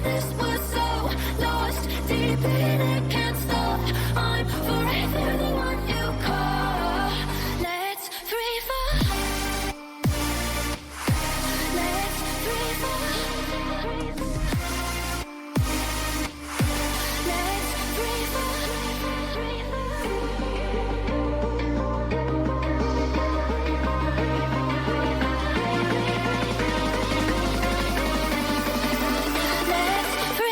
this was so lost, deep in it, can't stop. I'm forever the one you call. Let's free fall. Let's free fall. Let's free fall. Let's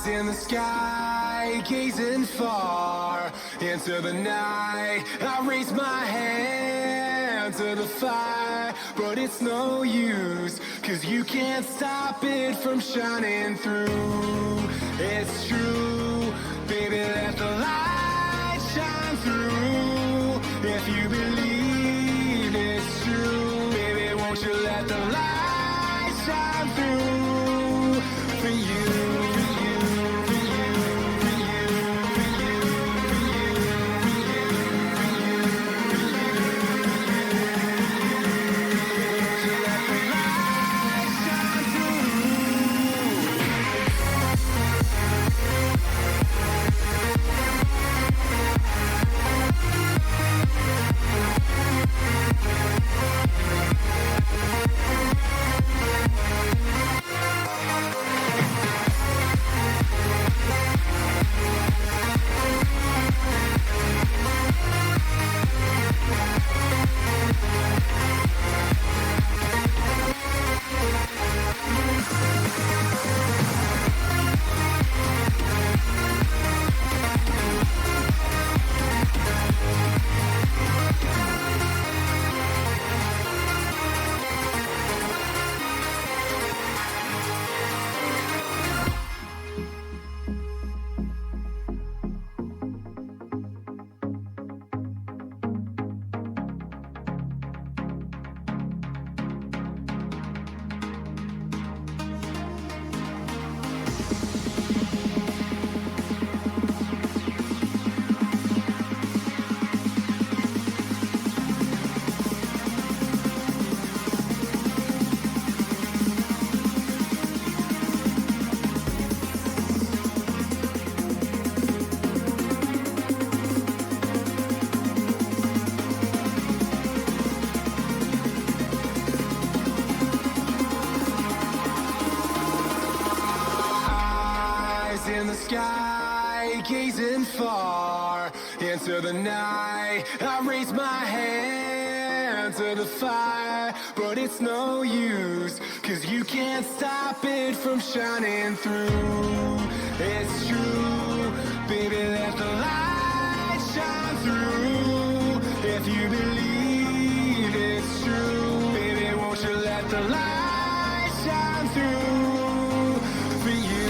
in the sky, gazing far into the night. I raise my hand to the fire, but it's no use, 'cause you can't stop it from shining through. It's true, baby, let the light shine through. If you believe it's true, baby, won't you let the light shine through for you. In the sky, gazing far into the night. I raise my hand to the fire, but it's no use, 'cause you can't stop it from shining through. It's true, baby, let the light shine through. If you believe it's true, baby, won't you let the light shine through for you.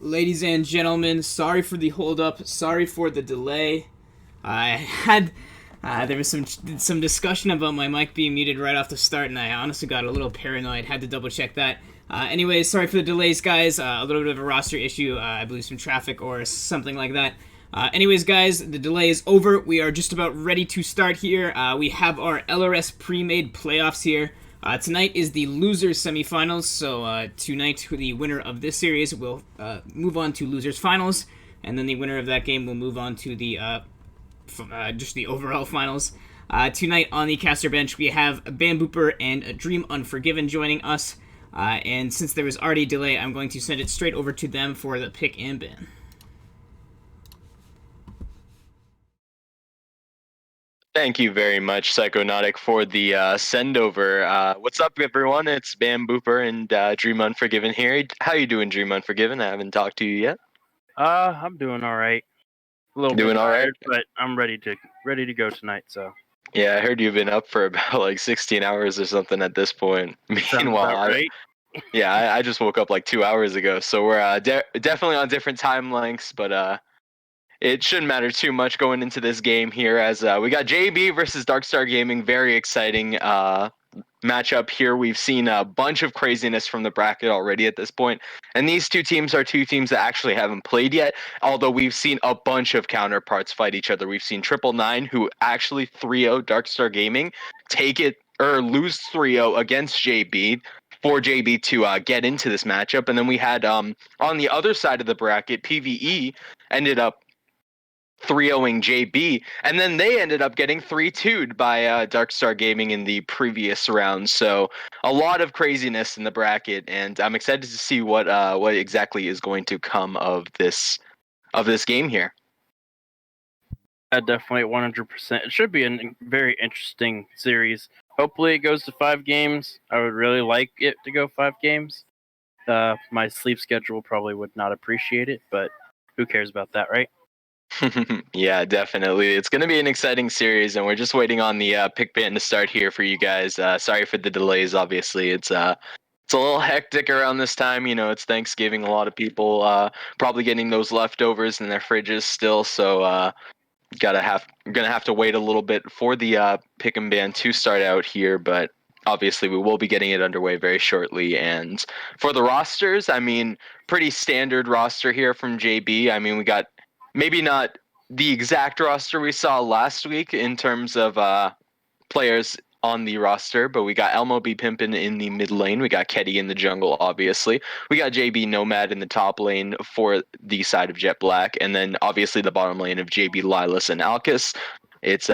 Ladies and gentlemen, sorry for the hold up, sorry for the delay. I had there was some discussion about my mic being muted right off the start, and I honestly got a little paranoid. Had to double check that. Anyways, sorry for the delays, guys. A little bit of a roster issue. I believe some traffic or something like that. Anyways, guys, the delay is over. We are just about ready to start here. We have our LRS Premade playoffs here. Tonight is the losers semifinals, so tonight the winner of this series will move on to losers finals, and then the winner of that game will move on to the just the overall finals. Tonight on the caster bench we have Bambooper and Dream Unforgiven joining us, and since there was already a delay, I'm going to send it straight over to them for the pick and ban. Thank you very much, Psychonautic, for the send over. What's up, everyone? It's Bambooper and Dream Unforgiven here. How you doing, Dream Unforgiven? I haven't talked to you yet. I'm doing all right. A little Doing bit all tired, right? but I'm ready to go tonight. So Yeah, I heard you've been up for about like 16 hours or something at this point. sounds Meanwhile, about right. I just woke up like 2 hours ago, so we're definitely on different time lengths, but it shouldn't matter too much going into this game here, as we got JB versus Darkstar Gaming. Very exciting matchup here. We've seen a bunch of craziness from the bracket already at this point, and these two teams are two teams that actually haven't played yet, although we've seen a bunch of counterparts fight each other. We've seen 999, who actually 3-0 Darkstar Gaming, take it or lose 3-0 against JB for JB to get into this matchup. And then we had on the other side of the bracket, PvE ended up 3-0ing JB, and then they ended up getting 3-2'd by Darkstar Gaming in the previous round. So a lot of craziness in the bracket, and I'm excited to see what exactly is going to come of this game here. Definitely 100%. It should be a very interesting series. Hopefully, it goes to 5 games. I would really like it to go 5 games. My sleep schedule probably would not appreciate it, but who cares about that, right? Yeah, definitely. It's going to be an exciting series, and we're just waiting on the pick ban to start here for you guys. Sorry for the delays. Obviously, it's a little hectic around this time. You know, it's Thanksgiving. A lot of people probably getting those leftovers in their fridges still. So gonna have to wait a little bit for the pick and ban to start out here, but obviously we will be getting it underway very shortly. And for the rosters, I mean, pretty standard roster here from JB. I mean, we got maybe not the exact roster we saw last week in terms of players on the roster, but we got Elmo B Pimpin in the mid lane. We got Ketty in the jungle, obviously. We got JB Nomad in the top lane for the side of Jet Black, and then obviously the bottom lane of JB Lilas and Alcus. It's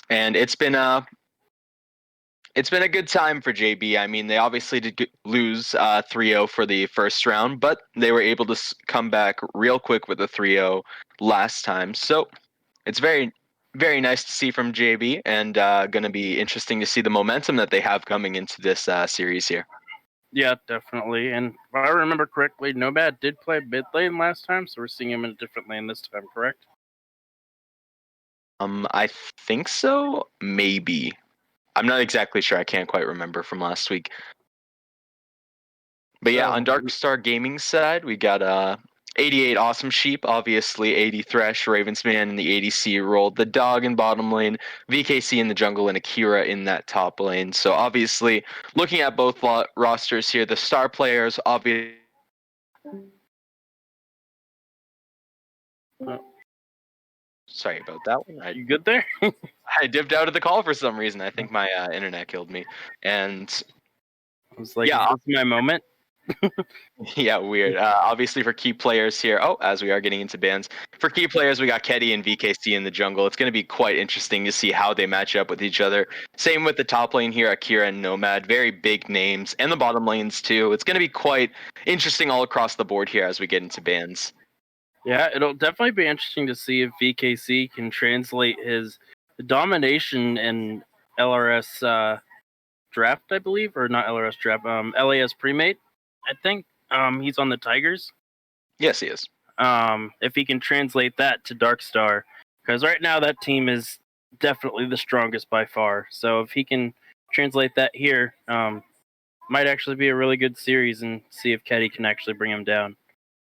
and it's been a good time for JB. I mean, they obviously did lose 3-0 for the first round, but they were able to come back real quick with a 3-0 last time. So it's very, very nice to see from JB, and going to be interesting to see the momentum that they have coming into this series here. Yeah, definitely. And if I remember correctly, Nomad did play mid lane last time, so we're seeing him in a different lane this time, correct? I think so. Maybe. I'm not exactly sure. I can't quite remember from last week. But yeah, on Darkstar Gaming's side, we got 88 Awesome Sheep, obviously 80 Thresh, Ravensman in the ADC role, the Dog in bottom lane, VKC in the jungle, and Akira in that top lane. So obviously, looking at both rosters here, the star players obviously. Sorry about that one. You good there? I dipped out of the call for some reason. I think my internet killed me. And I was like, yeah, is this my moment? yeah, weird. Obviously, for key players here, as we are getting into bans, for key players, we got Ketty and VKC in the jungle. It's going to be quite interesting to see how they match up with each other. Same with the top lane here, Akira and Nomad, very big names, and the bottom lanes too. It's going to be quite interesting all across the board here as we get into bans. Yeah, it'll definitely be interesting to see if VKC can translate his domination in LRS draft, I believe, or not LRS draft, LAS Premade, I think. He's on the Tigers. Yes, he is. If he can translate that to Darkstar, because right now that team is definitely the strongest by far. So if he can translate that here, might actually be a really good series and see if Ketty can actually bring him down.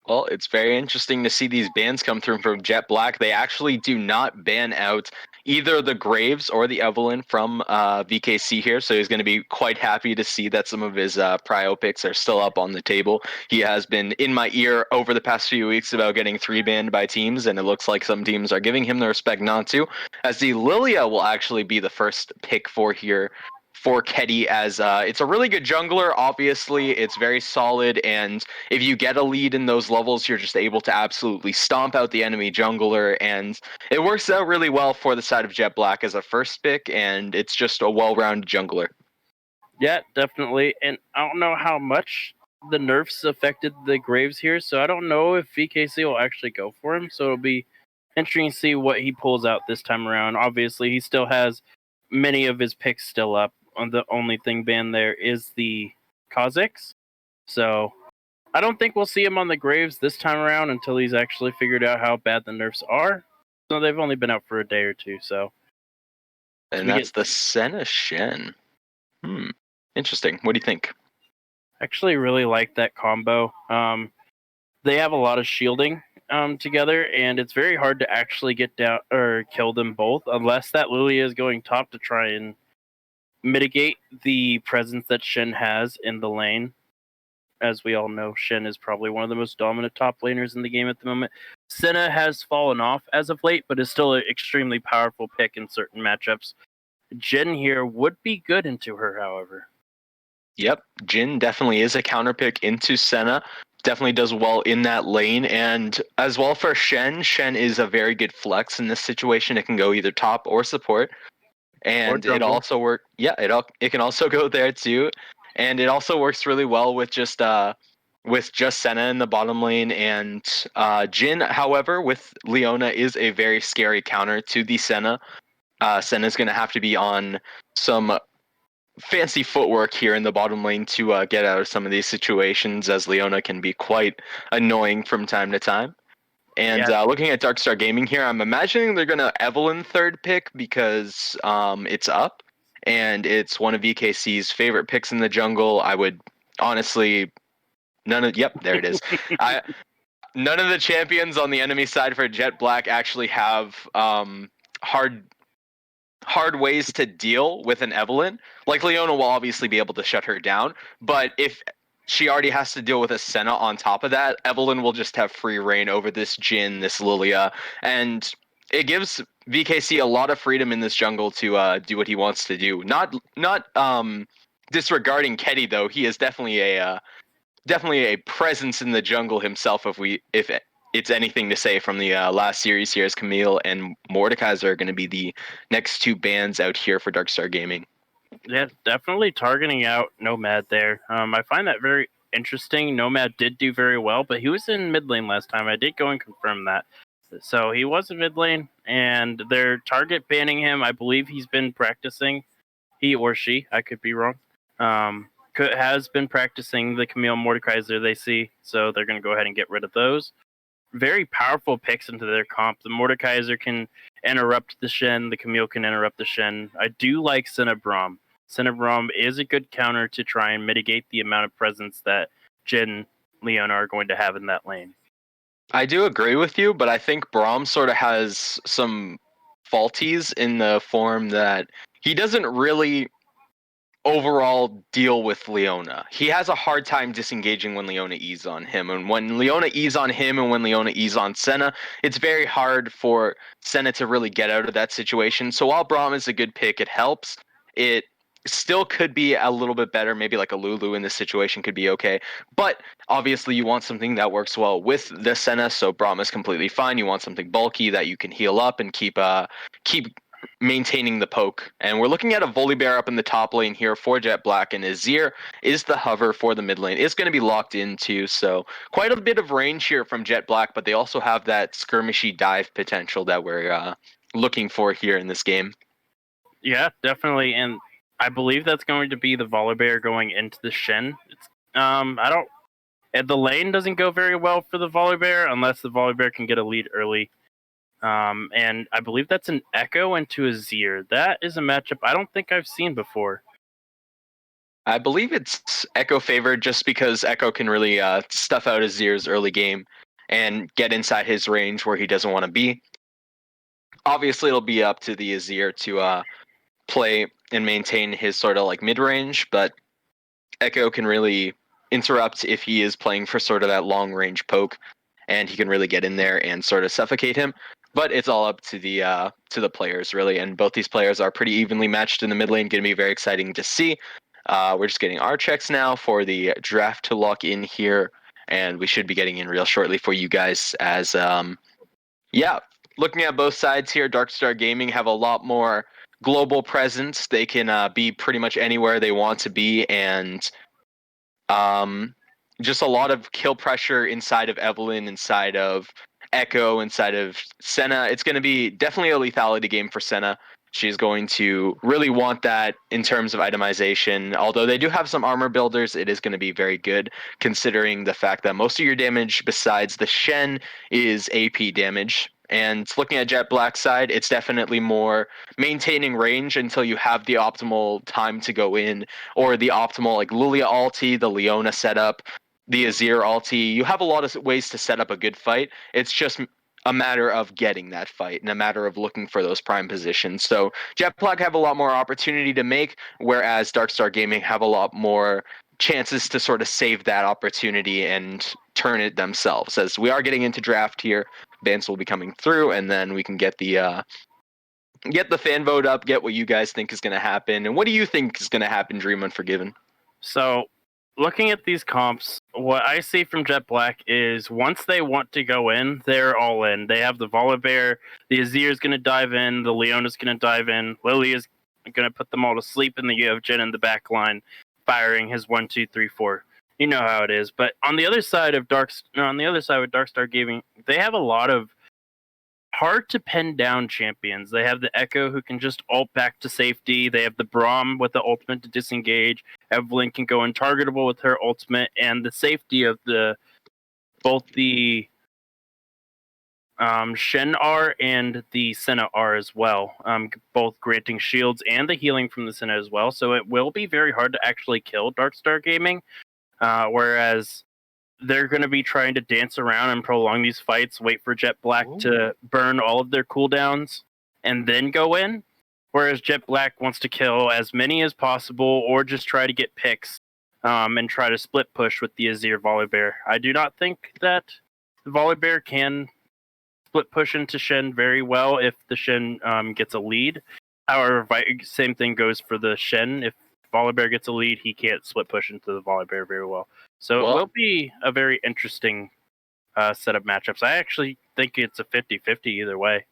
Well, it's very interesting to see these bans come through from Jet Black. They actually do not ban out either the Graves or the Evelyn from VKC here, so he's going to be quite happy to see that some of his prio picks are still up on the table. He has been in my ear over the past few weeks about getting 3 banned by teams, and it looks like some teams are giving him the respect not to, as the Lilia will actually be the first pick for here for Ketty, as it's a really good jungler. Obviously, it's very solid, and if you get a lead in those levels, you're just able to absolutely stomp out the enemy jungler, and it works out really well for the side of Jet Black as a first pick, and it's just a well-rounded jungler. Yeah, definitely. And I don't know how much the nerfs affected the Graves here, so I don't know if VKC will actually go for him. So it'll be interesting to see what he pulls out this time around. Obviously, he still has many of his picks still up. The only thing banned there is the Kha'Zix. So I don't think we'll see him on the Graves this time around until he's actually figured out how bad the nerfs are. So they've only been out for a day or two. So And that's the Senna Shen. Interesting. What do you think? Actually really like that combo. They have a lot of shielding together, and it's very hard to actually get down or kill them both unless that Lilia is going top to try and mitigate the presence that Shen has in the lane. As we all know, Shen is probably one of the most dominant top laners in the game at the moment. Senna has fallen off as of late, but is still an extremely powerful pick in certain matchups. Jhin here would be good into her, however. Yep, Jhin definitely is a counter pick into Senna. Definitely does well in that lane, and as well for Shen. Shen is a very good flex in this situation. It can go either top or support, and it also work. Yeah, it can also go there too, and it also works really well with just Senna in the bottom lane. And Jhin, however, with Leona is a very scary counter to the Senna. Senna's going to have to be on some fancy footwork here in the bottom lane to get out of some of these situations, as Leona can be quite annoying from time to time. And looking at Darkstar Gaming here, I'm imagining they're going to Evelyn third pick because it's up, and it's one of VKC's favorite picks in the jungle. I would honestly, yep, there it is. None of the champions on the enemy side for Jet Black actually have hard ways to deal with an Evelyn. Like, Leona will obviously be able to shut her down, but if she already has to deal with a Senna on top of that, Evelyn will just have free reign over this Jhin, this Lilia, and it gives VKC a lot of freedom in this jungle to do what he wants to do. Not disregarding Ketty, though. He is definitely a presence in the jungle himself. If it's anything to say from the last series here, as Camille and Mordekaiser are going to be the next 2 bans out here for Darkstar Gaming. Yeah, definitely targeting out Nomad there. I find that very interesting. Nomad did do very well, but he was in mid lane last time. I did go and confirm that. So he was in mid lane, and they're target banning him. I believe he's been practicing, he or she, I could be wrong, has been practicing the Camille Mordekaiser they see, so they're going to go ahead and get rid of those. Very powerful picks into their comp. The Mordekaiser can interrupt the Shen, the Camille can interrupt the Shen. I do like Cinnabrom. Cinnabrom is a good counter to try and mitigate the amount of presence that Jhin, Leona are going to have in that lane. I do agree with you, but I think Braum sort of has some faulties in the form that he doesn't really overall deal with Leona. He has a hard time disengaging when Leona E's on him. And when Leona E's on him and when Leona E's on Senna, it's very hard for Senna to really get out of that situation. So while Braum is a good pick, it helps. It still could be a little bit better. Maybe like a Lulu in this situation could be okay. But obviously you want something that works well with the Senna, so Braum is completely fine. You want something bulky that you can heal up and keep maintaining the poke. And we're looking at a Volibear up in the top lane here for Jet Black, and Azir is the hover for the mid lane. It's going to be locked into, so quite a bit of range here from Jet Black, but they also have that skirmishy dive potential that we're looking for here in this game. Yeah, definitely, and I believe that's going to be the Volibear going into the Shen. The lane doesn't go very well for the Volibear unless the Volibear can get a lead early. And I believe that's an Echo into Azir. That is a matchup I don't think I've seen before. I believe it's Echo favored just because Echo can really stuff out Azir's early game and get inside his range where he doesn't want to be. Obviously, it'll be up to the Azir to play and maintain his sort of like mid range, but Echo can really interrupt if he is playing for sort of that long range poke, and he can really get in there and sort of suffocate him. But it's all up to the players really, and both these players are pretty evenly matched in the mid lane. Going to be very exciting to see. We're just getting our checks now for the draft to lock in here, and we should be getting in real shortly for you guys. As yeah, looking at both sides here, Darkstar Gaming have a lot more global presence. They can be pretty much anywhere they want to be, and just a lot of kill pressure inside of Evelyn, inside of Echo, inside of Senna. It's going to be definitely a lethality game for Senna. She's going to really want that in terms of itemization. Although they do have some armor builders, it is going to be very good considering the fact that most of your damage besides the Shen is AP damage. And looking at Jet Black's side, it's definitely more maintaining range until you have the optimal time to go in, or the optimal like Lilia ulti, the Leona setup, the Azir ulti. You have a lot of ways to set up a good fight. It's just a matter of getting that fight and a matter of looking for those prime positions. So Jet Black have a lot more opportunity to make, whereas Darkstar Gaming have a lot more chances to sort of save that opportunity and turn it themselves. As we are getting into draft here, bans will be coming through, and then we can get the fan vote up, get what you guys think is going to happen. And what do you think is going to happen, Dream Unforgiven? So, looking at these comps, what I see from Jet Black is once they want to go in, they're all in. They have the Volibear, the Azir is going to dive in, the Leona's going to dive in, Lily is going to put them all to sleep, and then you have Jhin in the back line firing his 1, 2, 3, 4. You know how it is. But on the other side with Darkstar Gaming, they have a lot of hard to pin down champions. They have the Echo who can just ult back to safety. They have the Braum with the ultimate to disengage. Evelyn can go untargetable with her ultimate, and the safety of both the Shen R and the Senna R as well, both granting shields and the healing from the Senna as well. So it will be very hard to actually kill Darkstar Gaming, whereas they're going to be trying to dance around and prolong these fights, wait for Jet Black to burn all of their cooldowns, and then go in. Whereas Jet Black wants to kill as many as possible or just try to get picks and try to split push with the Azir Volibear. I do not think that the Volibear can split push into Shen very well if the Shen gets a lead. However, same thing goes for the Shen. If Volibear gets a lead, he can't split push into the Volibear very well. So it will be a very interesting set of matchups. I actually think it's a 50-50 either way.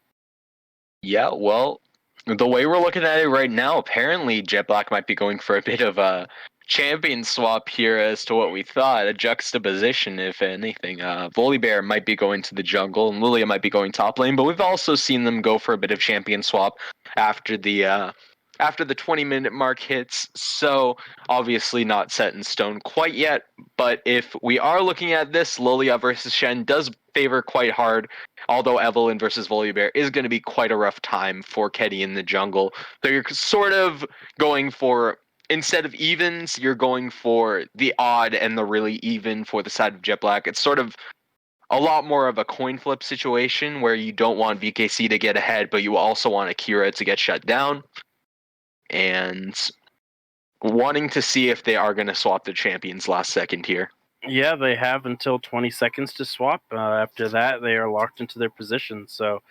Yeah, well, the way we're looking at it right now, apparently Jet Black might be going for a bit of a champion swap here as to what we thought, a juxtaposition, if anything. Volibear might be going to the jungle, and Lilia might be going top lane, but we've also seen them go for a bit of champion swap after the 20-minute mark hits, so obviously not set in stone quite yet. But if we are looking at this, Lilia versus Shen does favor quite hard, although Evelyn versus Volibear is going to be quite a rough time for Keddy in the jungle. So you're sort of going for, instead of evens, you're going for the odd and the really even for the side of Jet Black. It's sort of a lot more of a coin flip situation where you don't want VKC to get ahead, but you also want Akira to get shut down. And wanting to see if they are going to swap the champions last second here. Yeah, they have until 20 seconds to swap. After that, they are locked into their position. So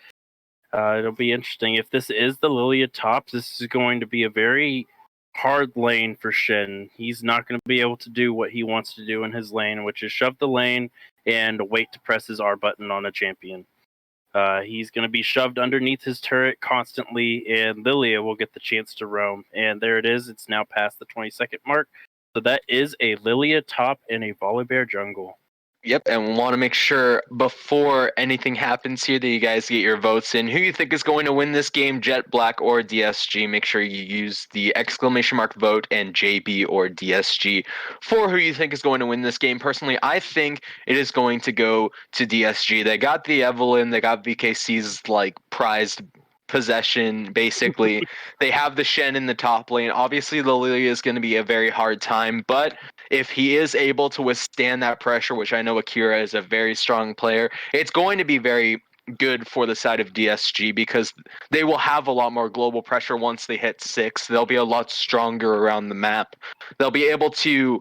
it'll be interesting. If this is the Lilia top, this is going to be a very hard lane for Shen. He's not going to be able to do what he wants to do in his lane, which is shove the lane and wait to press his R button on a champion. He's going to be shoved underneath his turret constantly, and Lilia will get the chance to roam. And there it is. It's now past the 20-second mark. So that is a Lilia top and a Volibear jungle. Yep, and we want to make sure before anything happens here that you guys get your votes in. Who you think is going to win this game, Jet Black or DSG? Make sure you use the exclamation mark vote and JB or DSG for who you think is going to win this game. Personally, I think it is going to go to DSG. They got the Evelyn, they got VKC's like prized possession, basically. They have the Shen in the top lane. Obviously, the Lilia is going to be a very hard time, but if he is able to withstand that pressure, which I know Akira is a very strong player, it's going to be very good for the side of DSG because they will have a lot more global pressure once they hit 6. They'll be a lot stronger around the map. They'll be able to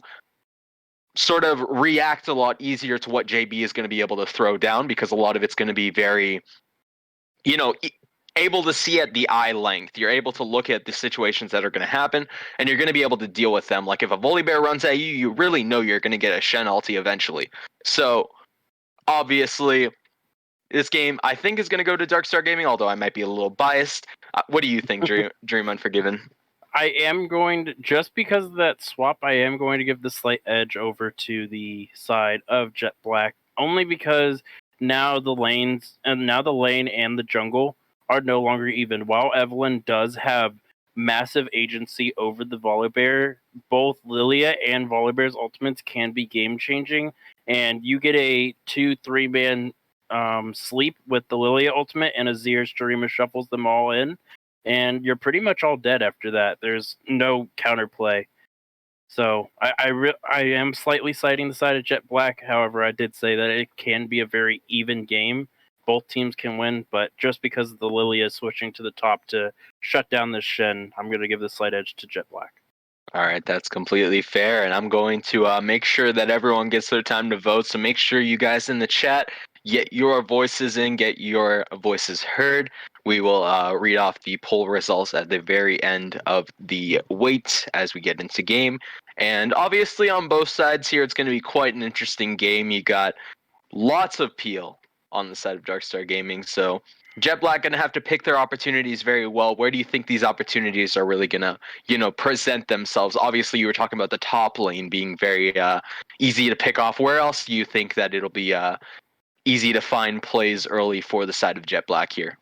sort of react a lot easier to what JB is going to be able to throw down because a lot of it's going to be very, able to see at the eye length. You're able to look at the situations that are going to happen, and you're going to be able to deal with them. Like if a Volibear runs at you, you really know you're going to get a Shen ulti eventually. So, obviously, this game, I think, is going to go to Darkstar Gaming, although I might be a little biased. What do you think, Dream Unforgiven? I am going to, just because of that swap, I am going to give the slight edge over to the side of Jet Black, only because now the lane and the jungle are no longer even. While Evelyn does have massive agency over the Volibear, both Lilia and Volibear's ultimates can be game changing, and you get a 2-3 man sleep with the Lilia ultimate, and Azir's Shurima shuffles them all in, and you're pretty much all dead after that. There's no counterplay. So I am slightly siding the side of Jet Black. However, I did say that it can be a very even game. Both teams can win, but just because the Lilia is switching to the top to shut down the Shen, I'm going to give the slight edge to Jet Black. All right, that's completely fair, and I'm going to make sure that everyone gets their time to vote, so make sure you guys in the chat get your voices in, get your voices heard. We will read off the poll results at the very end of the wait as we get into game. And obviously on both sides here, it's going to be quite an interesting game. You got lots of peel on the side of Darkstar Gaming, so Jet Black going to have to pick their opportunities very well. Where do you think these opportunities are really going to, present themselves? Obviously, you were talking about the top lane being very easy to pick off. Where else do you think that it'll be easy to find plays early for the side of Jet Black here?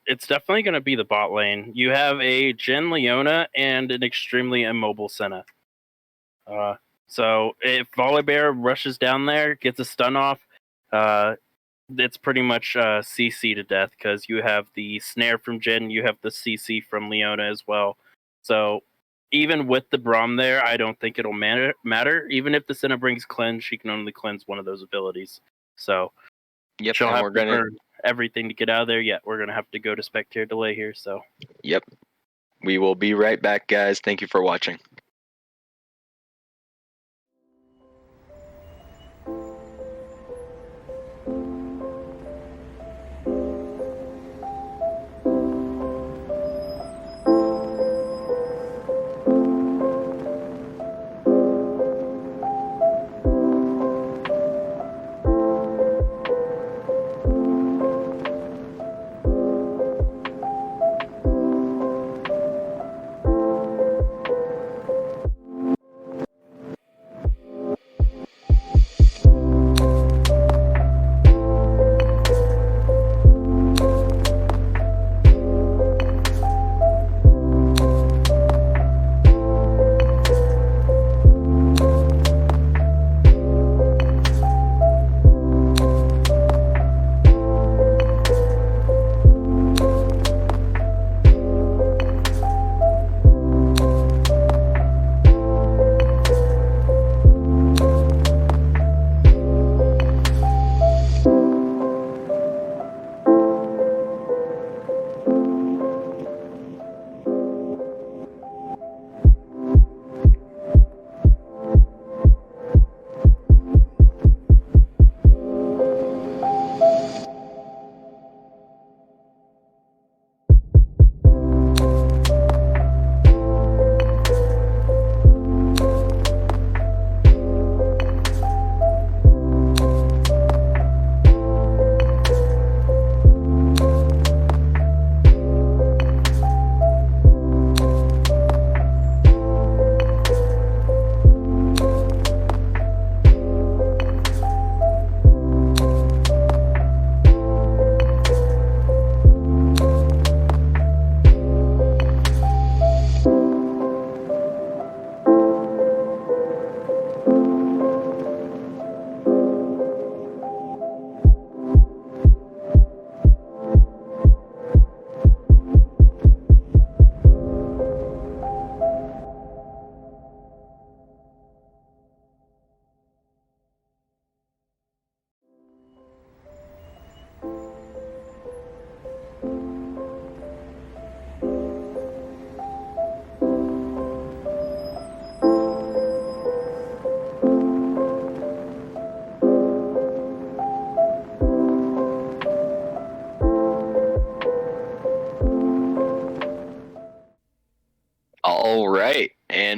It's definitely going to be the bot lane. You have a Jhin Leona and an extremely immobile Senna. So if Volibear rushes down there, gets a stun off, it's pretty much CC to death because you have the snare from Jhin, you have the CC from Leona as well. So even with the Braum there, I don't think it'll matter. Even if the Senna brings cleanse, she can only cleanse one of those abilities. So yep, she'll have to burn everything to get out of there. Yeah, we're going to have to go to Spectator delay here. So yep. We will be right back, guys. Thank you for watching.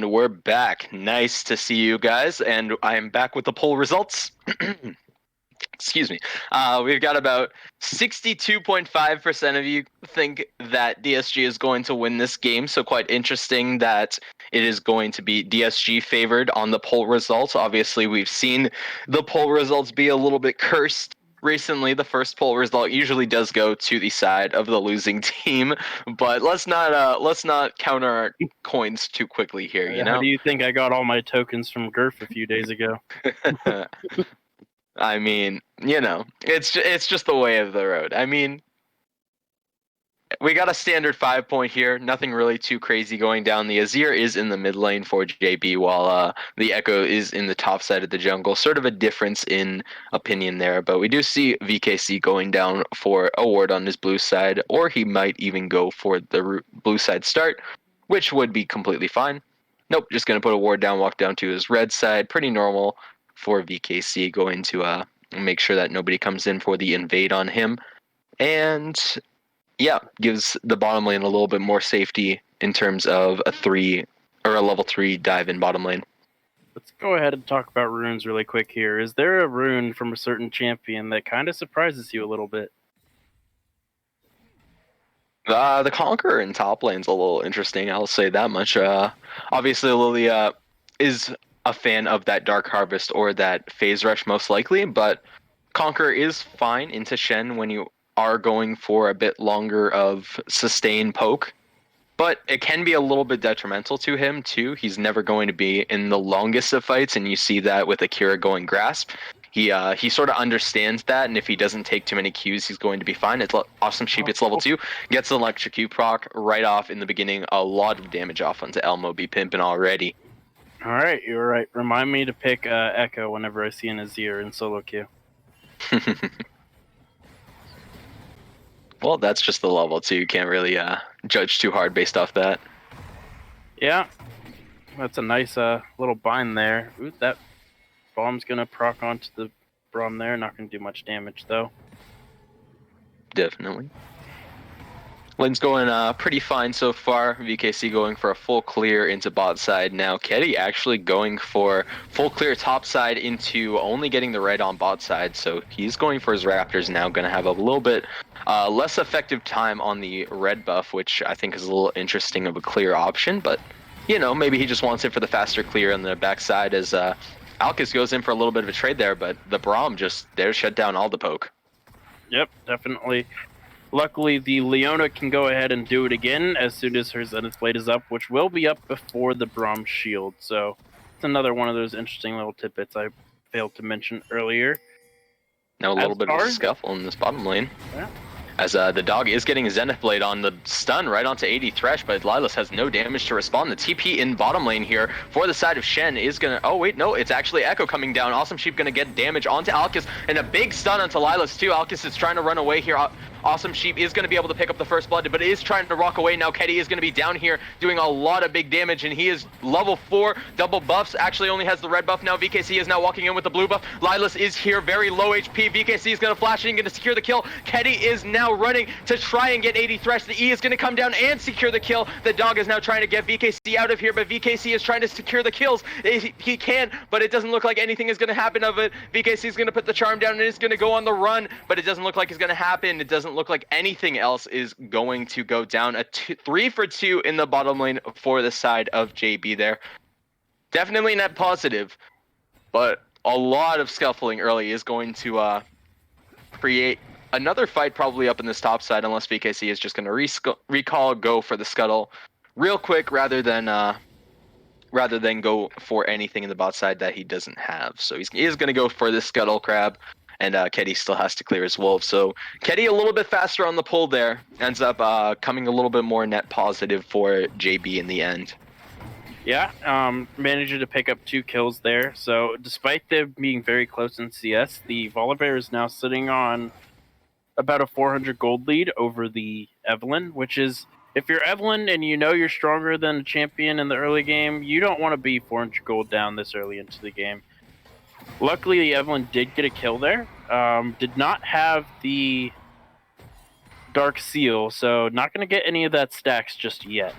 And we're back. Nice to see you guys. And I am back with the poll results. Excuse me. We've got about 62.5% of you think that DSG is going to win this game. So quite interesting that it is going to be DSG favored on the poll results. Obviously, we've seen the poll results be a little bit cursed recently. The first poll result usually does go to the side of the losing team, but let's not count our coins too quickly here. You How know. do you think I got all my tokens from Gurf a few days ago? I mean, it's just the way of the road. I mean, we got a standard 5-point here. Nothing really too crazy going down. The Azir is in the mid lane for JB, while the Echo is in the top side of the jungle. Sort of a difference in opinion there, but we do see VKC going down for a ward on his blue side, or he might even go for the blue side start, which would be completely fine. Nope, just going to put a ward down, walk down to his red side. Pretty normal for VKC, going to make sure that nobody comes in for the invade on him. And yeah, gives the bottom lane a little bit more safety in terms of a level 3 dive in bottom lane. Let's go ahead and talk about runes really quick here. Is there a rune from a certain champion that kind of surprises you a little bit? The Conqueror in top lane's a little interesting, I'll say that much. Obviously, Lilia is a fan of that Dark Harvest or that Phase Rush most likely, but Conqueror is fine into Shen when you are going for a bit longer of sustain poke, but it can be a little bit detrimental to him too. He's never going to be in the longest of fights, and you see that with Akira going Grasp. He sort of understands that, and if he doesn't take too many Qs, he's going to be fine. It's Awesome Sheep. It's level 2, gets an electrocute proc right off in the beginning. A lot of damage off onto Elmo. Be pimping already. All right, you're right. Remind me to pick Echo whenever I see an Azir in solo queue. Well, that's just the level 2. You can't really judge too hard based off that. Yeah, that's a nice little bind there. Ooh, that bomb's gonna proc onto the Braum there. Not gonna do much damage though. Definitely. Lane's going pretty fine so far. VKC going for a full clear into bot side now. Ketty actually going for full clear top side into only getting the red on bot side. So he's going for his Raptors now. Going to have a little bit less effective time on the red buff, which I think is a little interesting of a clear option. But, maybe he just wants it for the faster clear on the backside as Alcus goes in for a little bit of a trade there. But the Braum they're shut down all the poke. Yep, definitely. Luckily, the Leona can go ahead and do it again as soon as her Zenith Blade is up, which will be up before the Braum shield. So it's another one of those interesting little tidbits I failed to mention earlier. Now a little bit of a scuffle in this bottom lane. Yeah. As the dog is getting a Zenith Blade on the stun right onto 80 Thresh, but Lilas has no damage to respond. The TP in bottom lane here for the side of Shen is going to... Oh, wait, no, it's actually Echo coming down. Awesome Sheep going to get damage onto Alcus, and a big stun onto Lilas, too. Alcus is trying to run away here. Awesome Sheep is going to be able to pick up the first blood, but is trying to rock away now. Ketty is going to be down here doing a lot of big damage, and he is level 4, double buffs. Actually only has the red buff now. VKC is now walking in with the blue buff. Lilas is here, very low HP. VKC is going to flash in, going to secure the kill. Ketty is now running to try and get 80 Thresh. The E is going to come down and secure the kill. The dog is now trying to get VKC out of here, but VKC is trying to secure the kills. He can, but it doesn't look like anything is going to happen of it. VKC is going to put the charm down and is going to go on the run, but it doesn't look like it's going to happen. It doesn't look like anything else is going to go down. 3 for 2 in the bottom lane for the side of JB there. Definitely net positive, but a lot of scuffling early is going to create another fight probably up in this top side, unless VKC is just going to recall, go for the scuttle real quick rather than go for anything in the bot side that he doesn't have. So he is going to go for this scuttle crab. And Ketty still has to clear his wolf. So Ketty a little bit faster on the pull there. Ends up coming a little bit more net positive for JB in the end. Yeah, managed to pick up 2 kills there. So despite them being very close in CS, the Volibear is now sitting on about a 400 gold lead over the Evelyn, which is, if you're Evelyn and you know you're stronger than a champion in the early game, you don't want to be 400 gold down this early into the game. Luckily, the Evelyn did get a kill there. Did not have the Dark Seal, so not going to get any of that stacks just yet.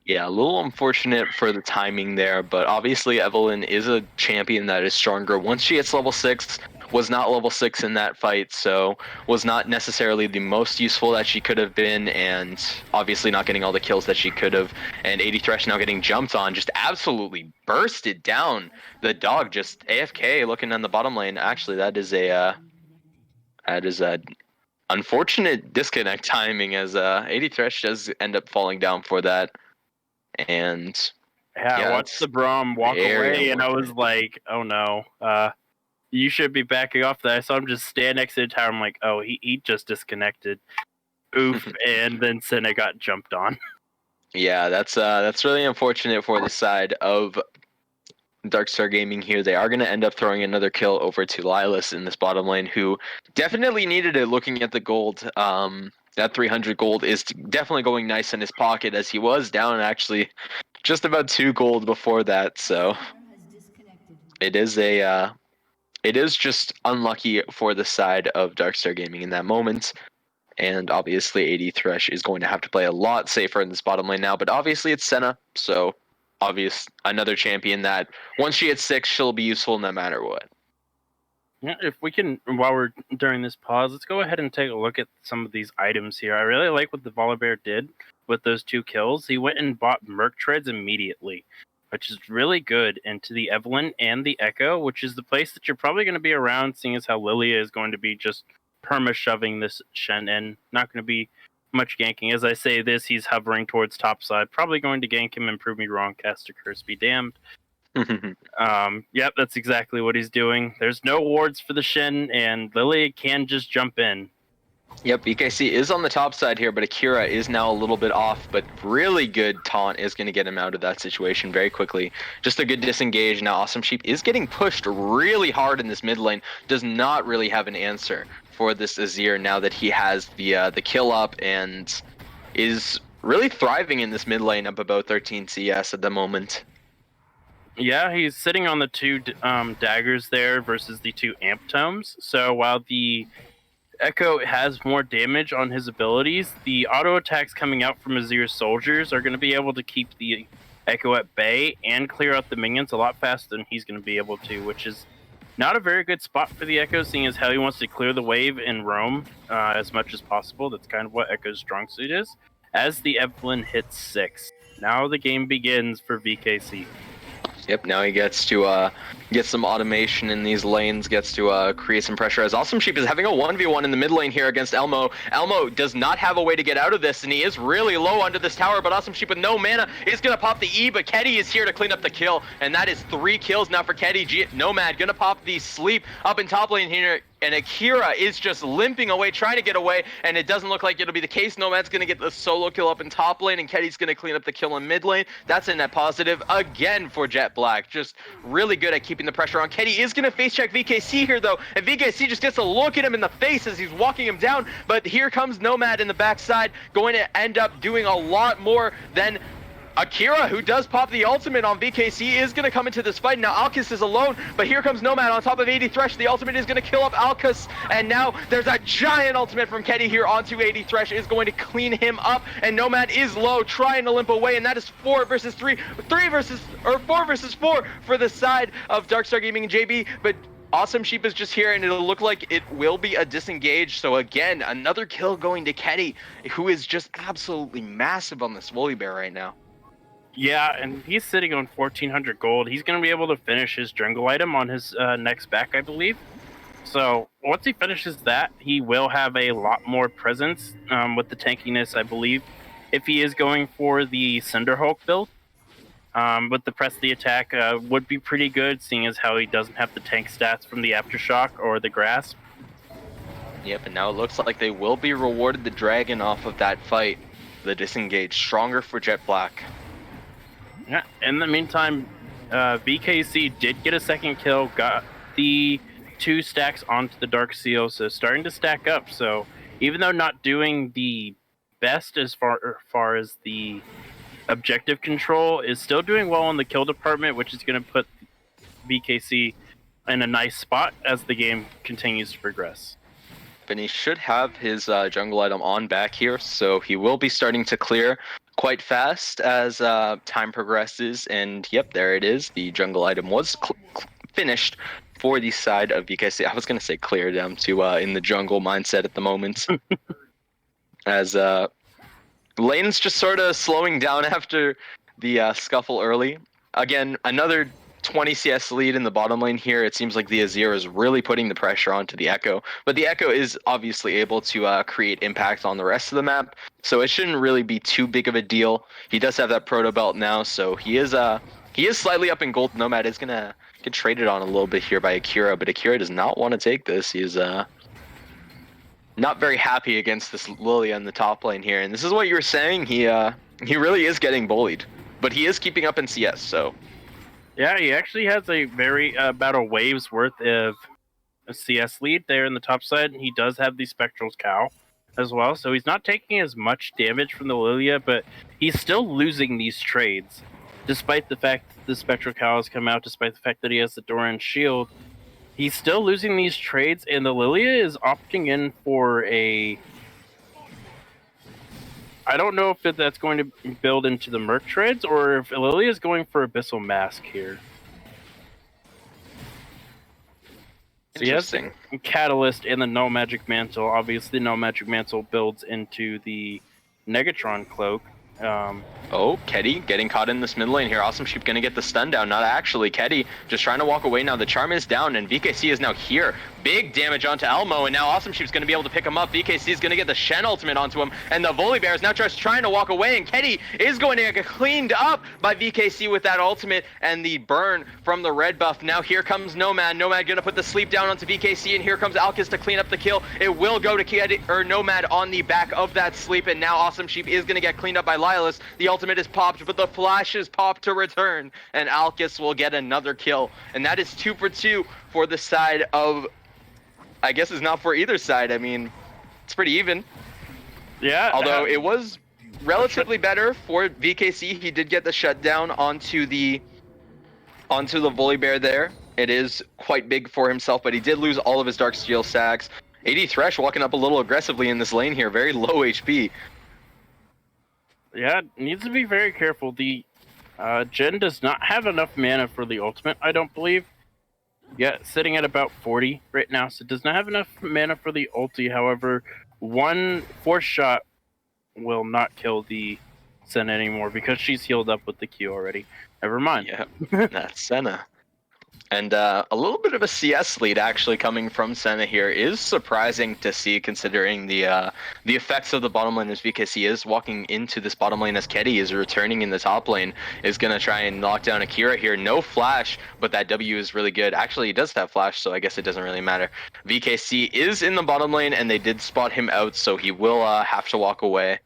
Yeah, a little unfortunate for the timing there, but obviously Evelyn is a champion that is stronger. Once she hits level 6, was not level 6 in that fight, so was not necessarily the most useful that she could have been, and obviously not getting all the kills that she could have. And 80 Thresh now getting jumped on, just absolutely bursted down. The dog just AFK looking on the bottom lane. Actually, that is a unfortunate disconnect timing as 80 Thresh does end up falling down for that. And Yeah, I yeah, watched that's the Braum walk very away, and I was unfortunate. like, "Oh no, you should be backing off." That I saw him just stand next to the tower. I'm like, "Oh, he just disconnected." Oof! And then Senna got jumped on. Yeah, that's really unfortunate for the side of Darkstar Gaming here. They are going to end up throwing another kill over to Lilas in this bottom lane, who definitely needed it. Looking at the gold, that 300 gold is definitely going nice in his pocket, as he was down actually just about 2 gold before that. So it is it is just unlucky for the side of Darkstar Gaming in that moment. And obviously, 80 Thresh is going to have to play a lot safer in this bottom lane now. But obviously, it's Senna, so obvious another champion that once she hits 6, she'll be useful no matter what. Yeah, if we can, while we're during this pause, let's go ahead and take a look at some of these items here. I really like what the Volibear did with those 2 kills. He went and bought Merc Treads immediately, which is really good, into the Evelyn and the Echo, which is the place that you're probably going to be around, seeing as how Lilia is going to be just perma-shoving this Shen in. Not going to be much ganking. As I say this, he's hovering towards topside, probably going to gank him and prove me wrong, cast a curse be damned. Yep, that's exactly what he's doing. There's no wards for the Shen, and Lily can just jump in. Yep, BKC is on the top side here, but Akira is now a little bit off, but really good taunt is going to get him out of that situation very quickly. Just a good disengage. Now Awesome Sheep is getting pushed really hard in this mid lane, does not really have an answer for this Azir now that he has the kill up and is really thriving in this mid lane up about 13 CS at the moment. Yeah, he's sitting on the 2 daggers there versus the 2 amp tomes. So while the Echo has more damage on his abilities, the auto attacks coming out from Azir's soldiers are going to be able to keep the Echo at bay and clear out the minions a lot faster than he's going to be able to, which is not a very good spot for the Echo, seeing as how he wants to clear the wave and roam as much as possible. That's kind of what Echo's strong suit is. As the Evelyn hits 6, now the game begins for VKC. Yep, now he gets to get some automation in these lanes, gets to create some pressure, as Awesome Sheep is having a 1v1 in the mid lane here against Elmo. Elmo does not have a way to get out of this, and he is really low under this tower, but Awesome Sheep with no mana is going to pop the E, but Keddy is here to clean up the kill, and that is 3 kills now for Keddy. Nomad going to pop the sleep up in top lane here, and Akira is just limping away, trying to get away, and it doesn't look like it'll be the case. Nomad's going to get the solo kill up in top lane, and Keddy's going to clean up the kill in mid lane. That's a net positive again for Jet Black. Just really good at keeping the pressure on. Keddy is going to face check VKC here, though, and VKC just gets to look at him in the face as he's walking him down, but here comes Nomad in the backside, going to end up doing a lot more than Akira, who does pop the ultimate on VKC, is going to come into this fight. Now Alcus is alone, but here comes Nomad on top of 80 Thresh. The ultimate is going to kill up Alcus, and now there's a giant ultimate from Keddy here onto 80 Thresh, is going to clean him up, and Nomad is low, trying to limp away, and that is 4 versus 4 for the side of Darkstar Gaming and JB, but Awesome Sheep is just here, and it'll look like it will be a disengage. So again, another kill going to Keddy, who is just absolutely massive on this Volibear right now. Yeah, and he's sitting on 1,400 gold. He's going to be able to finish his jungle item on his next back, I believe. So once he finishes that, he will have a lot more presence with the tankiness, I believe, if he is going for the Cinderhulk build. But the press the attack would be pretty good, seeing as how he doesn't have the tank stats from the Aftershock or the Grasp. Yep, and now it looks like they will be rewarded the dragon off of that fight. The disengage, stronger for Jet Black. Yeah, in the meantime, VKC did get a second kill, got the 2 stacks onto the Dark Seal, so starting to stack up. So even though not doing the best as far as the objective control, is still doing well in the kill department, which is going to put VKC in a nice spot as the game continues to progress. And he should have his jungle item on back here, so he will be starting to clear quite fast as time progresses. And yep, there it is. The jungle item was finished for the side of VKC. I was going to say clear down to in the jungle mindset at the moment. As lane's just sort of slowing down after the scuffle early. Again, another 20 CS lead in the bottom lane here. It seems like the Azir is really putting the pressure onto the Echo, but the Echo is obviously able to create impact on the rest of the map, so it shouldn't really be too big of a deal. He does have that proto belt now, so he is slightly up in gold. Nomad is gonna get traded on a little bit here by Akira, but Akira does not want to take this. He's not very happy against this Lilia in the top lane here, and this is what you were saying. He really is getting bullied, but he is keeping up in CS, so. Yeah, he actually has a very about a wave's worth of a CS lead there in the top side. He does have the Spectral's Cow as well, so he's not taking as much damage from the Lilia, but he's still losing these trades, despite the fact that the Spectral Cow has come out, despite the fact that he has the Doran shield. He's still losing these trades, and the Lilia is opting in for a... I don't know if that's going to build into the Merc trades, or if Lilia is going for Abyssal Mask here. So he has the Catalyst and the No Magic Mantle. Obviously, No Magic Mantle builds into the Negatron Cloak. Oh, Keddy getting caught in this mid lane here. Awesome Sheep gonna get the stun down. Not actually. Keddy just trying to walk away now. The charm is down, and VKC is now here. Big damage onto Elmo, and now Awesome Sheep's gonna be able to pick him up. VKC is gonna get the Shen ultimate onto him, and the Volibear is now just trying to walk away, and Keddy is going to get cleaned up by VKC with that ultimate and the burn from the red buff. Now here comes Nomad. Nomad gonna put the sleep down onto VKC, and here comes Alkis to clean up the kill. It will go to Keddy, or Nomad on the back of that sleep, and now Awesome Sheep is gonna get cleaned up by Lylus. The ultimate is popped, but the flash is popped to return, and Alkis will get another kill. And that is 2 for 2 for the side of... I guess it's not for either side. I mean, it's pretty even. Yeah. Although it was relatively better for VKC. He did get the shutdown onto the Volibear there. It is quite big for himself, but he did lose all of his Dark Steel stacks. AD Thresh walking up a little aggressively in this lane here. Very low HP. Yeah, needs to be very careful. The Jhin does not have enough mana for the ultimate, I don't believe. Yeah, sitting at about 40 right now, so does not have enough mana for the ulti. However, one force shot will not kill the Senna anymore because she's healed up with the Q already. Never mind. Yeah, that's Senna. And a little bit of a CS lead actually coming from Senna here is surprising to see, considering the effects of the bottom lane as VKC is walking into this bottom lane as Keddy is returning in the top lane, is going to try and knock down Akira here. No flash, but that W is really good. Actually, he does have flash, so I guess it doesn't really matter. VKC is in the bottom lane, and they did spot him out, so he will have to walk away.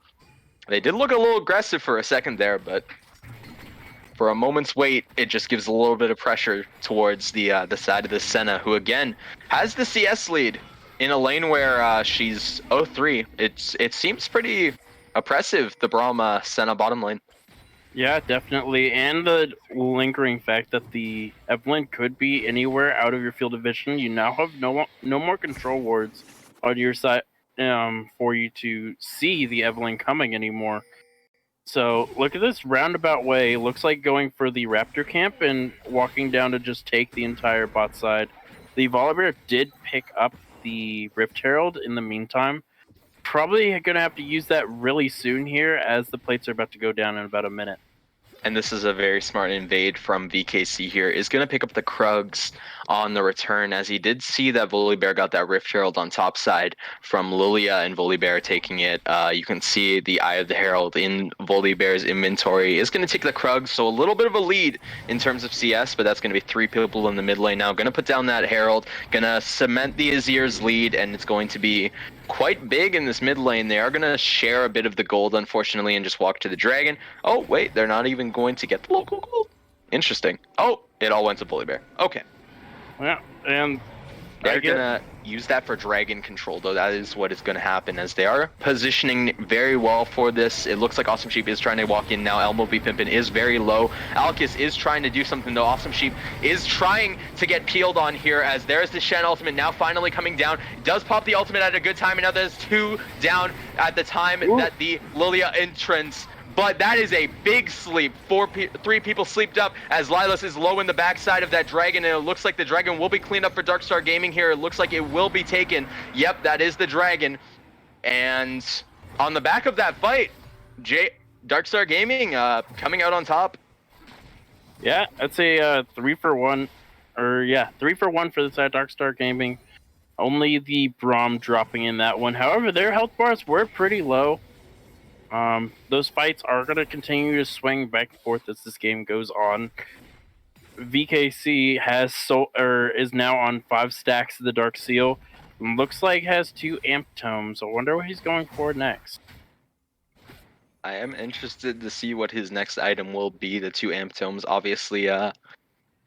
They did look a little aggressive for a second there, but... for a moment's wait, it just gives a little bit of pressure towards the side of the Senna, who again has the CS lead in a lane where she's 0-3. It seems pretty oppressive, the Braum Senna bottom lane. Yeah, definitely, and the lingering fact that the Evelynn could be anywhere out of your field of vision. You now have no more control wards on your side for you to see the Evelynn coming anymore. So look at this roundabout way. Looks like going for the Raptor camp and walking down to just take the entire bot side. The Volibear did pick up the Rift Herald in the meantime. Probably going to have to use that really soon here as the plates are about to go down in about a minute. And this is a very smart invade from VKC here. Is going to pick up the Krugs on the return, as he did see that Volibear got that Rift Herald on top side from Lilia, and Volibear taking it. You can see the Eye of the Herald in Volibear's inventory. Is going to take the Krugs, so a little bit of a lead in terms of CS, but that's going to be 3 people in the mid lane now. Going to put down that Herald, going to cement the Azir's lead, and it's going to be quite big in this mid lane. They are going to share a bit of the gold, unfortunately, and just walk to the dragon. Oh, wait, they're not even going to get the local gold. Interesting. Oh, it all went to Volibear. Okay. Yeah, and they're going to use that for dragon control, though. That is what is going to happen, as they are positioning very well for this. It looks like Awesome Sheep is trying to walk in now. Elmo V Pimpin is very low. Alkis is trying to do something, though. Awesome Sheep is trying to get peeled on here, as there's the Shen ultimate now finally coming down. Does pop the ultimate at a good time, and now there's 2 down at the time that the Lilia entrance but that is a big sleep. Three people sleeped up as Lilas is low in the backside of that dragon, and it looks like the dragon will be cleaned up for Darkstar Gaming here. It looks like it will be taken. Yep, that is the dragon. And on the back of that fight, Darkstar Gaming coming out on top. Yeah, I'd say 3-for-1, or 3-for-1 for the side of Darkstar Gaming. Only the Braum dropping in that one. However, their health bars were pretty low. Those fights are going to continue to swing back and forth as this game goes on. VKC is now on 5 stacks of the Dark Seal. Looks like has 2 Amp Tomes. I wonder what he's going for next. I am interested to see what his next item will be. The 2 Amp Tomes, obviously,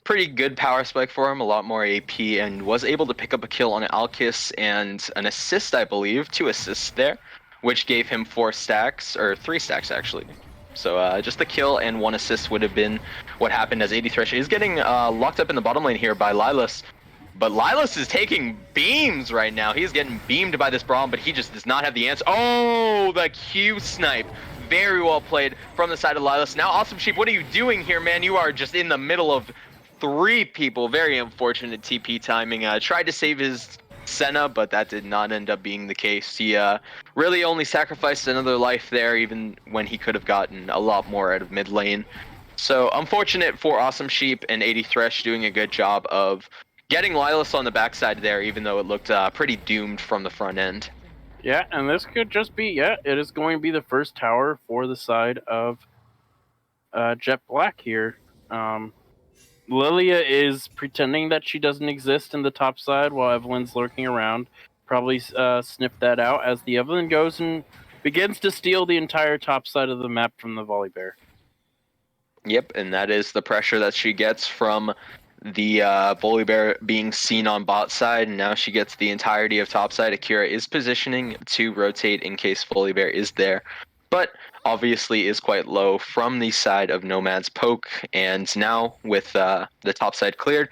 pretty good power spike for him, a lot more AP, and was able to pick up a kill on Alkis and an assist, I believe, 2 assists there, which gave him 4 stacks, or 3 stacks actually. So just the kill and 1 assist would have been what happened, as AD Thresh is getting locked up in the bottom lane here by Lilas. But Lilas is taking beams right now. He's getting beamed by this Braum, but he just does not have the answer. Oh, the Q snipe. Very well played from the side of Lilas. Now, Awesome Sheep, what are you doing here, man? You are just in the middle of 3 people. Very unfortunate TP timing. Tried to save his Senna, but that did not end up being the case. He really only sacrificed another life there, even when he could have gotten a lot more out of mid lane. So unfortunate for Awesome Sheep, and AD Thresh doing a good job of getting Lilas on the backside there, even though it looked pretty doomed from the front end. Yeah, and this could just be, it is going to be the first tower for the side of Jet Black here. Lilia is pretending that she doesn't exist in the top side while Evelyn's lurking around. Probably sniffed that out as the Evelyn goes and begins to steal the entire top side of the map from the Volibear. Yep, and that is the pressure that she gets from the Volibear being seen on bot side, and now she gets the entirety of top side. Akira is positioning to rotate in case Volibear is there, but obviously is quite low from the side of Nomad's poke. And now with the top side cleared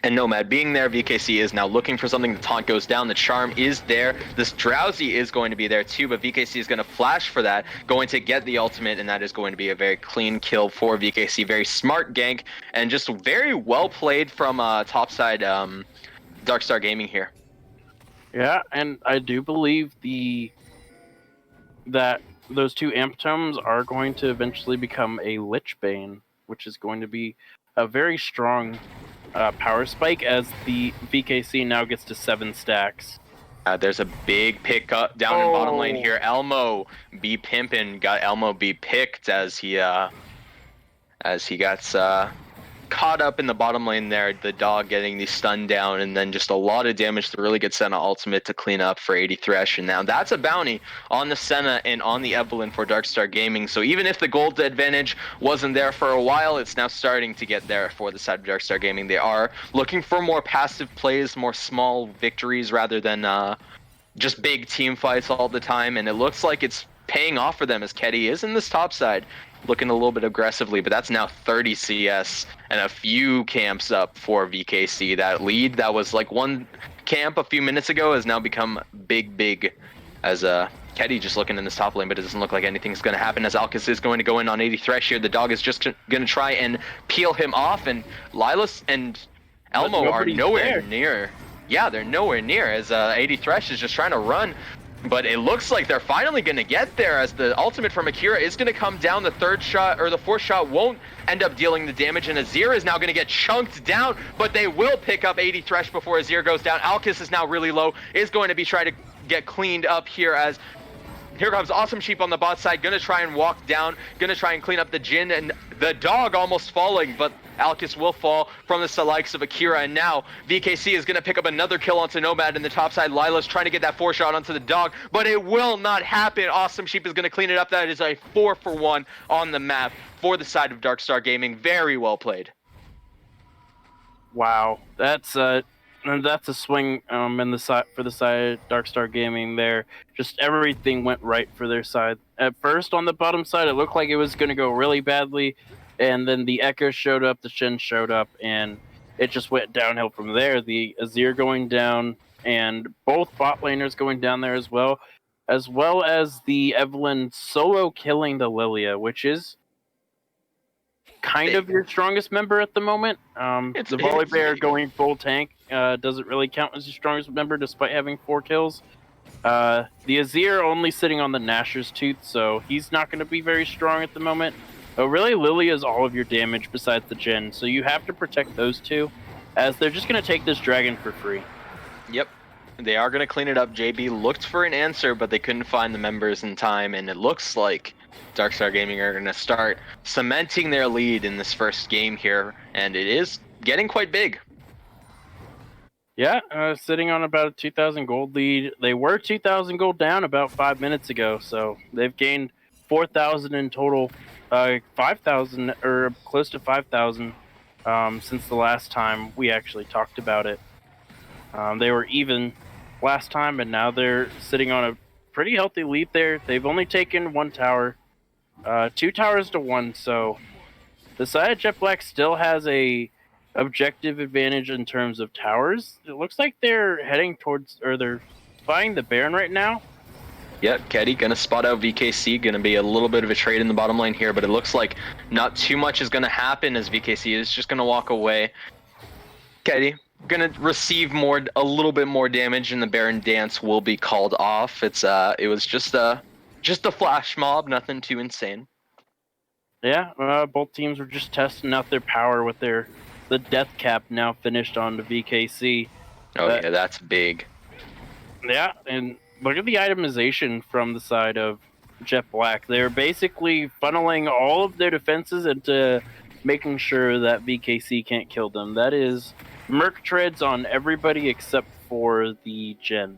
and Nomad being there, VKC is now looking for something. The taunt goes down, the charm is there, this Drowsy is going to be there too, but VKC is going to flash for that, going to get the ultimate, and that is going to be a very clean kill for VKC. Very smart gank, and just very well played from topside Darkstar Gaming here. Yeah, and I do believe that those 2 Amp Tomes are going to eventually become a Lich Bane, which is going to be a very strong power spike, as the VKC now gets to 7 stacks. There's a big pick up down in bottom lane here. Elmo be pimpin', got Elmo be picked as he gets caught up in the bottom lane there. The dog getting the stun down, and then just a lot of damage to really get Senna ultimate to clean up for AD Thresh. And now that's a bounty on the Senna and on the Evelyn for Darkstar Gaming. So even if the gold advantage wasn't there for a while, it's now starting to get there for the side of Darkstar Gaming. They are looking for more passive plays, more small victories rather than just big team fights all the time. And it looks like it's paying off for them, as Keddy is in this top side looking a little bit aggressively, but that's now 30 CS and a few camps up for VKC. That lead that was like 1 camp a few minutes ago has now become big, as Keddy just looking in this top lane, but it doesn't look like anything's going to happen, as Alkis is going to go in on AD Thresh here. The dog is just going to try and peel him off, and Lilas and Elmo are nowhere near. Yeah, they're nowhere near, as AD Thresh is just trying to run. But it looks like they're finally going to get there, as the ultimate from Akira is going to come down. The 3rd shot, or the 4th shot, won't end up dealing the damage, and Azir is now going to get chunked down, but they will pick up AD Thresh before Azir goes down. Alkis is now really low, is going to be trying to get cleaned up here, as here comes Awesome Sheep on the bot side, going to try and walk down, going to try and clean up the Jhin, and the dog almost falling, but Alkis will fall from the likes of Akira, and now VKC is going to pick up another kill onto Nomad in the top side. Lila's trying to get that 4 shot onto the dog, but it will not happen. Awesome Sheep is going to clean it up. That is a 4-for-1 on the map for the side of Darkstar Gaming. Very well played. Wow, that's a swing in the side for the side of Darkstar Gaming there. Just everything went right for their side. At first on the bottom side, it looked like it was going to go really badly, and then the Echo showed up, the Shin showed up, and it just went downhill from there. The Azir going down, and both bot laners going down there as well. as well as the Evelyn solo killing the Lilia, which is kind of your strongest member at the moment. The Volibear big. going full tank doesn't really count as your strongest member despite having 4 kills. The Azir only sitting on the Nashor's Tooth, so he's not going to be very strong at the moment. But really, Lilia is all of your damage besides the Jhin, so you have to protect those two, as they're just going to take this dragon for free. Yep. They are going to clean it up. JB looked for an answer, but they couldn't find the members in time, and it looks like Darkstar Gaming are going to start cementing their lead in this first game here, and it is getting quite big. Yeah, sitting on about a 2,000 gold lead. They were 2,000 gold down about 5 minutes ago, so they've gained 4,000 in total, 5,000 or close to 5,000 since the last time we actually talked about it. They were even last time, and now they're sitting on a pretty healthy lead there. They've only taken 1 tower, 2 towers to 1, so the side of Jet Black still has a objective advantage in terms of towers. It looks like they're heading towards, or they're spying the Baron right now. Yep, Keddy gonna spot out VKC, gonna be a little bit of a trade in the bottom lane here, but it looks like not too much is gonna happen as VKC is just gonna walk away. Keddy gonna receive a little bit more damage, and the Baron dance will be called off. It was just a flash mob, nothing too insane. Yeah, both teams were just testing out their power with the death cap now finished on the VKC. Oh yeah, that's big. Yeah, and look at the itemization from the side of Jet Black. They're basically funneling all of their defenses into making sure that VKC can't kill them. That is Merc treads on everybody except for the Jhin.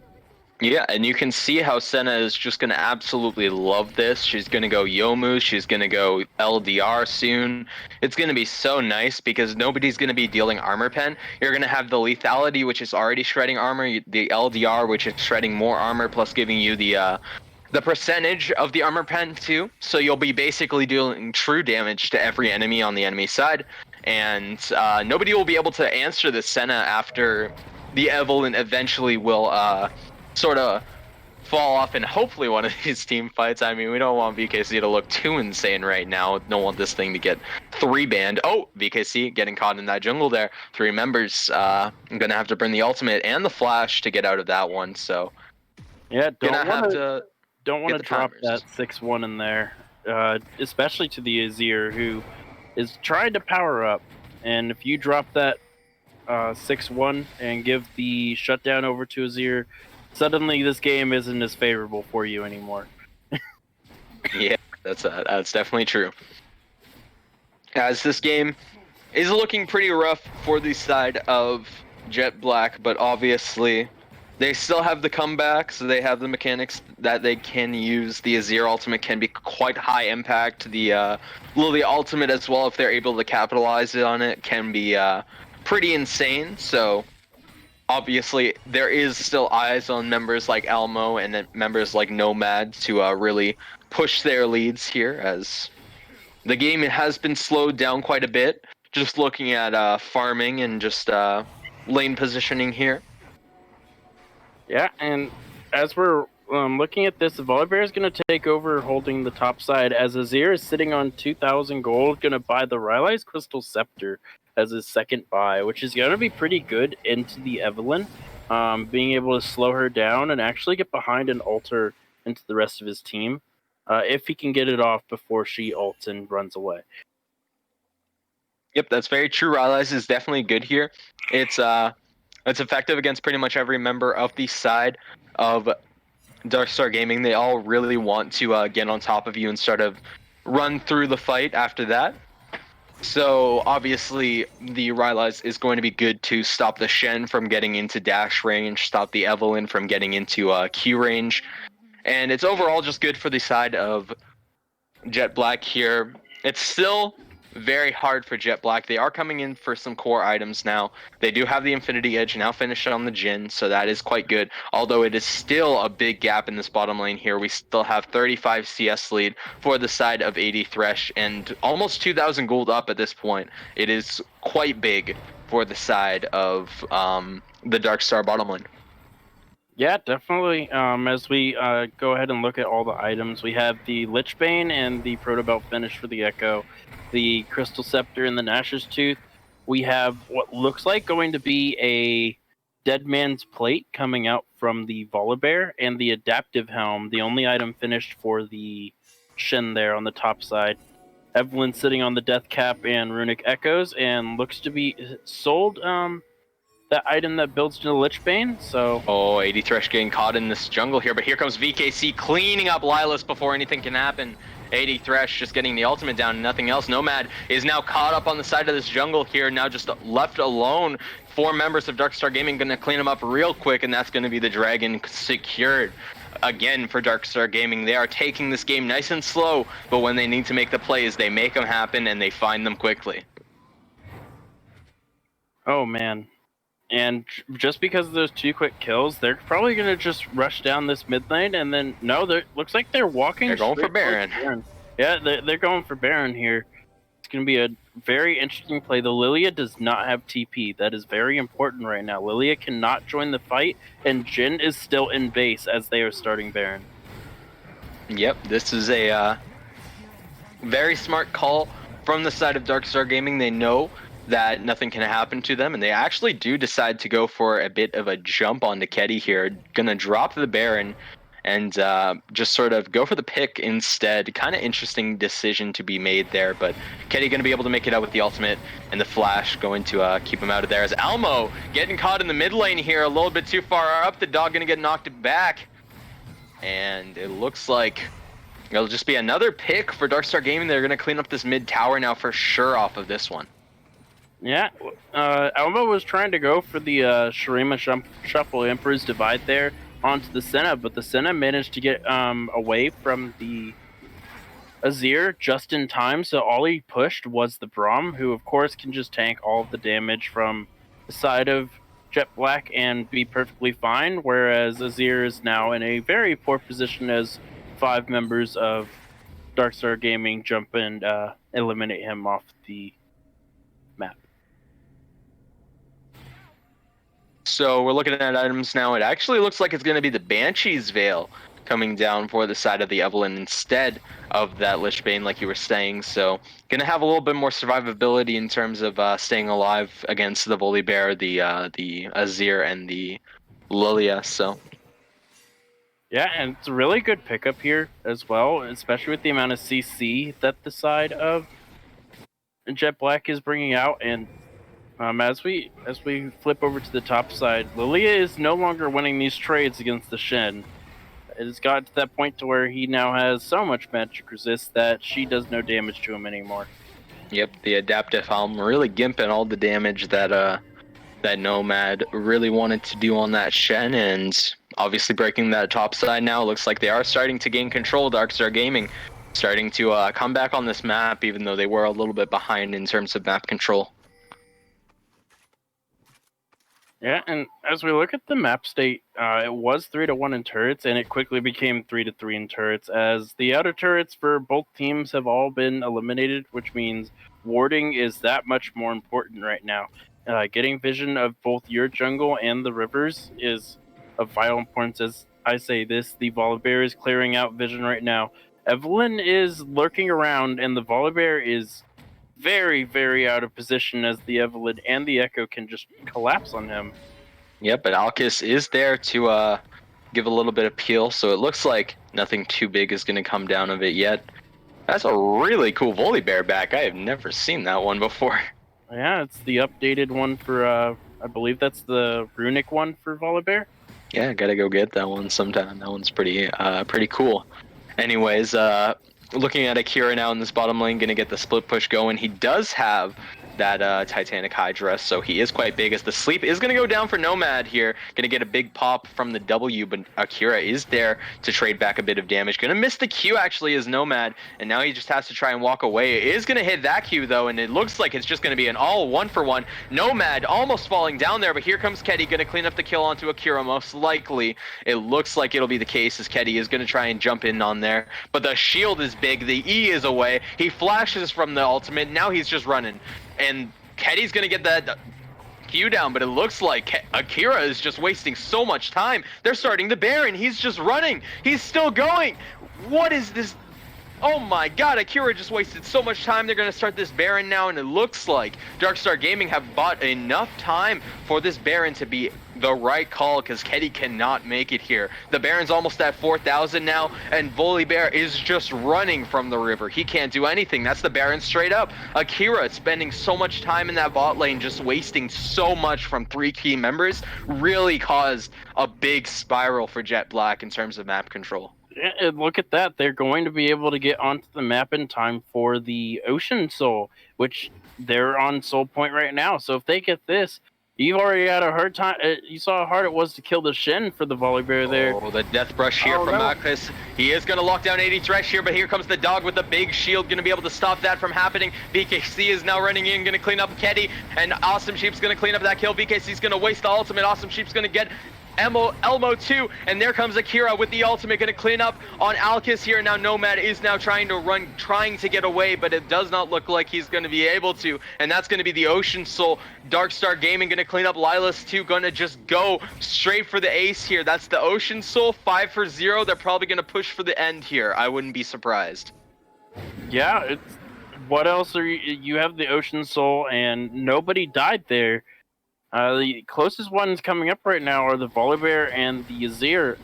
Yeah, and you can see how Senna is just going to absolutely love this. She's going to go Yomu. She's going to go LDR soon. It's going to be so nice because nobody's going to be dealing armor pen. You're going to have the lethality, which is already shredding armor, the LDR, which is shredding more armor, plus giving you the percentage of the armor pen too. So you'll be basically dealing true damage to every enemy on the enemy side. And nobody will be able to answer this Senna after the Evelyn eventually will sort of fall off in hopefully one of these team fights. I mean, we don't want VKC to look too insane right now. Don't want this thing to get 3 banned. Oh, VKC getting caught in that jungle there. 3 members. I'm going to have to bring the ultimate and the flash to get out of that one. So yeah, don't want to drop timers. that 6-1 in there, especially to the Azir, who is trying to power up. And if you drop that 6-1 and give the shutdown over to Azir, suddenly this game isn't as favorable for you anymore. Yeah, that's definitely true. As this game is looking pretty rough for the side of Jet Black, but obviously they still have the comeback, so they have the mechanics that they can use. The Azir ultimate can be quite high impact. The Lilia ultimate as well, if they're able to capitalize on it, can be pretty insane. So obviously, there is still eyes on members like Elmo and then members like Nomad to really push their leads here, as the game has been slowed down quite a bit. Just looking at farming and just lane positioning here. Yeah, and as we're looking at this, the Volibear is going to take over holding the top side, as Azir is sitting on 2,000 gold, going to buy the Rylai's Crystal Scepter as his second buy, which is going to be pretty good into the Evelyn, being able to slow her down and actually get behind and alter into the rest of his team, if he can get it off before she ults and runs away. Yep, that's very true. Rylai's is definitely good here. It's effective against pretty much every member of the side of Darkstar Gaming. They all really want to get on top of you and sort of run through the fight after that. So obviously the Rylai's is going to be good to stop the Shen from getting into dash range, stop the Evelyn from getting into Q range, and it's overall just good for the side of Jet Black here. It's still very hard for Jet Black. They are coming in for some core items now. They do have the Infinity Edge now finished on the Jhin, so that is quite good. Although it is still a big gap in this bottom lane here. We still have 35 CS lead for the side of 80 Thresh and almost 2,000 gold up at this point. It is quite big for the side of the Darkstar bottom lane. Yeah, definitely. As we go ahead and look at all the items, we have the Lichbane and the Protobelt finish for the Echo, the Crystal Scepter and the Nash's Tooth. We have what looks like going to be a Dead Man's Plate coming out from the Volibear, and the Adaptive Helm, the only item finished for the Shin there on the top side. Evelyn sitting on the Death Cap and Runic Echoes, and looks to be sold. That item that builds into Lichbane, so Oh, 80 Thresh getting caught in this jungle here, but here comes VKC cleaning up Lilas before anything can happen. 80 Thresh just getting the ultimate down and nothing else. Nomad is now caught up on the side of this jungle here, now just left alone. 4 members of Darkstar Gaming going to clean him up real quick, and that's going to be the dragon secured. Again, for Darkstar Gaming, they are taking this game nice and slow, but when they need to make the plays, they make them happen and they find them quickly. oh man. And just because of those 2 quick kills, they're probably going to just rush down this mid lane, and then, no, looks like they're walking. They're going for straight towards Baron. Yeah, they're going for Baron here. It's going to be a very interesting play. The Lilia does not have TP. That is very important right now. Lilia cannot join the fight, and Jhin is still in base as they are starting Baron. Yep, this is a very smart call from the side of Darkstar Gaming. They know that nothing can happen to them, and they actually do decide to go for a bit of a jump on Niketi here. Gonna drop the Baron and just sort of go for the pick instead. Kind of interesting decision to be made there, but Niketi gonna be able to make it out with the ultimate, and the flash going to keep him out of there. As Almo getting caught in the mid lane here, a little bit too far up. The dog gonna get knocked back, and it looks like it'll just be another pick for Darkstar Gaming. They're gonna clean up this mid tower now for sure off of this one. Yeah, Alma was trying to go for the Shurima Shuffle Emperor's Divide there onto the Senna, but the Senna managed to get away from the Azir just in time, so all he pushed was the Braum, who of course can just tank all of the damage from the side of Jet Black and be perfectly fine, whereas Azir is now in a very poor position as 5 members of Darkstar Gaming jump and eliminate him off the map. So we're looking at items now. It actually looks like it's going to be the Banshee's Veil coming down for the side of the Evelyn instead of that Lichbane, like you were saying. So going to have a little bit more survivability in terms of staying alive against the Volibear, the Azir, and the Lilia. So yeah, and it's a really good pickup here as well, especially with the amount of CC that the side of Jet Black is bringing out. And as we flip over to the top side, Lilia is no longer winning these trades against the Shen. It has gotten to that point to where he now has so much magic resist that she does no damage to him anymore. yep, the Adaptive Helm really gimping all the damage that that Nomad really wanted to do on that Shen, and obviously breaking that top side now. Looks like they are starting to gain control. Darkstar Gaming starting to come back on this map, even though they were a little bit behind in terms of map control. Yeah, and as we look at the map state, it was 3-1 in turrets, and it quickly became 3-3 in turrets, as the outer turrets for both teams have all been eliminated, which means warding is that much more important right now. Getting vision of both your jungle and the rivers is of vital importance. As I say this, the Volibear is clearing out vision right now. Evelyn is lurking around, and the Volibear is very, very out of position as the Evelyn and the Echo can just collapse on him. Yep, but Alkis is there to give a little bit of peel, so it looks like nothing too big is going to come down of it yet. That's a really cool Volibear back. I have never seen that one before. Yeah, it's the updated one for, I believe that's the Runic one for Volibear. Yeah, gotta go get that one sometime. That one's pretty cool. Anyways, looking at Akira now in this bottom lane, gonna get the split push going. He does have that Titanic Hydra, so he is quite big, as the sleep is going to go down for Nomad here. Going to get a big pop from the W, but Akira is there to trade back a bit of damage. Going to miss the Q, actually, as Nomad, and now he just has to try and walk away. It is going to hit that Q, though, and it looks like it's just going to be an all one-for-one. Nomad almost falling down there, but here comes Keddy, going to clean up the kill onto Akira, most likely. It looks like it'll be the case, as Keddy is going to try and jump in on there, but the shield is big, the E is away. He flashes from the ultimate, now he's just running. And Keddy's going to get that Q down, but it looks like Akira is just wasting so much time. They're starting the Baron. He's just running. He's still going. What is this? Oh my god, Akira just wasted so much time. They're going to start this Baron now, and it looks like Darkstar Gaming have bought enough time for this Baron to be the right call, because Keddy cannot make it here. The Baron's almost at 4,000 now, and Volibear is just running from the river. He can't do anything. That's the Baron straight up. Akira spending so much time in that bot lane, just wasting so much from 3 key members, really caused a big spiral for Jet Black in terms of map control. And look at that. They're going to be able to get onto the map in time for the Ocean Soul, which they're on Soul Point right now. So if they get this, you've already had a hard time. You saw how hard it was to kill the Shen for the Volibear there. Oh, the death brush here from Marcus. He is going to lock down 80 Thresh here, but here comes the dog with the big shield, going to be able to stop that from happening. VKC is now running in, going to clean up Keddy, and Awesome Sheep's going to clean up that kill. VKC's going to waste the ultimate. Awesome Sheep's going to get Elmo 2, and there comes Akira with the ultimate, going to clean up on Alkis here. Now Nomad is now trying to get away, but it does not look like he's going to be able to, and that's going to be the Ocean Soul. Darkstar Gaming going to clean up Lilas 2, going to just go straight for the ace here. That's the Ocean Soul, 5 for 0. They're probably going to push for the end here. I wouldn't be surprised. Yeah, it's what else are you have the Ocean Soul, and nobody died there. The closest ones coming up right now are the Volibear and the Azir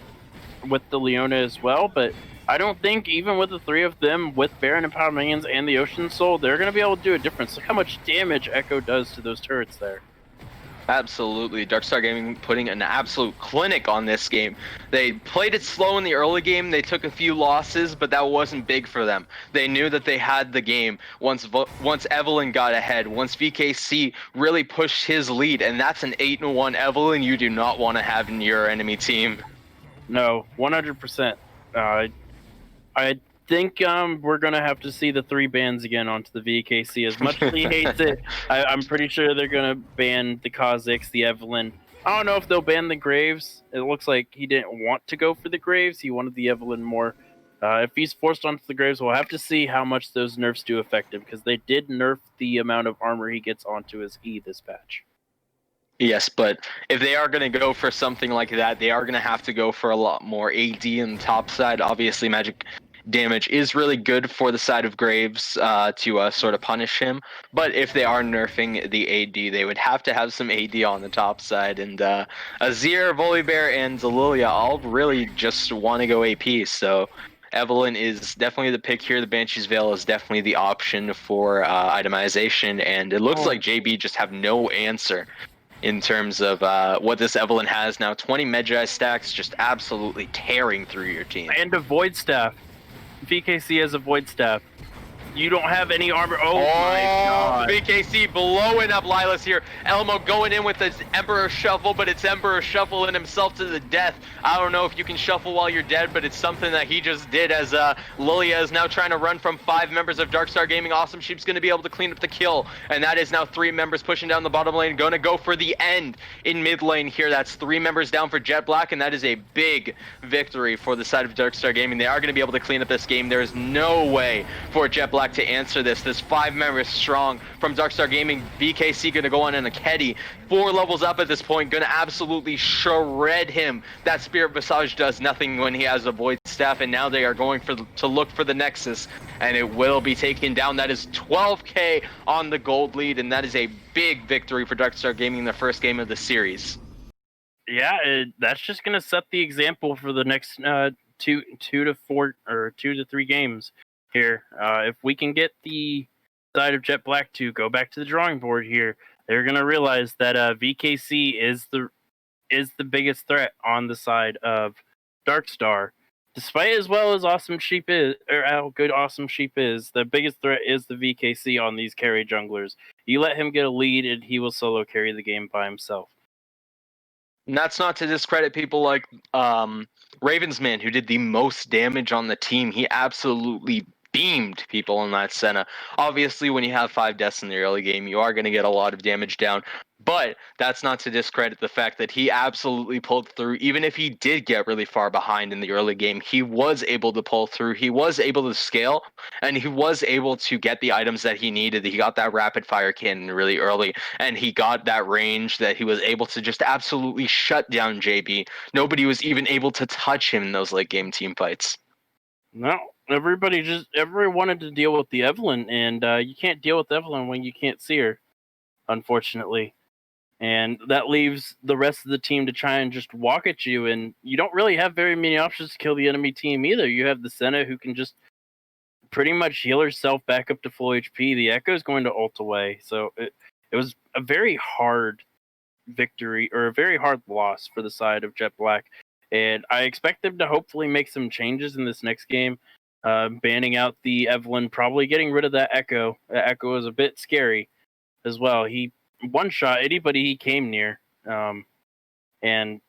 with the Leona as well, but I don't think even with the 3 of them, with Baron and Power Minions and the Ocean Soul, they're going to be able to do a difference. Look how much damage Echo does to those turrets there. Absolutely. Darkstar Gaming putting an absolute clinic on this game. They played it slow in the early game. They took a few losses, but that wasn't big for them. They knew that they had the game once Evelyn got ahead, once VKC really pushed his lead, and that's an 8-1 Evelyn you do not want to have in your enemy team. No, 100%. I think we're going to have to see the 3 bans again onto the VKC. As much as he hates it, I'm pretty sure they're going to ban the Kha'Zix, the Evelyn. I don't know if they'll ban the Graves. It looks like he didn't want to go for the Graves. He wanted the Evelyn more. If he's forced onto the Graves, we'll have to see how much those nerfs do affect him, because they did nerf the amount of armor he gets onto his E this patch. Yes, but if they are going to go for something like that, they are going to have to go for a lot more AD in the top side. Obviously, magic damage is really good for the side of Graves to sort of punish him. But if they are nerfing the AD, they would have to have some AD on the top side. And Azir, Volibear, and Zalilia all really just want to go AP. So Evelyn is definitely the pick here. The Banshee's Veil is definitely the option for itemization. And it looks like JB just have no answer in terms of what this Evelyn has now. 20 Magi stacks just absolutely tearing through your team. And a Void Staff. VKC has a Void Staff. You don't have any armor. Oh my god. VKC blowing up Lilas here. Elmo going in with his Emperor Shuffle, but it's Emperor Shuffling himself to the death. I don't know if you can shuffle while you're dead, but it's something that he just did, as Lilia is now trying to run from 5 members of Darkstar Gaming. Awesome Sheep's going to be able to clean up the kill, and that is now 3 members pushing down the bottom lane, going to go for the end in mid lane here. That's 3 members down for Jet Black, and that is a big victory for the side of Darkstar Gaming. They are going to be able to clean up this game. There is no way for Jet Black to answer this. This 5 members strong from Darkstar Gaming. VKC going to go on in a Keddy. 4 levels up at this point, going to absolutely shred him. That Spirit Visage does nothing when he has a Void Staff, and now they are going to look for the Nexus, and it will be taken down. That is 12k on the gold lead, and that is a big victory for Darkstar Gaming in the first game of the series. Yeah, that's just going to set the example for the next 2 to 4 or 2 to 3 games here. If we can get the side of Jet Black to go back to the drawing board here, they're going to realize that VKC is the biggest threat on the side of Darkstar. Despite as well as Awesome Sheep is, or how good Awesome Sheep is, the biggest threat is the VKC on these carry junglers. You let him get a lead and he will solo carry the game by himself. And that's not to discredit people like Ravensman, who did the most damage on the team. He absolutely beamed people in that Senna. Obviously, when you have 5 deaths in the early game, you are going to get a lot of damage down. But that's not to discredit the fact that he absolutely pulled through. Even if he did get really far behind in the early game, he was able to pull through. He was able to scale, and he was able to get the items that he needed. He got that rapid fire cannon really early, and he got that range that he was able to just absolutely shut down JB. Nobody was even able to touch him in those late game team fights. No, everyone wanted to deal with the Evelyn, and you can't deal with Evelyn when you can't see her, unfortunately. And that leaves the rest of the team to try and just walk at you, and you don't really have very many options to kill the enemy team either. You have the Senna who can just pretty much heal herself back up to full HP. The Echo is going to ult away, so it was a very hard victory, or a very hard loss for the side of Jet Black. And I expect them to hopefully make some changes in this next game, banning out the Evelyn, probably getting rid of that Echo. The Echo is a bit scary as well. He one-shot anybody he came near. And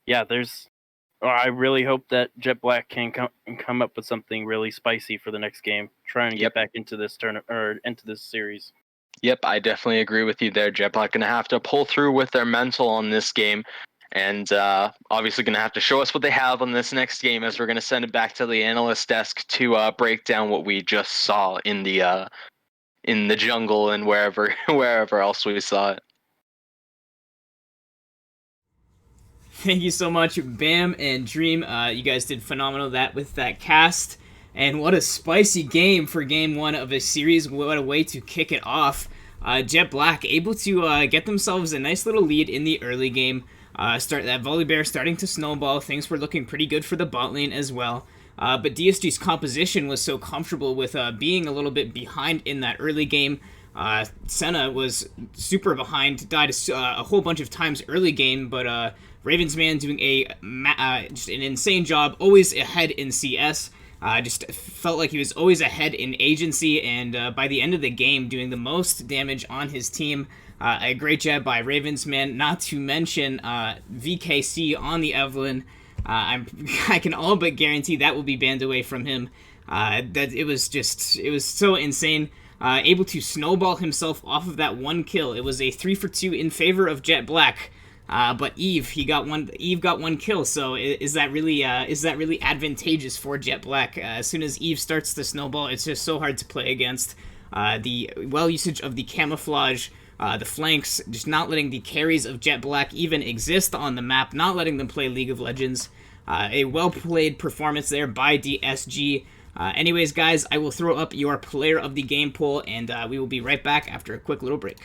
yeah, I really hope that Jet Black can come up with something really spicy for the next game. Try and get back into this into this series. Yep, I definitely agree with you there. Jet Black gonna have to pull through with their mental on this game, and obviously gonna have to show us what they have on this next game, as we're gonna send it back to the analyst desk to break down what we just saw in the jungle and wherever else we saw it. Thank you so much, Bam and Dream. You guys did phenomenal with that cast. And what a spicy game for game one of a series. What a way to kick it off. Jet Black able to get themselves a nice little lead in the early game. Start that Volibear starting to snowball. Things were looking pretty good for the bot lane as well. But DSG's composition was so comfortable with being a little bit behind in that early game. Senna was super behind, died a whole bunch of times early game, but Ravensman doing just an insane job, always ahead in CS. Just felt like he was always ahead in agency, and by the end of the game, doing the most damage on his team. A great job by Ravensman, not to mention VKC on the Evelyn. I can all but guarantee that will be banned away from him. That it was so insane. Able to snowball himself off of that one kill. It was a 3-for-2 in favor of Jet Black. But Eve got one kill. So is that really advantageous for Jet Black? As soon as Eve starts to snowball, it's just so hard to play against. The well usage of the camouflage, the flanks, just not letting the carries of Jet Black even exist on the map, not letting them play League of Legends. A well-played performance there by DSG. Anyways, guys, I will throw up your player of the game poll, and we will be right back after a quick little break.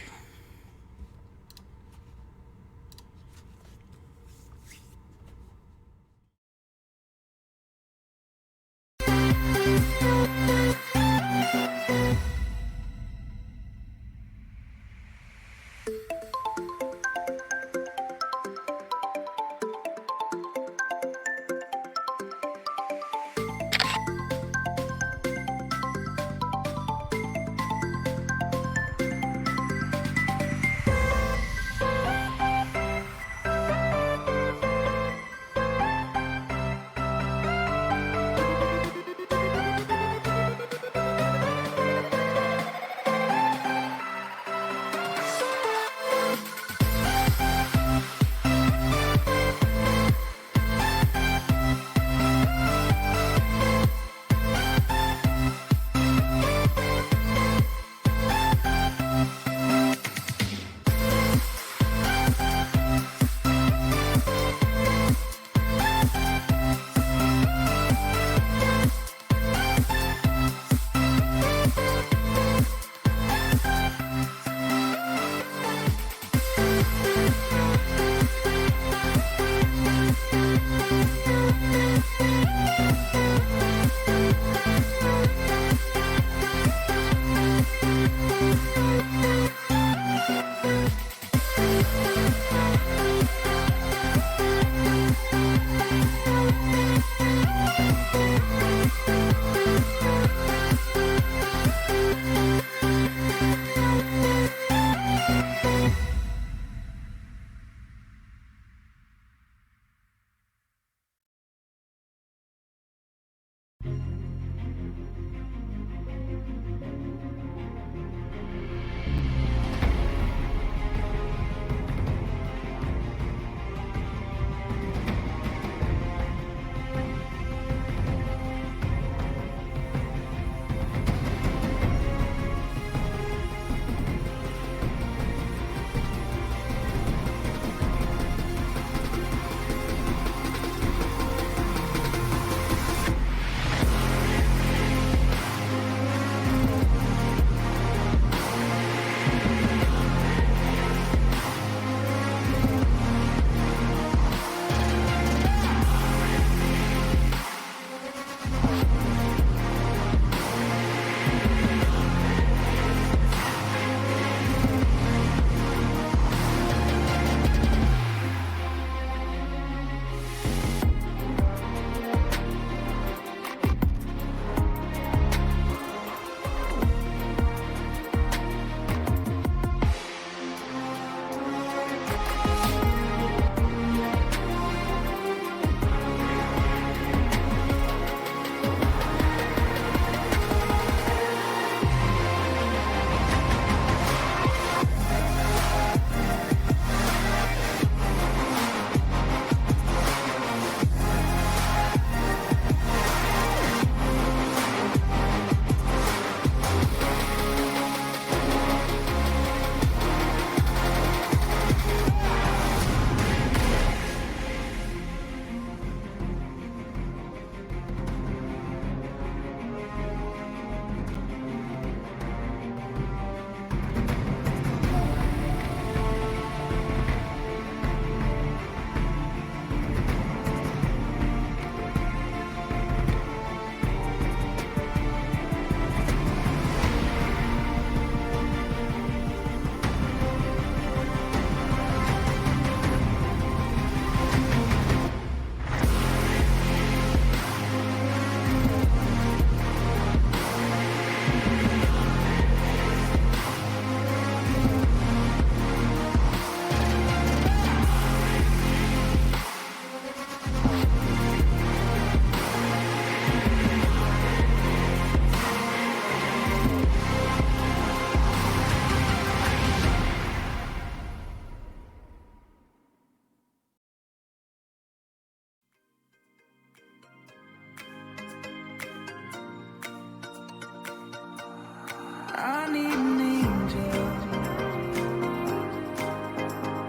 I need an angel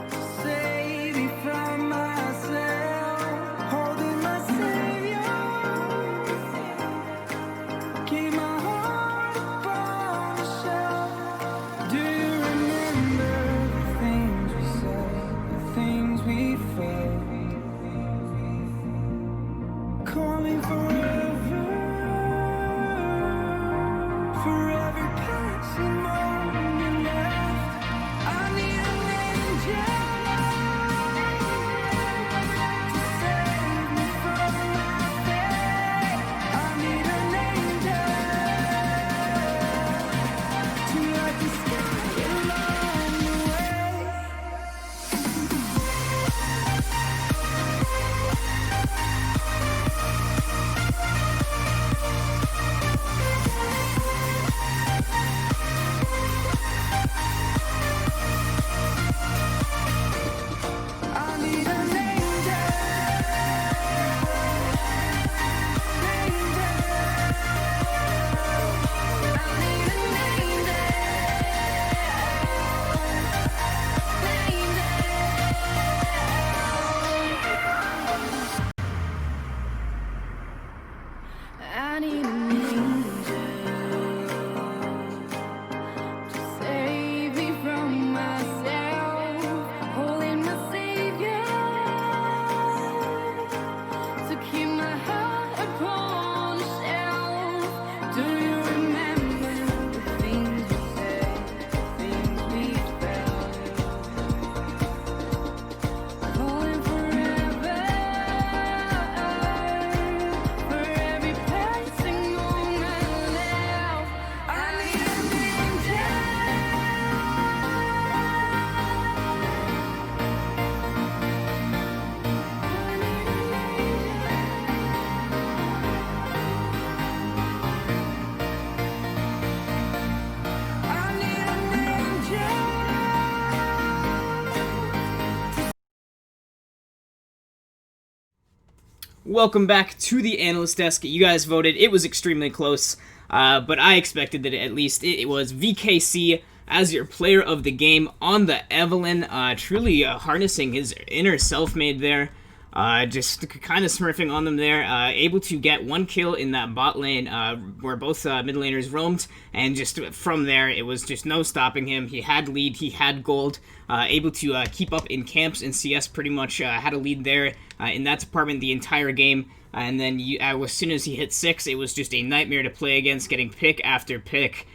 to save me from myself. Holding my savior, keep my heart upon the shelf. Do you remember the things we said, the things we felt? Calling forever, for every passing moment left. I need an angel to save me from my fate. I need an angel to light the sky along the way. I need an angel, I need an angel to save me from myself, holding my savior to keep my heart upon the shelf. Do you remember the things we said, the things we felt? Calling forever, for every passing moment left. I need an angel. I need an angel. Welcome back to the analyst desk. You guys voted. It was extremely close, but I expected that at least it was VKC as your player of the game on the Evelyn, truly harnessing his inner self-made there. Just kind of smurfing on them there, able to get one kill in that bot lane where both mid laners roamed, and just from there, it was just no stopping him. He had lead, he had gold, able to keep up in camps, and CS pretty much had a lead there in that department the entire game. And then as soon as he hit 6, it was just a nightmare to play against, getting pick after pick.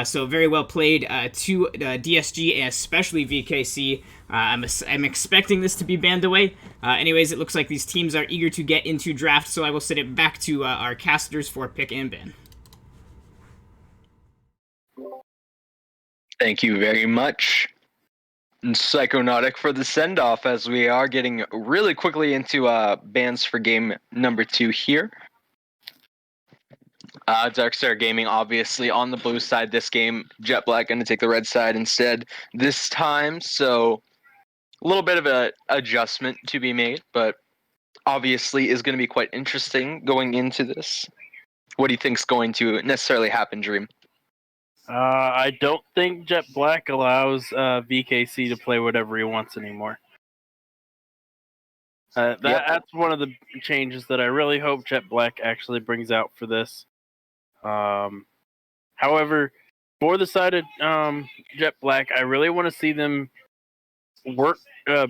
So very well played to DSG, especially VKC. I'm expecting this to be banned away. Anyways, it looks like these teams are eager to get into draft, so I will send it back to our casters for pick and ban. Thank you very much, Psychonautic, for the send-off, as we are getting really quickly into bans for game number 2 here. Darkstar Gaming obviously on the blue side this game. Jet Black going to take the red side instead this time, so a little bit of an adjustment to be made, but obviously is going to be quite interesting going into this. What do you think's going to necessarily happen, Dream? I don't think Jet Black allows VKC to play whatever he wants anymore. That's one of the changes that I really hope Jet Black actually brings out for this. However, for the side of Jet Black, I really want to see them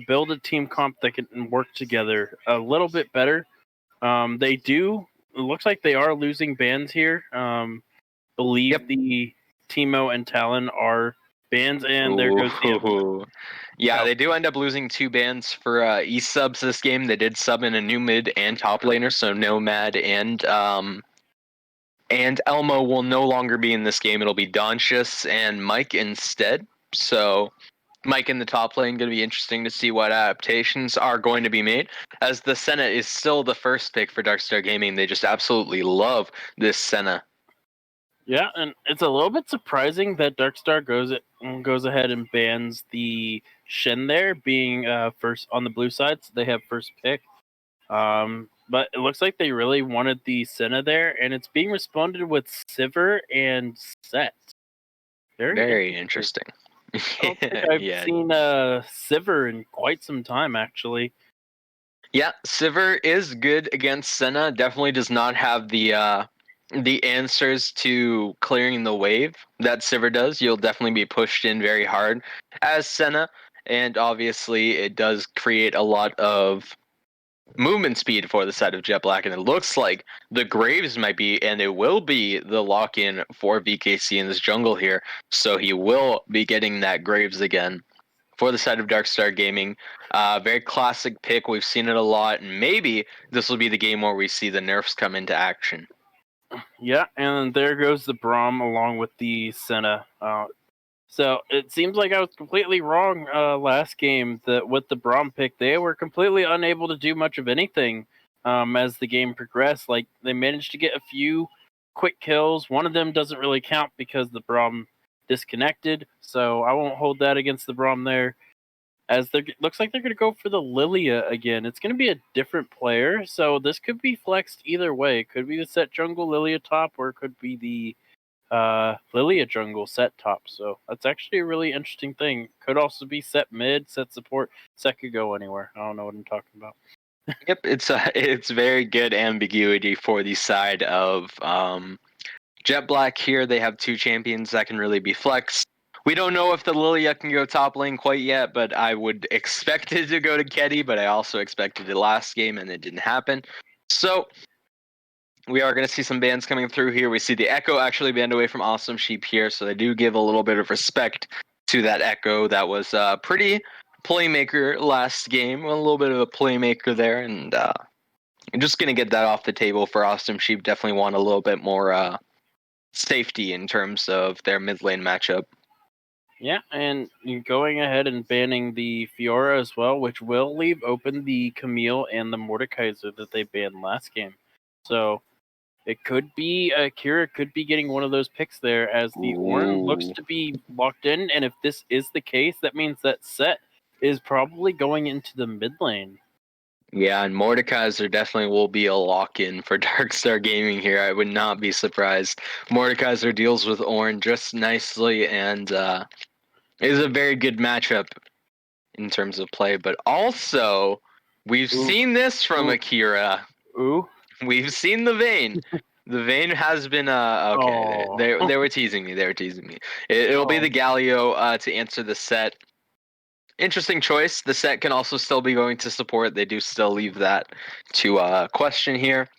build a team comp that can work together a little bit better. They do. It looks like they are losing bans here. Believe the Teemo and Talon are bans, and there goes the Yeah, they do end up losing 2 bans for East subs this game. They did sub in a new mid and top laner, so Nomad and Elmo will no longer be in this game. It'll be Doncius and Mike instead. So Mike in the top lane, going to be interesting to see what adaptations are going to be made, as the Senna is still the first pick for Darkstar Gaming. They just absolutely love this Senna. Yeah, and it's a little bit surprising that Darkstar goes ahead and bans the Shen there, being first on the blue side, so they have first pick. But it looks like they really wanted the Senna there, and it's being responded with Sivir and Set. Very interesting. I don't think I've Yeah. seen Sivir in quite some time, actually. Yeah, Sivir is good against Senna. Definitely does not have the answers to clearing the wave that Sivir does. You'll definitely be pushed in very hard as Senna, and obviously it does create a lot of movement speed for the side of Jet Black, and it looks like the Graves might be, and it will be the lock-in for VKC in this jungle here. So he will be getting that Graves again for the side of Darkstar Gaming. Very classic pick. We've seen it a lot, and maybe this will be the game where we see the nerfs come into action. Yeah, and there goes the Braum along with the Senna. So it seems like I was completely wrong last game that with the Braum pick, they were completely unable to do much of anything as the game progressed. Like they managed to get a few quick kills. One of them doesn't really count because the Braum disconnected, so I won't hold that against the Braum there. As they looks like they're going to go for the Lilia again. It's going to be a different player, so this could be flexed either way. It could be the set jungle Lilia top, or it could be the Lilia jungle set top. So that's actually a really interesting thing. Could also be set mid, set support. Set could go anywhere. I don't know what I'm talking about. Yep, it's very good ambiguity for the side of Jet Black here. They have two champions that can really be flexed. We don't know if the Lilia can go top lane quite yet, but I would expect it to go to Ketty, but I also expected it last game and it didn't happen. So we are going to see some bans coming through here. We see the Echo actually banned away from Awesome Sheep here, so they do give a little bit of respect to that Echo. That was pretty playmaker last game, a little bit of a playmaker there, and I'm just going to get that off the table for Awesome Sheep. Definitely want a little bit more safety in terms of their mid lane matchup. Yeah, and going ahead and banning the Fiora as well, which will leave open the Camille and the Mordekaiser that they banned last game. So it could be Kira could be getting one of those picks there as the Ornn looks to be locked in, and if this is the case, that means that Set is probably going into the mid lane. Yeah, and Mordekaiser definitely will be a lock-in for Darkstar Gaming here. I would not be surprised. Mordekaiser deals with Ornn just nicely and is a very good matchup in terms of play. But also, we've seen this from Akira. Ooh. We've seen the Vayne. The Vayne has been okay. Oh. They were teasing me. They were teasing me. It'll be the Galio to answer the Set. Interesting choice. The Set can also still be going to support. They do still leave that to question here.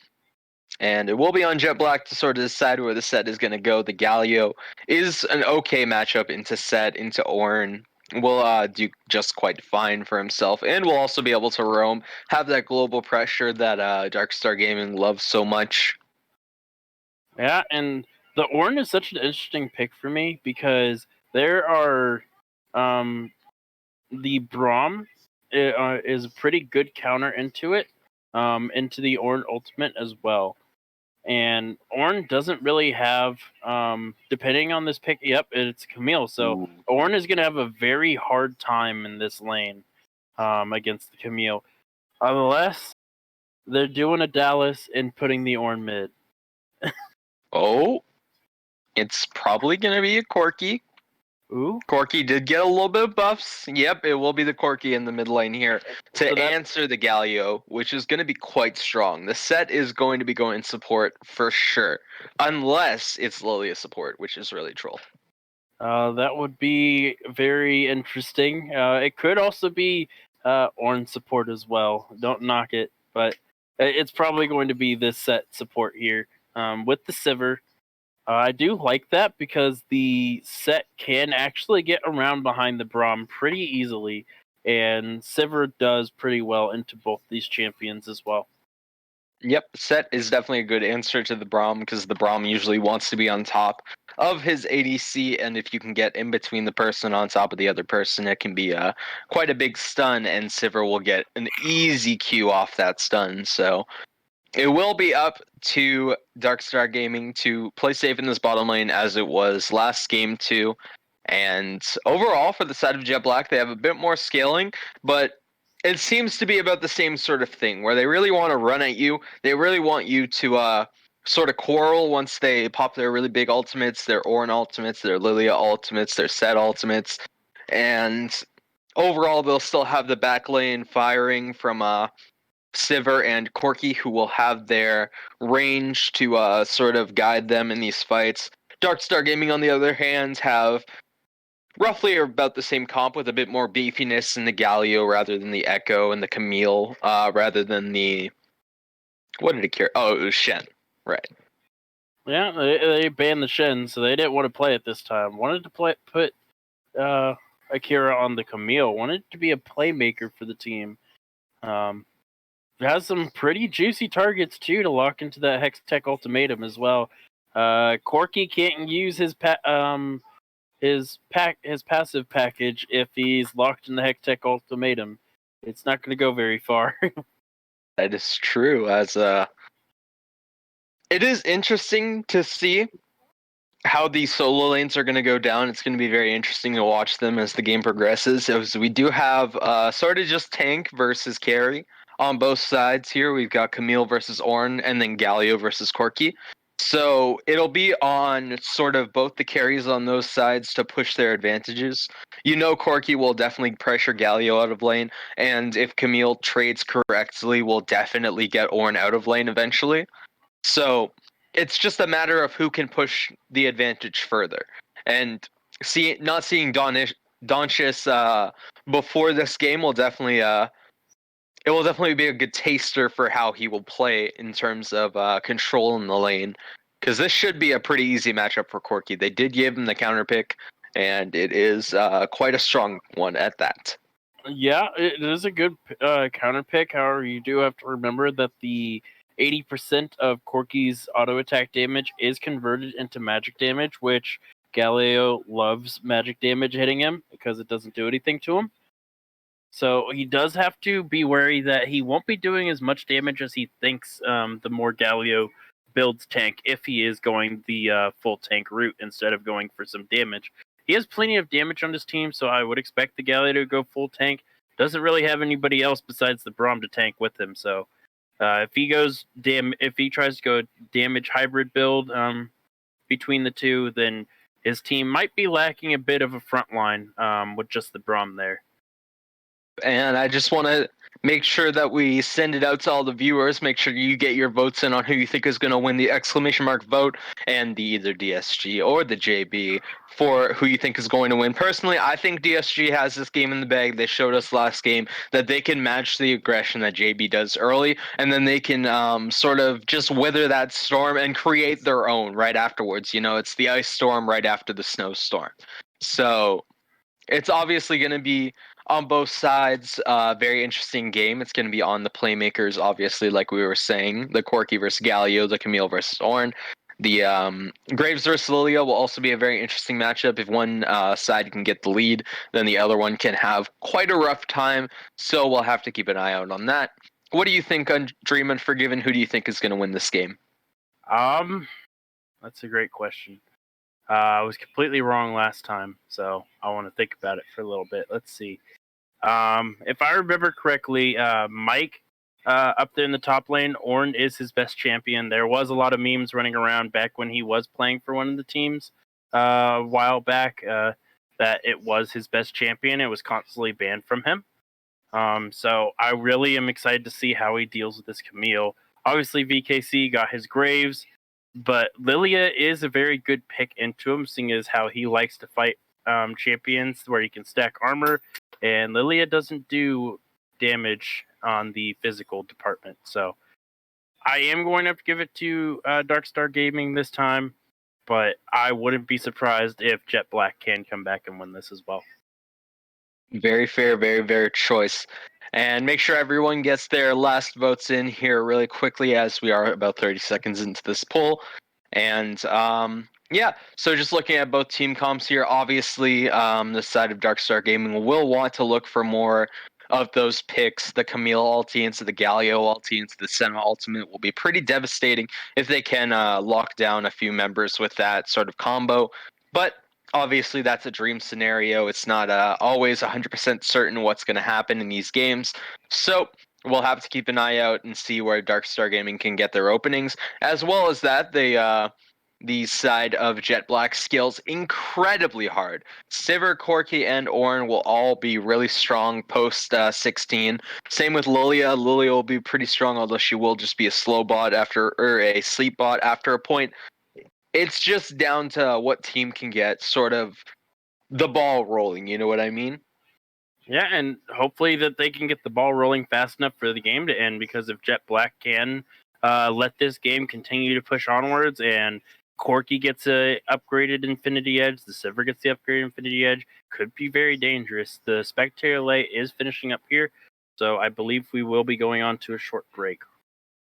And it will be on Jet Black to sort of decide where the Set is going to go. The Galio is an okay matchup into Set, into Ornn. Will do just quite fine for himself, and will also be able to roam, have that global pressure that Darkstar Gaming loves so much. Yeah, and the Ornn is such an interesting pick for me because there are the Braum is a pretty good counter into it, into the Ornn ultimate as well. And Ornn doesn't really have, depending on this pick, yep, it's Camille. So Ornn is going to have a very hard time in this lane against the Camille. Unless they're doing a Dallas and putting the Ornn mid. Oh, it's probably going to be a Corki. Ooh. Corki did get a little bit of buffs. Yep, it will be the Corki in the mid lane here to answer the Galio, which is going to be quite strong. The Set is going to be going support for sure, unless it's Lilia support, which is really troll. That would be very interesting. It could also be Ornn support as well. Don't knock it, but it's probably going to be this Set support here with the Sivir. I do like that because the Set can actually get around behind the Braum pretty easily, and Sivir does pretty well into both these champions as well. Yep, Set is definitely a good answer to the Braum because the Braum usually wants to be on top of his ADC, and if you can get in between the person on top of the other person, it can be quite a big stun, and Sivir will get an easy Q off that stun. So it will be up to Darkstar Gaming to play safe in this bottom lane as it was last game too. And overall, for the side of Jet Black, they have a bit more scaling, but it seems to be about the same sort of thing where they really want to run at you. They really want you to sort of quarrel once they pop their really big ultimates, their Ornn ultimates, their Lilia ultimates, their Set ultimates, and overall they'll still have the back lane firing from Sivir and Corki, who will have their range to sort of guide them in these fights. Darkstar Gaming, on the other hand, have roughly about the same comp with a bit more beefiness in the Galio rather than the Echo and the Camille, rather than the... What did it carry? Oh, it was Shen. Right. Yeah, they banned the Shen, so they didn't want to play it this time. Wanted to put Akira on the Camille. Wanted to be a playmaker for the team. Has some pretty juicy targets too to lock into that Hextech ultimatum as well. Corki can't use his passive package if he's locked in the Hextech ultimatum. It's not going to go very far. That is true. It is interesting to see how these solo lanes are going to go down. It's going to be very interesting to watch them as the game progresses. As we do have sort of just tank versus carry on both sides here. We've got Camille versus Ornn, and then Galio versus Corki. So it'll be on sort of both the carries on those sides to push their advantages. You know, Corki will definitely pressure Galio out of lane, and if Camille trades correctly, will definitely get Ornn out of lane eventually. So it's just a matter of who can push the advantage further. And not seeing Doncius before this game will definitely it will definitely be a good taster for how he will play in terms of control in the lane. Because this should be a pretty easy matchup for Corki. They did give him the counter pick, and it is quite a strong one at that. Yeah, it is a good counter pick. However, you do have to remember that the 80% of Corki's auto attack damage is converted into magic damage, which Galio loves magic damage hitting him because it doesn't do anything to him. So he does have to be wary that he won't be doing as much damage as he thinks the more Galio builds tank if he is going the full tank route instead of going for some damage. He has plenty of damage on his team, so I would expect the Galio to go full tank. Doesn't really have anybody else besides the Braum to tank with him, so if he tries to go damage hybrid build between the two, then his team might be lacking a bit of a front line with just the Braum there. And I just want to make sure that we send it out to all the viewers. Make sure you get your votes in on who you think is going to win the exclamation mark vote and the either DSG or the JB for who you think is going to win. Personally, I think DSG has this game in the bag. They showed us last game that they can match the aggression that JB does early, and then they can sort of just wither that storm and create their own right afterwards. You know, it's the ice storm right after the snowstorm. So it's obviously going to be on both sides, very interesting game. It's going to be on the playmakers, obviously, like we were saying. The Corki versus Galio, the Camille versus Ornn. The Graves versus Lilia will also be a very interesting matchup. If one side can get the lead, then the other one can have quite a rough time. So we'll have to keep an eye out on that. What do you think on Dream Unforgiven? Who do you think is going to win this game? That's a great question. I was completely wrong last time, so I want to think about it for a little bit. Let's see. If I remember correctly, Mike up there in the top lane, Ornn is his best champion. There was a lot of memes running around back when he was playing for one of the teams a while back that it was his best champion. It was constantly banned from him. So I really am excited to see how he deals with this Camille. Obviously, VKC got his Graves. But Lilia is a very good pick into him, seeing as how he likes to fight champions where he can stack armor. And Lilia doesn't do damage on the physical department. So I am going to have to give it to Darkstar Gaming this time. But I wouldn't be surprised if Jet Black can come back and win this as well. Very fair, very, very choice. And make sure everyone gets their last votes in here really quickly as we are about 30 seconds into this poll. And yeah, so just looking at both team comps here, obviously the side of Darkstar Gaming will want to look for more of those picks. The Camille ulti into the Galio ulti into the Senna ultimate will be pretty devastating if they can lock down a few members with that sort of combo. But obviously, that's a dream scenario. It's not always 100% certain what's going to happen in these games. So we'll have to keep an eye out and see where Darkstar Gaming can get their openings, as well as that the side of Jet Black scales incredibly hard. Sivir, Corki, and Ornn will all be really strong post 16. Same with Lilia. Lilia will be pretty strong, although she will just be a slow bot or a sleep bot after a point. It's just down to what team can get sort of the ball rolling. You know what I mean? Yeah, and hopefully that they can get the ball rolling fast enough for the game to end, because if Jet Black can let this game continue to push onwards and Corki gets a upgraded Infinity Edge, the Sivir gets the upgraded Infinity Edge, could be very dangerous. The Spectator Light is finishing up here, so I believe we will be going on to a short break.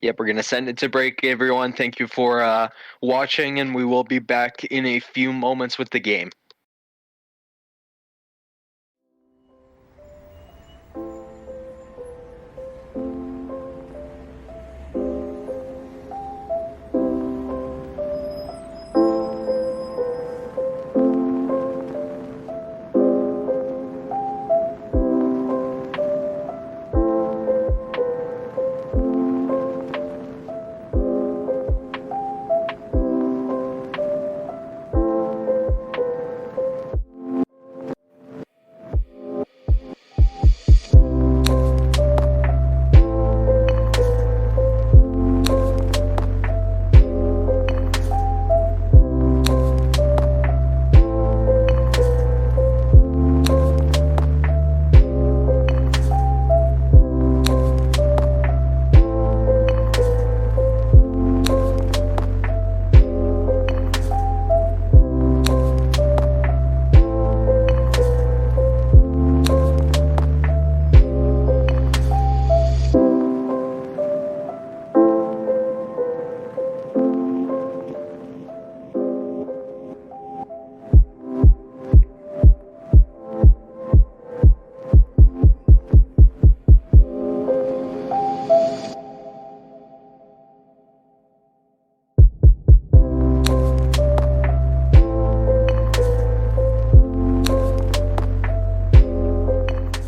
Yep, we're going to send it to break, everyone. Thank you for watching, and we will be back in a few moments with the game.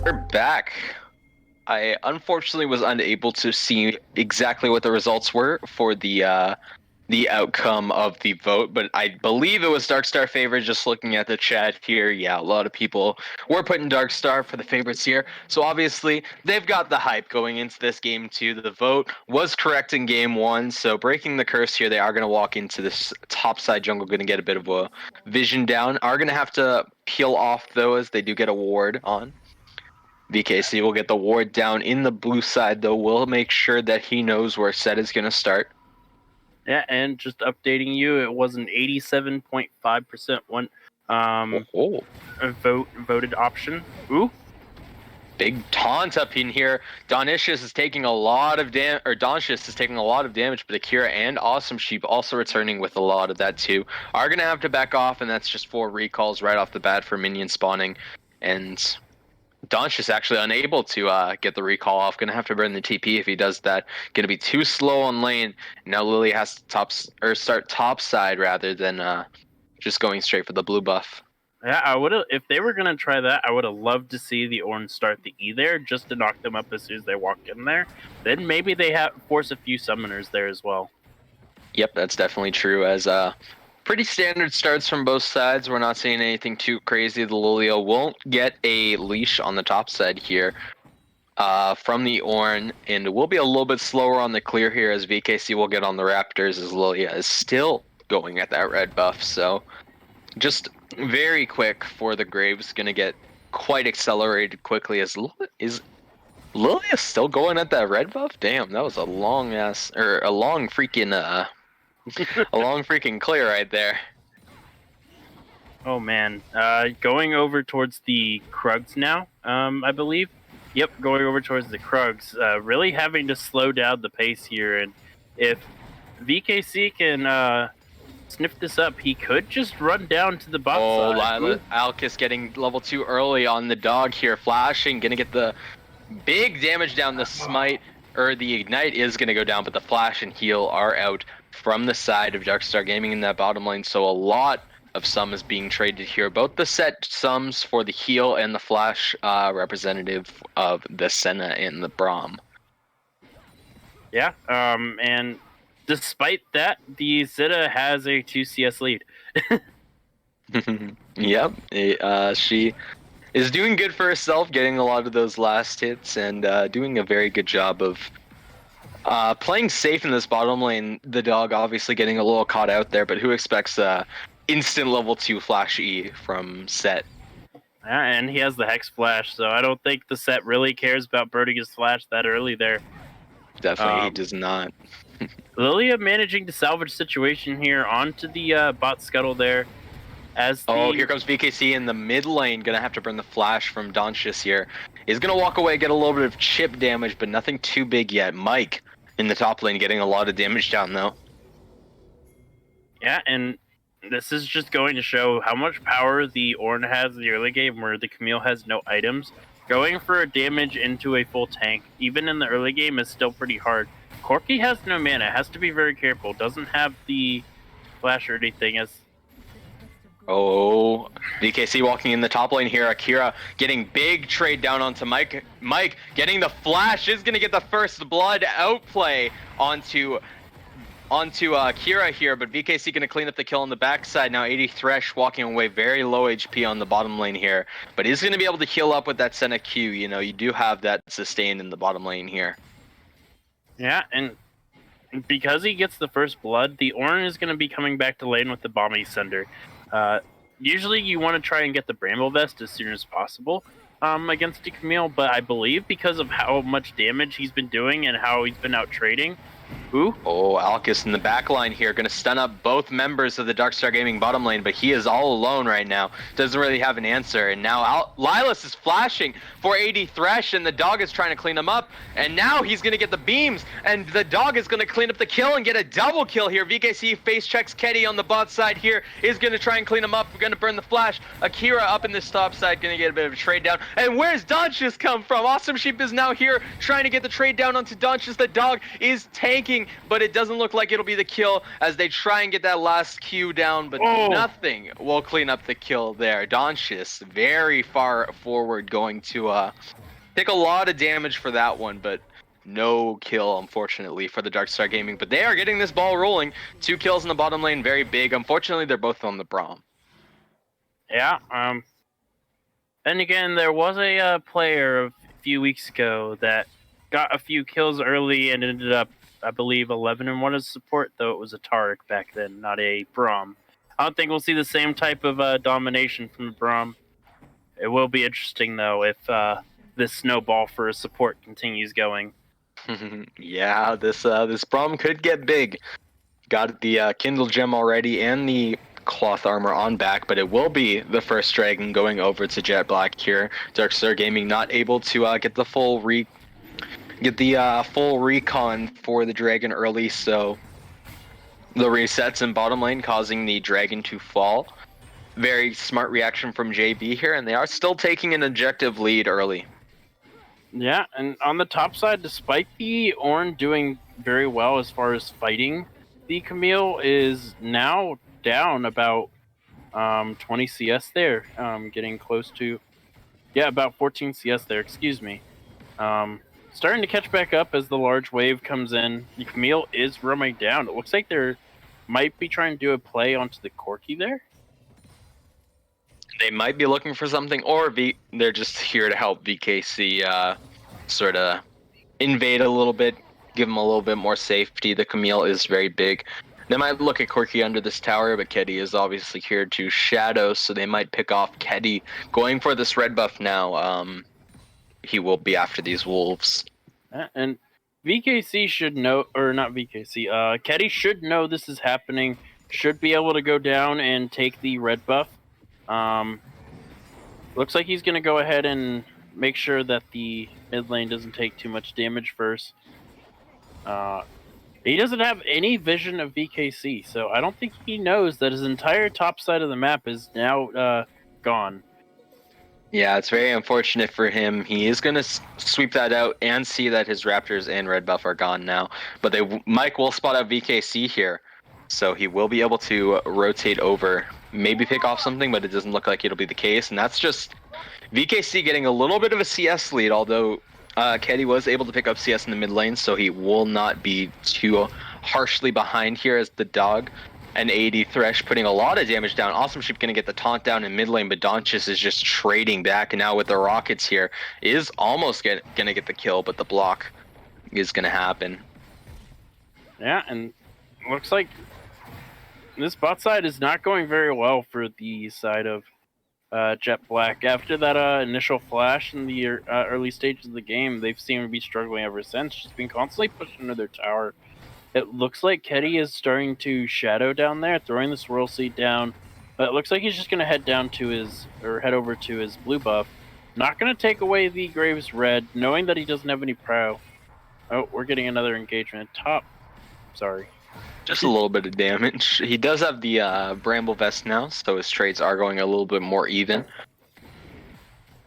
We're back. I unfortunately was unable to see exactly what the results were for the outcome of the vote, but I believe it was Darkstar favorite. Just looking at the chat here, yeah, a lot of people were putting Darkstar for the favorites here. So obviously they've got the hype going into this game too. The vote was correct in game one, so breaking the curse here, they are going to walk into this top side jungle, going to get a bit of a vision down. Are going to have to peel off though, as they do get a ward on. VKC will get the ward down in the blue side, though. We'll make sure that he knows where set is going to start. Yeah, and just updating you, it was an 87.5% one voted option. Ooh. Big taunt up in here. Donishus is taking a lot of damage, but Akira and Awesome Sheep also returning with a lot of that too. Are going to have to back off, and that's just 4 recalls right off the bat for minion spawning. And Donch actually unable to get the recall off. Going to have to burn the TP if he does that. Going to be too slow on lane. Now Lily has to start top side rather than just going straight for the blue buff. Yeah, I would have. If they were gonna try that, I would have loved to see the Ornn start the E there, just to knock them up as soon as they walk in there. Then maybe they force a few summoners there as well. Yep, that's definitely true. As pretty standard starts from both sides. We're not seeing anything too crazy. The Lilia won't get a leash on the top side here from the Ornn, and we'll be a little bit slower on the clear here as VKC will get on the Raptors, as Lilia is still going at that red buff. So just very quick for the Graves, going to get quite accelerated quickly. Is Lilia still going at that red buff? Damn, that was a long freaking a long freaking clear right there. Oh man, going over towards the Krugs now, I believe. Yep, going over towards the Krugs. Really having to slow down the pace here, and if VKC can sniff this up, he could just run down to the bot side. Oh, Alkis getting level 2 early on the dog here, flashing, gonna get the big damage down. The smite, or the ignite is gonna go down, but the flash and heal are out from the side of Darkstar Gaming in that bottom lane, so a lot of sum is being traded here. Both the set sums for the heal and the flash representative of the Senna and the Braum. Yeah. And despite that, the Zeta has a 2 CS lead. Yep. She is doing good for herself, getting a lot of those last hits, and doing a very good job of playing safe in this bottom lane. The dog obviously getting a little caught out there, but who expects instant level 2 flash E from Set? Yeah, and he has the Hex Flash, so I don't think the set really cares about burning his flash that early there. Definitely, he does not. Lilia managing to salvage situation here onto the bot scuttle there. Oh, here comes VKC in the mid lane. Gonna have to burn the flash from Doncius here. He's gonna walk away, get a little bit of chip damage, but nothing too big yet. Mike in the top lane getting a lot of damage down though. Yeah, and this is just going to show how much power the Ornn has in the early game where the Camille has no items. Going for a damage into a full tank, even in the early game, is still pretty hard. Corki has no mana, has to be very careful. Doesn't have the flash or anything as Oh, VKC walking in the top lane here. Akira getting big trade down onto Mike. Mike getting the flash is going to get the first blood outplay onto Akira here, but VKC going to clean up the kill on the backside. Now 80 Thresh walking away very low HP on the bottom lane here, but he's going to be able to heal up with that Senna Q. You know, you do have that sustain in the bottom lane here. Yeah, and because he gets the first blood, the Ornn is going to be coming back to lane with the Bomb Sender. Usually you want to try and get the Bramble Vest as soon as possible against the Camille, but I believe because of how much damage he's been doing and how he's been out trading. Ooh. Oh, Alcus in the back line here, going to stun up both members of the Darkstar Gaming bottom lane, but he is all alone right now. Doesn't really have an answer, and now Lilas is flashing for 80 Thresh, and the dog is trying to clean him up, and now he's going to get the beams, and the dog is going to clean up the kill and get a double kill here. VKC face checks Ketty on the bot side here, is going to try and clean him up. We're going to burn the flash. Akira up in this top side, going to get a bit of a trade down, and where's Doncius come from? Awesome Sheep is now here, trying to get the trade down onto Doncius. The dog is tanking, but it doesn't look like it'll be the kill as they try and get that last Q down, but nothing will clean up the kill there. Doncius very far forward, going to take a lot of damage for that one, but no kill, unfortunately, for the Darkstar Gaming. But they are getting this ball rolling. 2 kills in the bottom lane, very big. Unfortunately, they're both on the Braum. Yeah, then again, there was a player a few weeks ago that got a few kills early and ended up, I believe, 11-1 as support, though it was a Taric back then, not a Braum. I don't think we'll see the same type of domination from the Braum. It will be interesting, though, if this snowball for a support continues going. Yeah, this Braum could get big. Got the Kindle Gem already and the cloth armor on back, but it will be the first dragon going over to Jet Black here. Darkstar Gaming not able to get the full full recon for the dragon early, so the resets in bottom lane causing the dragon to fall. Very smart reaction from JB here, and they are still taking an objective lead early. Yeah, and on the top side, despite the Ornn doing very well as far as fighting, the Camille is now down about 20 CS there, getting close to, about 14 CS there, excuse me. Starting to catch back up as the large wave comes in. The Camille is roaming down. It looks like they're might be trying to do a play onto the Corki there. They might be looking for something, or they're just here to help VKC sort of invade a little bit, give them a little bit more safety. The Camille is very big. They might look at Corki under this tower, but Ketty is obviously here to shadow, so they might pick off Ketty. Going for this red buff now, he will be after these wolves. And VKC should know, or not VKC, Ketty should know this is happening, should be able to go down and take the red buff. Looks like he's going to go ahead and make sure that the mid lane doesn't take too much damage first. He doesn't have any vision of VKC, so I don't think he knows that his entire top side of the map is now gone. Yeah, it's very unfortunate for him. He is going to sweep that out and see that his Raptors and red buff are gone now. But Mike will spot out VKC here, so he will be able to rotate over, maybe pick off something, but it doesn't look like it'll be the case. And that's just VKC getting a little bit of a CS lead, although Keddy was able to pick up CS in the mid lane, so he will not be too harshly behind here as the dog. And AD Thresh putting a lot of damage down. Awesome Sheep going to get the taunt down in mid lane, but Donchis is just trading back. And now with the Rockets here, is almost going to get the kill, but the block is going to happen. Yeah, and looks like this bot side is not going very well for the side of Jet Black. After that initial flash in the early stages of the game, they've seemed to be struggling ever since. Just been constantly pushed into their tower. It looks like Keddy is starting to shadow down there, throwing the swirl seed down. But it looks like he's just going to head over to his blue buff. Not going to take away the Graves red, knowing that he doesn't have any pro. Oh, we're getting another engagement top. Sorry. Just a little bit of damage. He does have the Bramble Vest now, so his trades are going a little bit more even.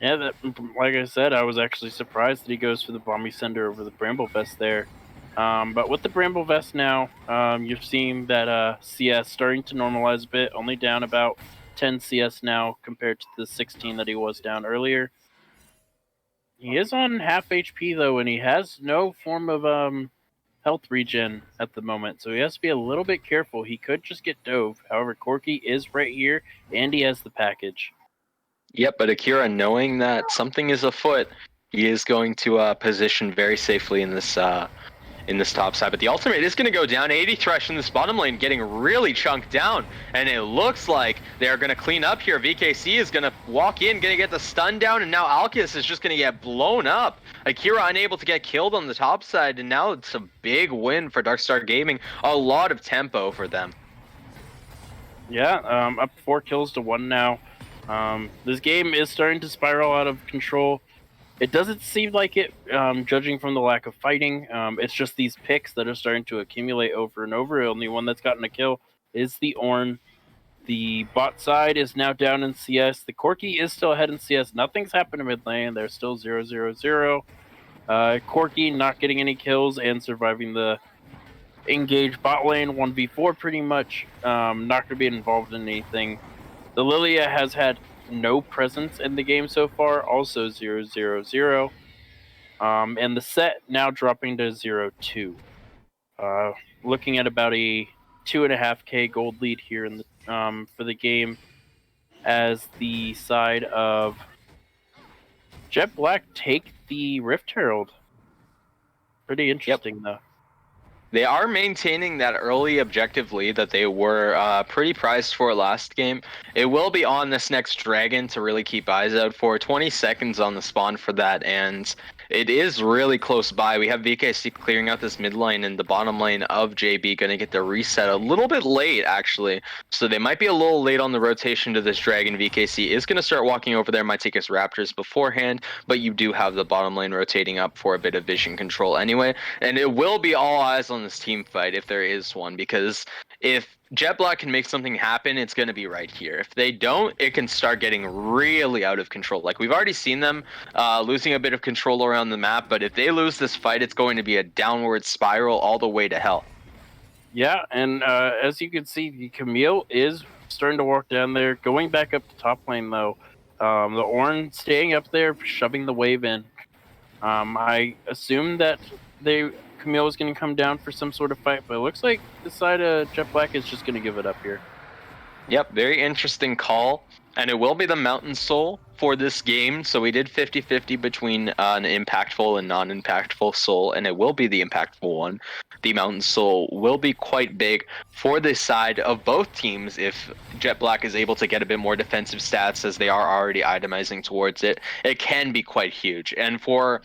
Yeah, like I said, I was actually surprised that he goes for the Bomby Sender over the Bramble Vest there. But with the Bramble Vest now, you're seeing that CS starting to normalize a bit, only down about 10 CS now compared to the 16 that he was down earlier. He is on half HP though, and he has no form of health regen at the moment, so he has to be a little bit careful. He could just get dove. However, Corky is right here, and he has the package. Yep, but Akira, knowing that something is afoot, he is going to position very safely in this top side. But the ultimate is going to go down. 80 Thresh in this bottom lane getting really chunked down, and it looks like they're going to clean up here. VKC is going to walk in, going to get the stun down, and now Alkis is just going to get blown up. Akira unable to get killed on the top side, and now it's a big win for Darkstar Gaming. A lot of tempo for them. Yeah, up 4 kills to 1 now. This game is starting to spiral out of control. It doesn't seem like it, judging from the lack of fighting. It's just these picks that are starting to accumulate over and over. The only one that's gotten a kill is the Ornn. The bot side is now down in CS. The Corky is still ahead in CS. Nothing's happened in mid lane. They're still 0-0-0. Corky not getting any kills and surviving the engaged bot lane 1v4 pretty much. Not going to be involved in anything. The Lilia has had no presence in the game so far, also 0-0-0. And the set now dropping to 0-2. Looking at about a 2.5k gold lead here in the for the game, as the side of Jet Black take the Rift Herald. Pretty interesting, though. They are maintaining that early objective lead that they were pretty prized for last game. It will be on this next dragon to really keep eyes out for. 20 seconds on the spawn for that, and it is really close by. We have VKC clearing out this mid lane, and the bottom lane of JB going to get the reset a little bit late, actually. So they might be a little late on the rotation to this dragon. VKC is going to start walking over there. Might take his Raptors beforehand, but you do have the bottom lane rotating up for a bit of vision control anyway. And it will be all eyes on this team fight if there is one, because if Jet Black can make something happen, it's going to be right here. If they don't, it can start getting really out of control. Like, we've already seen them losing a bit of control around the map, but if they lose this fight, it's going to be a downward spiral all the way to hell. Yeah, and as you can see, the Camille is starting to walk down there, going back up to top lane, though. The Ornn staying up there, shoving the wave in. I assume that Camille is going to come down for some sort of fight, but it looks like the side of Jet Black is just going to give it up here. Yep, very interesting call. And it will be the Mountain Soul for this game. So we did 50-50 between an impactful and non-impactful soul, and it will be the impactful one. The Mountain Soul will be quite big for this side of both teams if Jet Black is able to get a bit more defensive stats, as they are already itemizing towards it. It can be quite huge. And for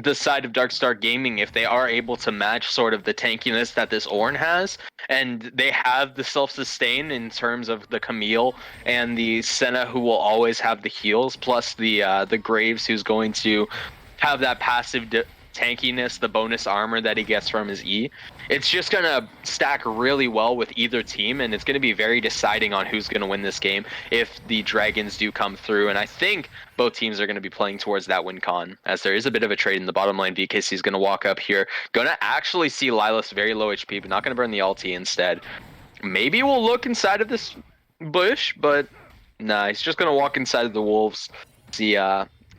the side of Darkstar Gaming, if they are able to match sort of the tankiness that this Ornn has, and they have the self-sustain in terms of the Camille and the Senna, who will always have the heals, plus the Graves, who's going to have that passive tankiness, the bonus armor that he gets from his E. It's just going to stack really well with either team, and it's going to be very deciding on who's going to win this game if the Dragons do come through. And I think both teams are going to be playing towards that win con, as there is a bit of a trade in the bottom lane. VKC is going to walk up here. Going to actually see Lilas very low HP, but not going to burn the ulti instead. Maybe we'll look inside of this bush, but nah, he's just going to walk inside of the wolves, see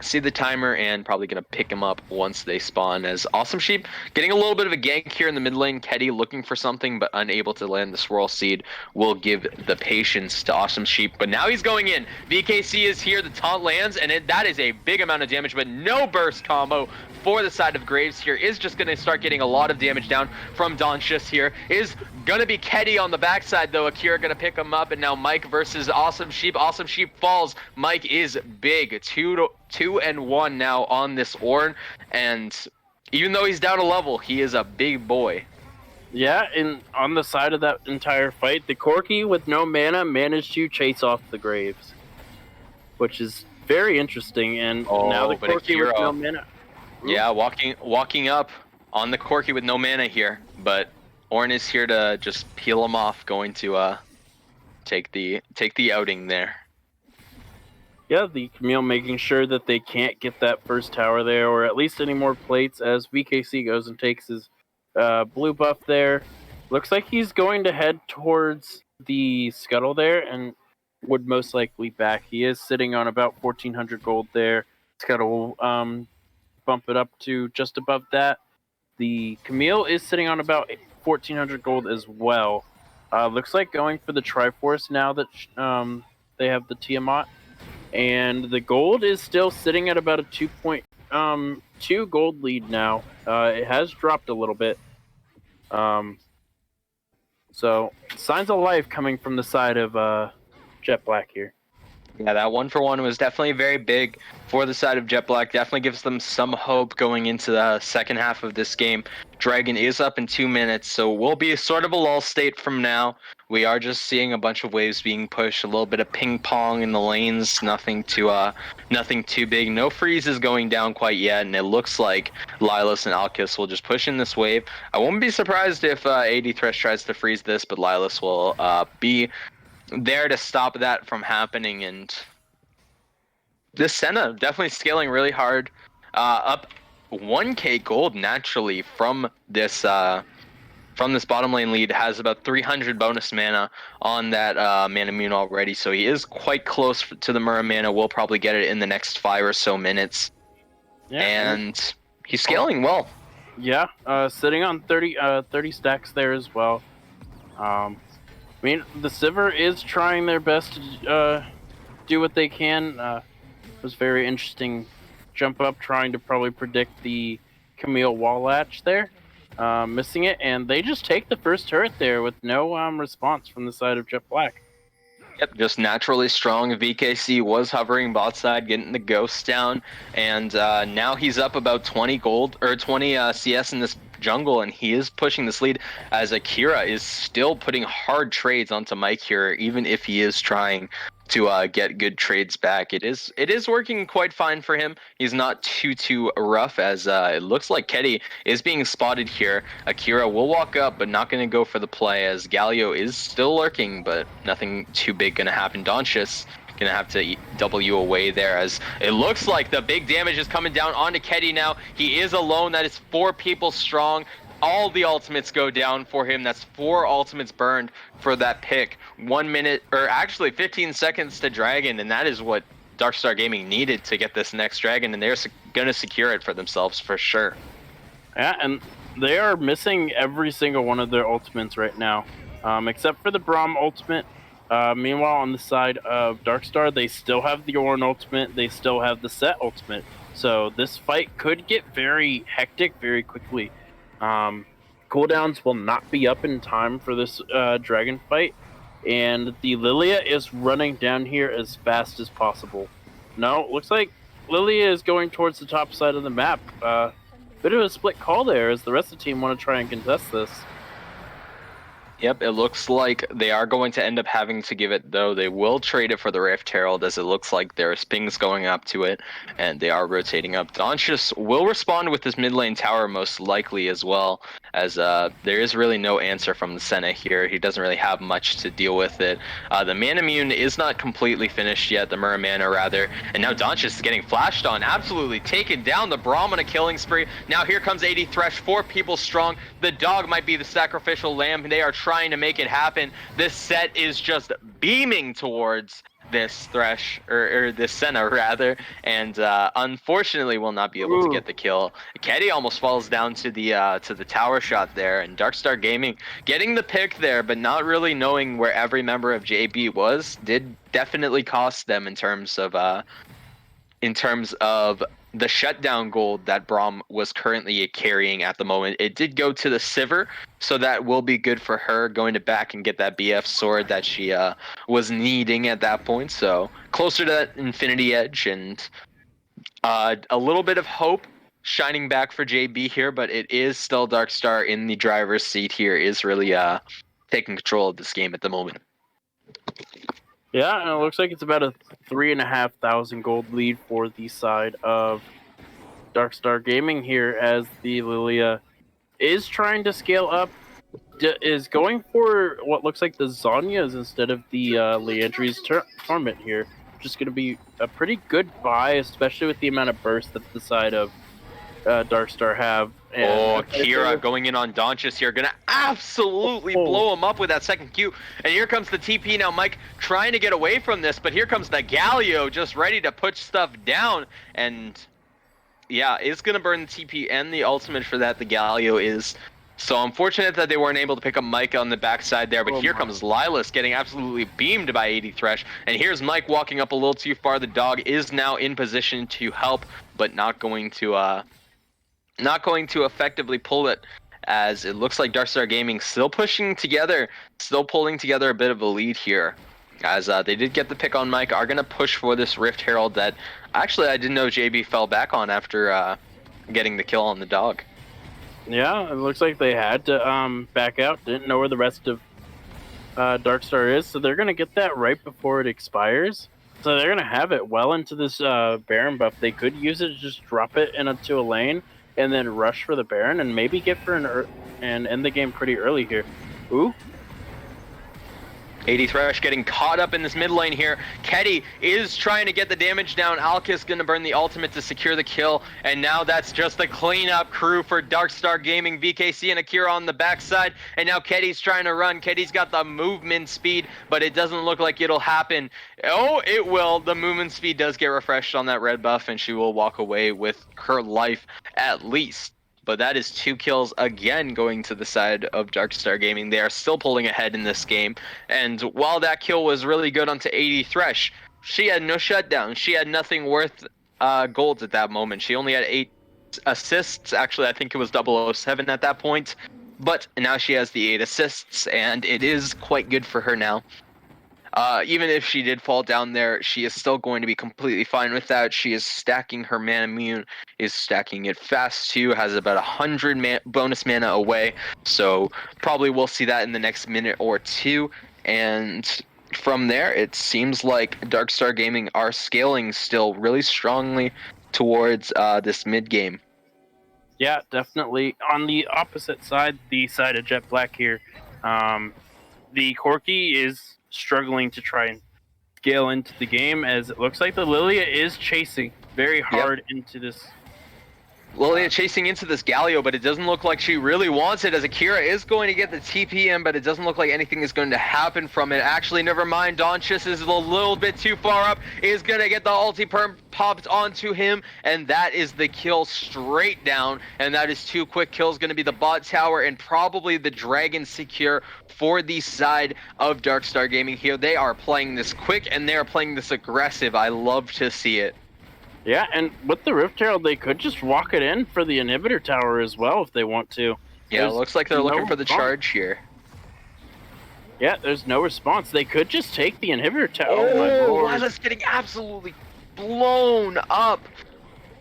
see the timer and probably going to pick him up once they spawn. As Awesome Sheep getting a little bit of a gank here in the mid lane. Keddy looking for something but unable to land the Swirl Seed will give the patience to Awesome Sheep. But now he's going in. VKC is here. The taunt lands, and that is a big amount of damage, but no burst combo for the side of Graves here is just going to start getting a lot of damage down from Donchus here. Is going to be Keddy on the backside, though. Akira going to pick him up, and now Mike versus Awesome Sheep. Awesome Sheep falls. Mike is big. 2-1 now on this Ornn, and even though he's down a level, he is a big boy. Yeah, and on the side of that entire fight, the Corki with no mana managed to chase off the Graves, which is very interesting. And now the Corki with no mana. Yeah, walking up on the Corki with no mana here, but Ornn is here to just peel him off, going to take the outing there. Yeah, the Camille making sure that they can't get that first tower there, or at least any more plates, as VKC goes and takes his blue buff there. Looks like he's going to head towards the scuttle there, and would most likely back. He is sitting on about 1,400 gold there. Scuttle will bump it up to just above that. The Camille is sitting on about 1,400 gold as well. Looks like going for the Triforce now that they have the Tiamat. And the gold is still sitting at about a 2.2 gold lead now. It has dropped a little bit. So signs of life coming from the side of Jet Black here. Yeah, that 1-for-1 was definitely very big for the side of Jet Black. Definitely gives them some hope going into the second half of this game. Dragon is up in 2 minutes, so we'll be sort of a lull state from now. We are just seeing a bunch of waves being pushed, a little bit of ping pong in the lanes, nothing too big. No freezes going down quite yet, and it looks like Lilas and Alkis will just push in this wave. I won't be surprised if AD Thresh tries to freeze this, but Lilas will be there to stop that from happening. And this Senna definitely scaling really hard, up 1k gold naturally from this bottom lane lead. Has about 300 bonus mana on that mana mune already, so he is quite close to the Mura mana. We'll probably get it in the next 5 or so minutes. Yeah, and he's scaling well. Yeah, sitting on 30 stacks there as well. I mean, the Sivir is trying their best to do what they can. It was very interesting jump up, trying to probably predict the Camille wall latch there. Missing it, and they just take the first turret there with no response from the side of Jet Black. Yep, just naturally strong. VKC was hovering bot side, getting the ghosts down, and now he's up about 20 gold, or 20 CS in this jungle, and he is pushing this lead, as Akira is still putting hard trades onto Mike here, even if he is trying to get good trades back. It is working quite fine for him. He's not too rough, as it looks like Keddy is being spotted here. Akira will walk up, but not going to go for the play, as Galio is still lurking, but nothing too big going to happen. Donchus gonna have to W away there, as it looks like the big damage is coming down onto Keddy now. He is alone. That is 4 people strong. All the ultimates go down for him. That's 4 ultimates burned for that pick. 1 minute, or actually 15 seconds to Dragon, and that is what Darkstar Gaming needed to get this next Dragon, and they're gonna secure it for themselves for sure. Yeah, and they are missing every single one of their ultimates right now, except for the Braum ultimate. Meanwhile, on the side of Darkstar, they still have the Ornn ultimate, they still have the Set ultimate. So this fight could get very hectic very quickly. Cooldowns will not be up in time for this dragon fight, and the Lilia is running down here as fast as possible. No, looks like Lilia is going towards the top side of the map. Bit of a split call there, as the rest of the team want to try and contest this. Yep, it looks like they are going to end up having to give it, though. They will trade it for the Rift Herald, as it looks like there's pings going up to it, and they are rotating up. Donchus will respond with his mid lane tower most likely as well, as there is really no answer from the Senna here. He doesn't really have much to deal with it. The mana mune is not completely finished yet, the Mura mana rather, and now Donchus is getting flashed on, absolutely taken down. The Braum on a killing spree. Now here comes AD Thresh, 4 people strong. The dog might be the sacrificial lamb. They are trying to make it happen. This set is just beaming towards this Thresh or this Senna rather, and unfortunately will not be able to get the kill. Keddy almost falls down to the tower shot there, and Darkstar Gaming getting the pick there, but not really knowing where every member of JB was did definitely cost them in terms of the shutdown gold that Braum was currently carrying at the moment. It did go to the Sivir, so that will be good for her going to back and get that BF sword that she was needing at that point. So closer to that Infinity Edge, and a little bit of hope shining back for JB here, but it is still Darkstar in the driver's seat here, is really taking control of this game at the moment. Yeah, and it looks like it's about a 3,500 gold lead for the side of Darkstar Gaming here, as the Lilia is trying to scale up, is going for what looks like the Zanyas instead of the Leandri's Torment here. Just going to be a pretty good buy, especially with the amount of burst that the side of Darkstar have. And Kira going in on Donchus here, gonna absolutely blow him up with that second Q. And here comes the TP now. Mike trying to get away from this, but here comes the Galio just ready to put stuff down. And yeah, it's gonna burn the TP and the ultimate for that. The Galio is. So unfortunate that they weren't able to pick up Mike on the backside there, but here comes Lilas getting absolutely beamed by 80 Thresh. And here's Mike walking up a little too far. The dog is now in position to help, but not going to effectively pull it, as it looks like Darkstar Gaming still pushing together, still pulling together a bit of a lead here. As they did get the pick on Mike, are going to push for this Rift Herald that actually I didn't know JB fell back on after getting the kill on the dog. Yeah, it looks like they had to back out. Didn't know where the rest of Darkstar is, so they're going to get that right before it expires. So they're going to have it well into this Baron buff. They could use it to just drop it into a lane and then rush for the Baron and maybe get for and end the game pretty early here. Ooh. 80 Thresh getting caught up in this mid lane here. Keddy is trying to get the damage down. Alkis gonna burn the ultimate to secure the kill. And now that's just the cleanup crew for Darkstar Gaming. VKC and Akira on the backside. And now Keddy's trying to run. Keddy's got the movement speed, but it doesn't look like it'll happen. Oh, it will. The movement speed does get refreshed on that red buff, and she will walk away with her life at least. But that is 2 kills again going to the side of Darkstar Gaming. They are still pulling ahead in this game. And while that kill was really good onto 80 Thresh, she had no shutdown. She had nothing worth golds at that moment. She only had 8 assists. Actually, I think it was 007 at that point. But now she has the 8 assists, and it is quite good for her now. Even if she did fall down there, she is still going to be completely fine with that. She is stacking her mana immune, is stacking it fast too, has about 100 bonus mana away. So probably we'll see that in the next minute or two. And from there, it seems like Darkstar Gaming are scaling still really strongly towards this mid game. Yeah, definitely. On the opposite side, the side of Jet Black here, the Corki is struggling to try and scale into the game, as it looks like the Lilia is chasing very hard into this. Lilia chasing into this Galio, but it doesn't look like she really wants it, as Akira is going to get the TP in, but it doesn't look like anything is going to happen from it. Actually, never mind. Donchus is a little bit too far up, is going to get the ulti perm popped onto him, and that is the kill straight down, and that is 2 quick kills, going to be the bot tower and probably the dragon secure for the side of Darkstar Gaming here. They are playing this quick, and they are playing this aggressive. I love to see it. Yeah, and with the Rift Herald, they could just walk it in for the inhibitor tower as well if they want to. Yeah, it looks like they're looking for the charge here. Yeah, there's no response. They could just take the inhibitor tower. Oh, Lila's getting absolutely blown up.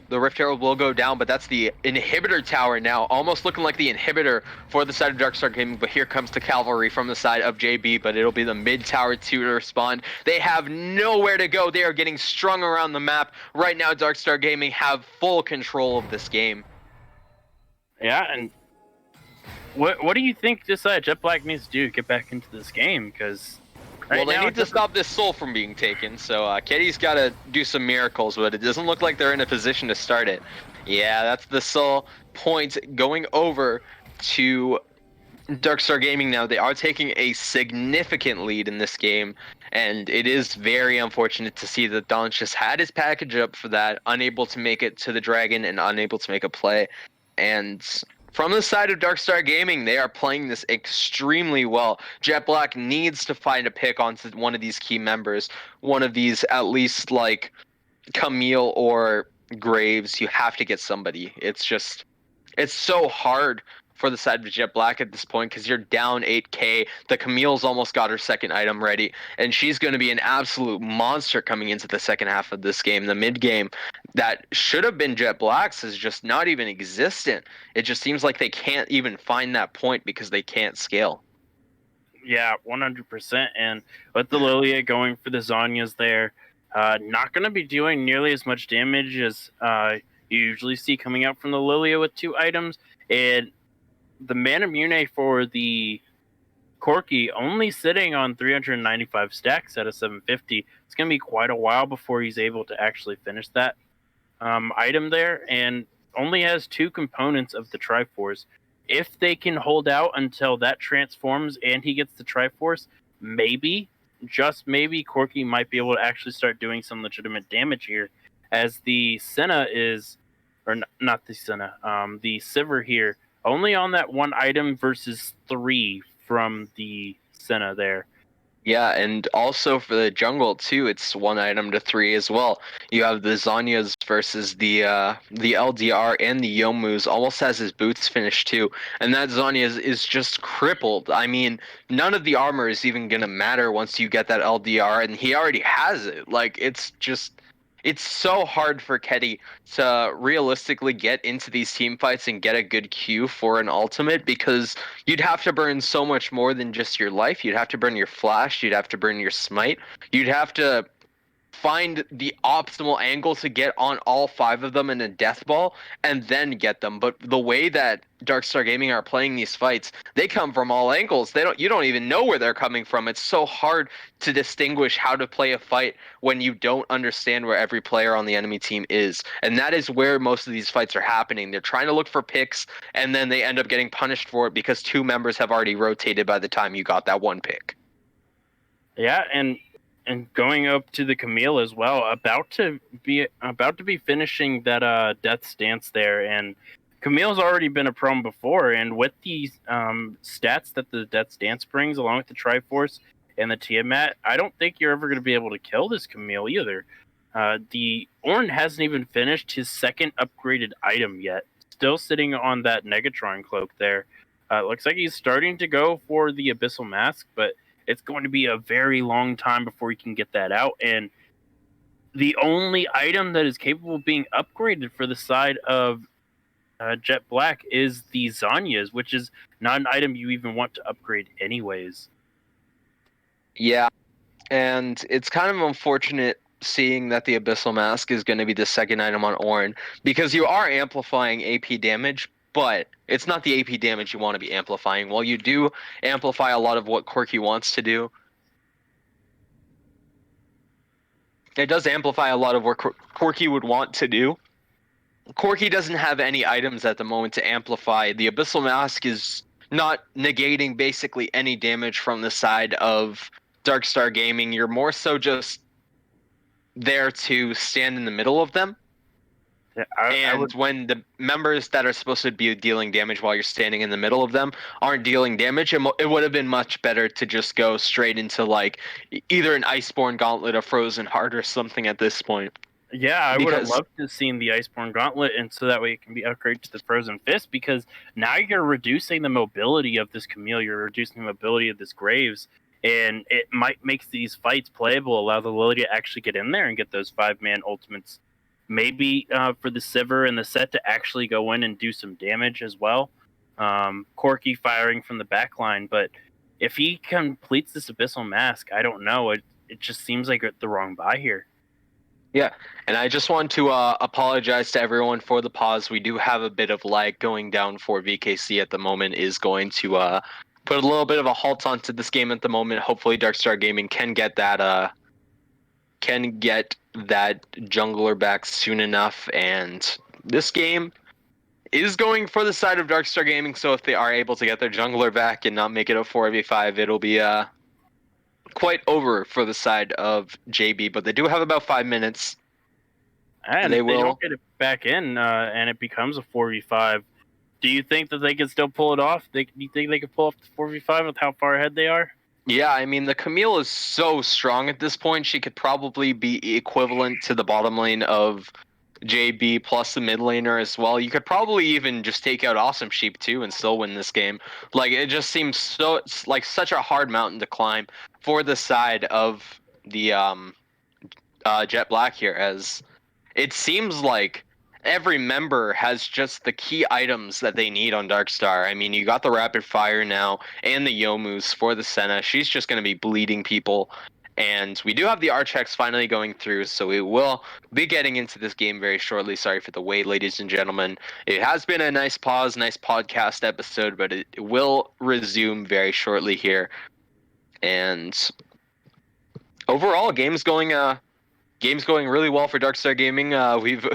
The Rift Herald will go down, but that's the inhibitor tower now, almost looking like the inhibitor for the side of Darkstar Gaming. But here comes the cavalry from the side of JB, but it'll be the mid tower 2 to respond. They have nowhere to go. They are getting strung around the map. Right now, Darkstar Gaming have full control of this game. Yeah, and what do you think this Jet Black needs to do to get back into this game? Because well, they need to stop this soul from being taken, so Keddy's got to do some miracles, but it doesn't look like they're in a position to start it. Yeah, that's the soul point going over to Darkstar Gaming now, they are taking a significant lead in this game, and it is very unfortunate to see that Don just had his package up for that, unable to make it to the Dragon and unable to make a play. And from the side of Darkstar Gaming, they are playing this extremely well. Jet Black needs to find a pick onto one of these key members, one of these at least like Camille or Graves. You have to get somebody. It's so hard for the side of Jet Black at this point because you're down 8k. The Camille's almost got her second item ready, and she's going to be an absolute monster coming into the second half of this game. The mid game that should have been Jet Black's is just not even existent. It just seems like they can't even find that point because they can't scale. Yeah, 100%. And with the Lilia going for the Zhonya's there, not going to be doing nearly as much damage as you usually see coming out from the Lilia with 2 items. And the Manamune for the Corki only sitting on 395 stacks out of 750. It's going to be quite a while before he's able to actually finish that item there, and only has 2 components of the Triforce. If they can hold out until that transforms and he gets the Triforce, maybe, just maybe, Corki might be able to actually start doing some legitimate damage here, as the Senna is, or not the Senna, the Sivir here, only on that 1 item versus 3 from the Senna there. Yeah, and also for the jungle too, it's 1 item to 3 as well. You have the Zhonya's versus the LDR, and the Yomu's almost has his boots finished too, and that Zhonya's is just crippled. I mean, none of the armor is even gonna matter once you get that LDR, and he already has it. Like, it's so hard for Ketty to realistically get into these team fights and get a good Q for an ultimate, because you'd have to burn so much more than just your life. You'd have to burn your flash, you'd have to burn your smite, you'd have to find the optimal angle to get on all 5 of them in a death ball and then get them. But the way that Darkstar Gaming are playing these fights, they come from all angles. You don't even know where they're coming from. It's so hard to distinguish how to play a fight when you don't understand where every player on the enemy team is. And that is where most of these fights are happening. They're trying to look for picks, and then they end up getting punished for it because 2 members have already rotated by the time you got that 1 pick. Yeah, and going up to the Camille as well, about to be finishing that Death Stance there, and Camille's already been a prom before, and with these stats that the Death Stance brings, along with the Triforce and the Tiamat, I don't think you're ever going to be able to kill this Camille either. The Ornn hasn't even finished his 2nd upgraded item yet, still sitting on that Negatron cloak there. Looks like he's starting to go for the Abyssal Mask, but it's going to be a very long time before he can get that out. And the only item that is capable of being upgraded for the side of Jet Black is the Zhonya's, which is not an item you even want to upgrade anyways. Yeah, and it's kind of unfortunate seeing that the Abyssal Mask is going to be the 2nd item on Ornn, because you are amplifying AP damage, but it's not the AP damage you want to be amplifying. While you do amplify a lot of what Corki wants to do, it does amplify a lot of what Corki would want to do. Corki doesn't have any items at the moment to amplify. The Abyssal Mask is not negating basically any damage from the side of Darkstar Gaming. You're more so just there to stand in the middle of them. Yeah, when the members that are supposed to be dealing damage while you're standing in the middle of them aren't dealing damage, it would have been much better to just go straight into like either an Iceborne Gauntlet, a Frozen Heart, or something at this point. Yeah, I would have loved to have seen the Iceborne Gauntlet, and so that way it can be upgraded to the Frozen Fist, because now you're reducing the mobility of this Camille, you're reducing the mobility of this Graves, and it might make these fights playable, allow the Lily to actually get in there and get those 5-man ultimates. Maybe for the Sivir and the Set to actually go in and do some damage as well. Corki firing from the back line, but if he completes this Abyssal Mask, I don't know. It just seems like the wrong buy here. Yeah, and I just want to apologize to everyone for the pause. We do have a bit of lag going down for VKC at the moment, is going to put a little bit of a halt onto this game at the moment. Hopefully Darkstar Gaming can get that jungler back soon enough, and this game is going for the side of Darkstar Gaming, so if they are able to get their jungler back and not make it a 4v5, it'll be quite over for the side of JB, but they do have about 5 minutes. And They if they will. don't get it back in and it becomes a 4v5, do you think that they can still pull it off? Do you think they could pull off the 4v5 with how far ahead they are? Yeah, I mean, the Camille is so strong at this point, she could probably be equivalent to the bottom lane of JB plus the mid laner as well. You could probably even just take out Awesome Sheep too and still win this game. Like, it just seems so like such a hard mountain to climb for the side of the Jet Black here, as it seems like every member has just the key items that they need on Darkstar. I mean, you got the Rapid Fire now and the Yomus for the Senna. She's just going to be bleeding people. And we do have the Archex finally going through, so we will be getting into this game very shortly. Sorry for the wait, ladies and gentlemen. It has been a nice pause, nice podcast episode, but it will resume very shortly here. And overall, game's going really well for Darkstar Gaming. We've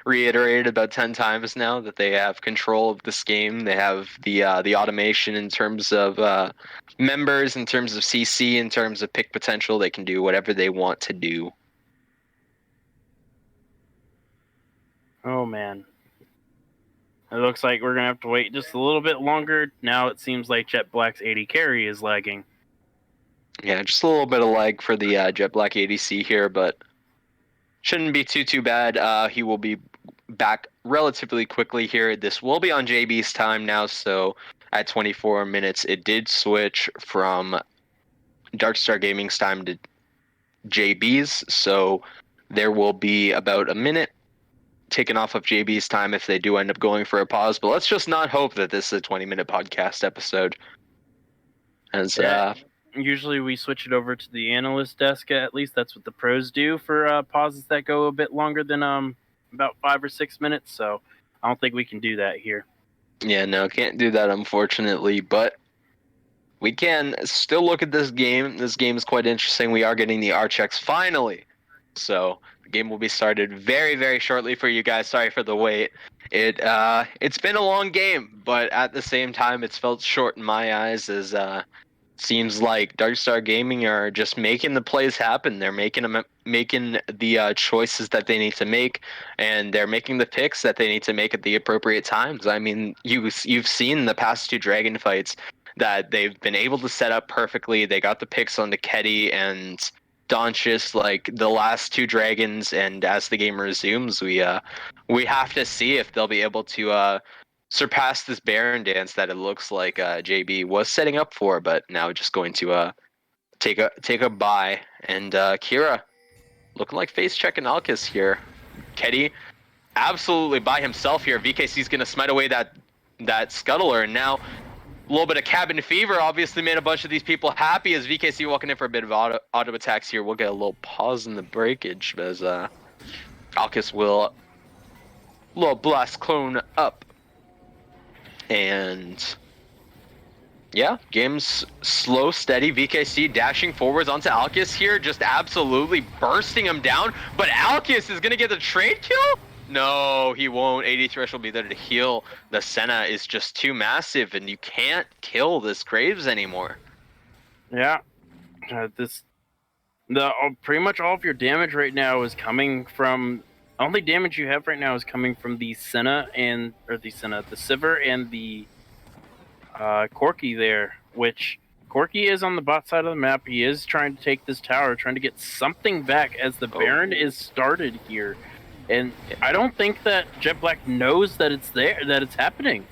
reiterated about 10 times now that they have control of this game. They have the automation in terms of members, in terms of CC, in terms of pick potential. They can do whatever they want to do. Oh man. It looks like we're gonna have to wait just a little bit longer. Now it seems like Jet Black's 80 carry is lagging. Yeah, just a little bit of lag for the Jet Black ADC here, but shouldn't be too bad. He will be back relatively quickly here. This will be on JB's time now, so at 24 minutes, it did switch from Darkstar Gaming's time to JB's, so there will be about a minute taken off of JB's time if they do end up going for a pause, but let's just not hope that this is a 20-minute podcast episode. As Usually we switch it over to the analyst desk. At least that's what the pros do for pauses that go a bit longer than about 5 or 6 minutes. So I don't think we can do that here. Yeah, no, can't do that unfortunately, but we can still look at this game. This game is quite interesting. We are getting the Archex finally, so the game will be started very, very shortly for you guys. Sorry for the wait. It's been a long game, but at the same time, it's felt short in my eyes, as seems like Darkstar Gaming are just making the plays happen. They're making the choices that they need to make, and they're making the picks that they need to make at the appropriate times. I mean, you've seen the past 2 Dragon fights that they've been able to set up perfectly. They got the picks on the Ketty and Donchis like the last 2 Dragons, and as the game resumes, we have to see if they'll be able to surpass this Baron dance that it looks like JB was setting up for, but now just going to take a bye. And Kira looking like face checking Alkis here. Ketty absolutely by himself here. VKC's gonna smite away that scuttler, and now a little bit of cabin fever obviously made a bunch of these people happy, as VKC walking in for a bit of auto attacks here. We'll get a little pause in the breakage as Alkis will little blast clone up. And yeah, game's slow, steady. VKC dashing forwards onto Alkis here, just absolutely bursting him down. But Alkis is going to get the trade kill? No, he won't. 80 thresh will be there to heal. The Senna is just too massive, and you can't kill this Graves anymore. Yeah. Pretty much all of your damage right now is coming from... Only damage you have right now is coming from the Sivir and the Corki there, which Corki is on the bot side of the map. He is trying to take this tower, trying to get something back as the Baron is started here. And I don't think that Jet Black knows that it's there, that it's happening.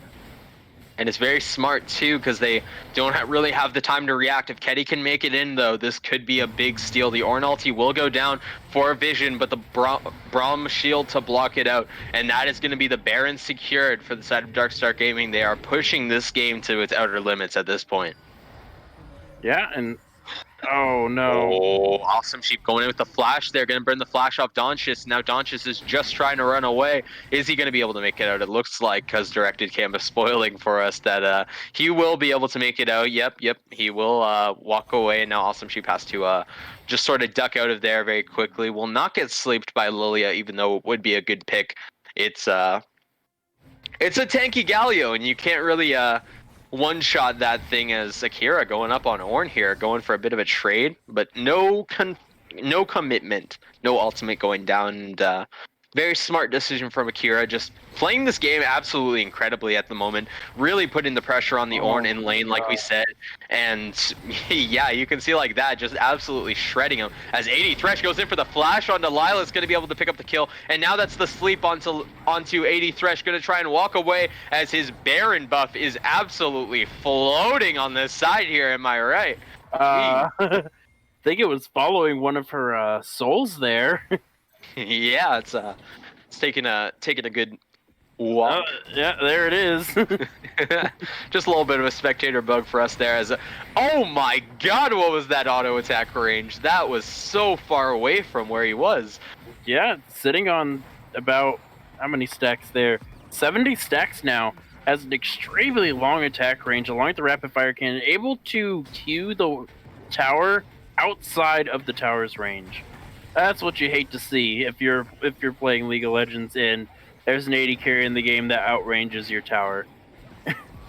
And it's very smart too, because they don't really have the time to react. If Ketty can make it in, though, this could be a big steal. The Ornn ulti will go down for a vision, but the Braum shield to block it out. And that is going to be the Baron secured for the side of Darkstar Gaming. They are pushing this game to its outer limits at this point. Yeah, and... Oh, no. Oh, Awesome Sheep going in with the flash. They're going to burn the flash off Donchis. Now Donchis is just trying to run away. Is he going to be able to make it out? It looks like, because directed cam is spoiling for us, that he will be able to make it out. Yep. He will walk away. Now Awesome Sheep has to just sort of duck out of there very quickly. Will not get sleeped by Lilia, even though it would be a good pick. It's It's a tanky Galio, and you can't really one-shot that thing as Akira going up on Ornn here, going for a bit of a trade, but no commitment, no ultimate going down, and very smart decision from Akira, just playing this game absolutely incredibly at the moment, really putting the pressure on the Ornn in lane, like we said, and yeah, you can see like that, just absolutely shredding him, as 80 Thresh goes in for the flash onto Lila's going to be able to pick up the kill, and now that's the sleep onto 80 Thresh, going to try and walk away, as his Baron buff is absolutely floating on this side here, am I right? I think it was following one of her souls there. Yeah, it's taking a good walk. Yeah, there it is. Just a little bit of a spectator bug for us there. Oh my God, what was that auto attack range? That was so far away from where he was. Yeah, sitting on about how many stacks there? 70 stacks now. Has an extremely long attack range along with the rapid fire cannon, able to Q the tower outside of the tower's range. That's what you hate to see if you're playing League of Legends and there's an 80 carry in the game that outranges your tower.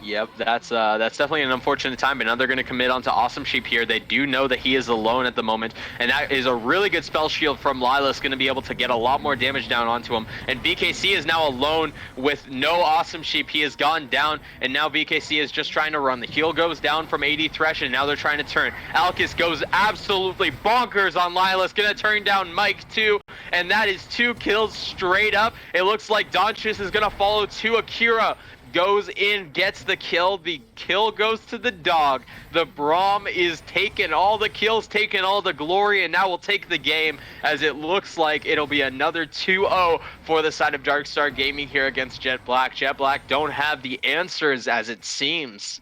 Yep, that's definitely an unfortunate time, but now they're going to commit onto Awesome Sheep here. They do know that he is alone at the moment, and that is a really good spell shield from Lila's going to be able to get a lot more damage down onto him. And BKC is now alone with no Awesome Sheep. He has gone down, and now BKC is just trying to run. The heal goes down from 80 Thresh, and now they're trying to turn. Alkis goes absolutely bonkers on Lila's, going to turn down Mike too, and that is 2 kills straight up. It looks like Donchis is going to follow to Akira. Goes in, gets the kill. The kill goes to the dog. The Braum is taking all the kills, taking all the glory, and now will take the game, as it looks like it'll be another 2-0 for the side of Darkstar Gaming here against Jet Black. Jet Black don't have the answers, as it seems.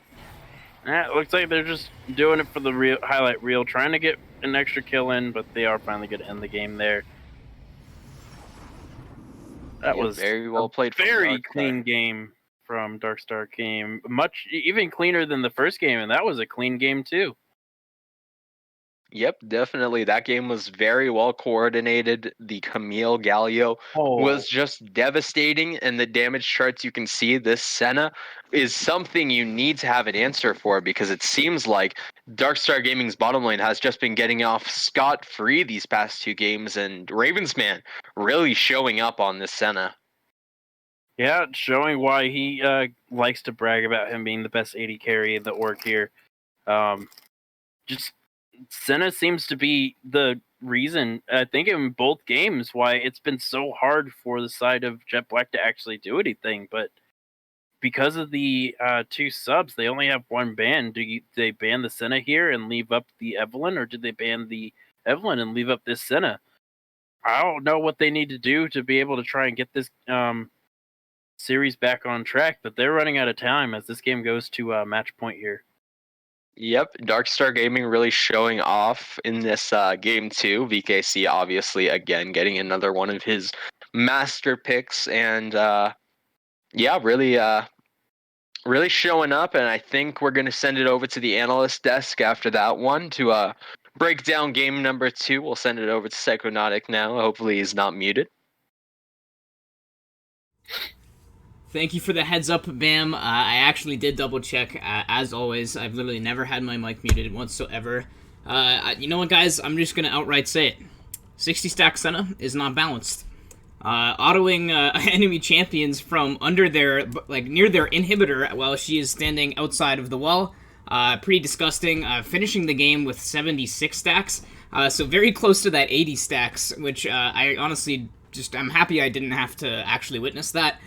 Yeah, it looks like they're just doing it for the highlight reel, trying to get an extra kill in, but they are finally going to end the game there. That was very well played. Very clean game from Darkstar Game, even cleaner than the first game, and that was a clean game too. Yep, definitely. That game was very well coordinated. The Camille Galio was just devastating, and the damage charts you can see, this Senna is something you need to have an answer for, because it seems like Darkstar Gaming's bottom lane has just been getting off scot-free these past 2 games, and Ravensman really showing up on this Senna. Yeah, showing why he likes to brag about him being the best 80 carry in the org here. Just Senna seems to be the reason, I think, in both games, why it's been so hard for the side of Jet Black to actually do anything. But because of the 2 subs, they only have 1 ban. Do they ban the Senna here and leave up the Evelynn, or did they ban the Evelynn and leave up this Senna? I don't know what they need to do to be able to try and get this series back on track, but they're running out of time as this game goes to match point here. Yep, Darkstar Gaming really showing off in this game too. VKC obviously again getting another one of his master picks, and yeah, really showing up. And I think we're gonna send it over to the analyst desk after that one to break down game number 2. We'll send it over to Psychonautic now. Hopefully he's not muted. Thank you for the heads up, Bam. I actually did double check. As always, I've literally never had my mic muted whatsoever. You know what, guys? I'm just going to outright say it. 60 stack Senna is not balanced. Autoing enemy champions from under their, near their inhibitor while she is standing outside of the wall. Pretty disgusting. Finishing the game with 76 stacks. So very close to that 80 stacks, which I honestly I'm happy I didn't have to actually witness that.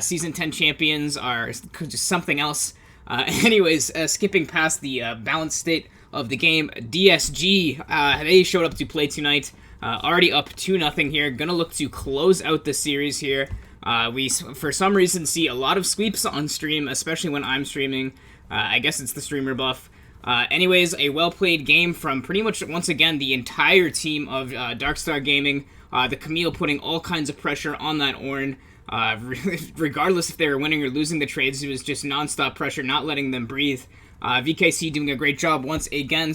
Season 10 champions are just something else. Anyways, skipping past the balanced state of the game, DSG, they showed up to play tonight. Already up 2-0 here. Gonna look to close out the series here. We, for some reason, see a lot of sweeps on stream, especially when I'm streaming. I guess it's the streamer buff. Anyways, a well-played game from pretty much, once again, the entire team of Darkstar Gaming. The Camille putting all kinds of pressure on that Ornn. Regardless if they were winning or losing the trades, it was just non-stop pressure, not letting them breathe. VKC doing a great job once again,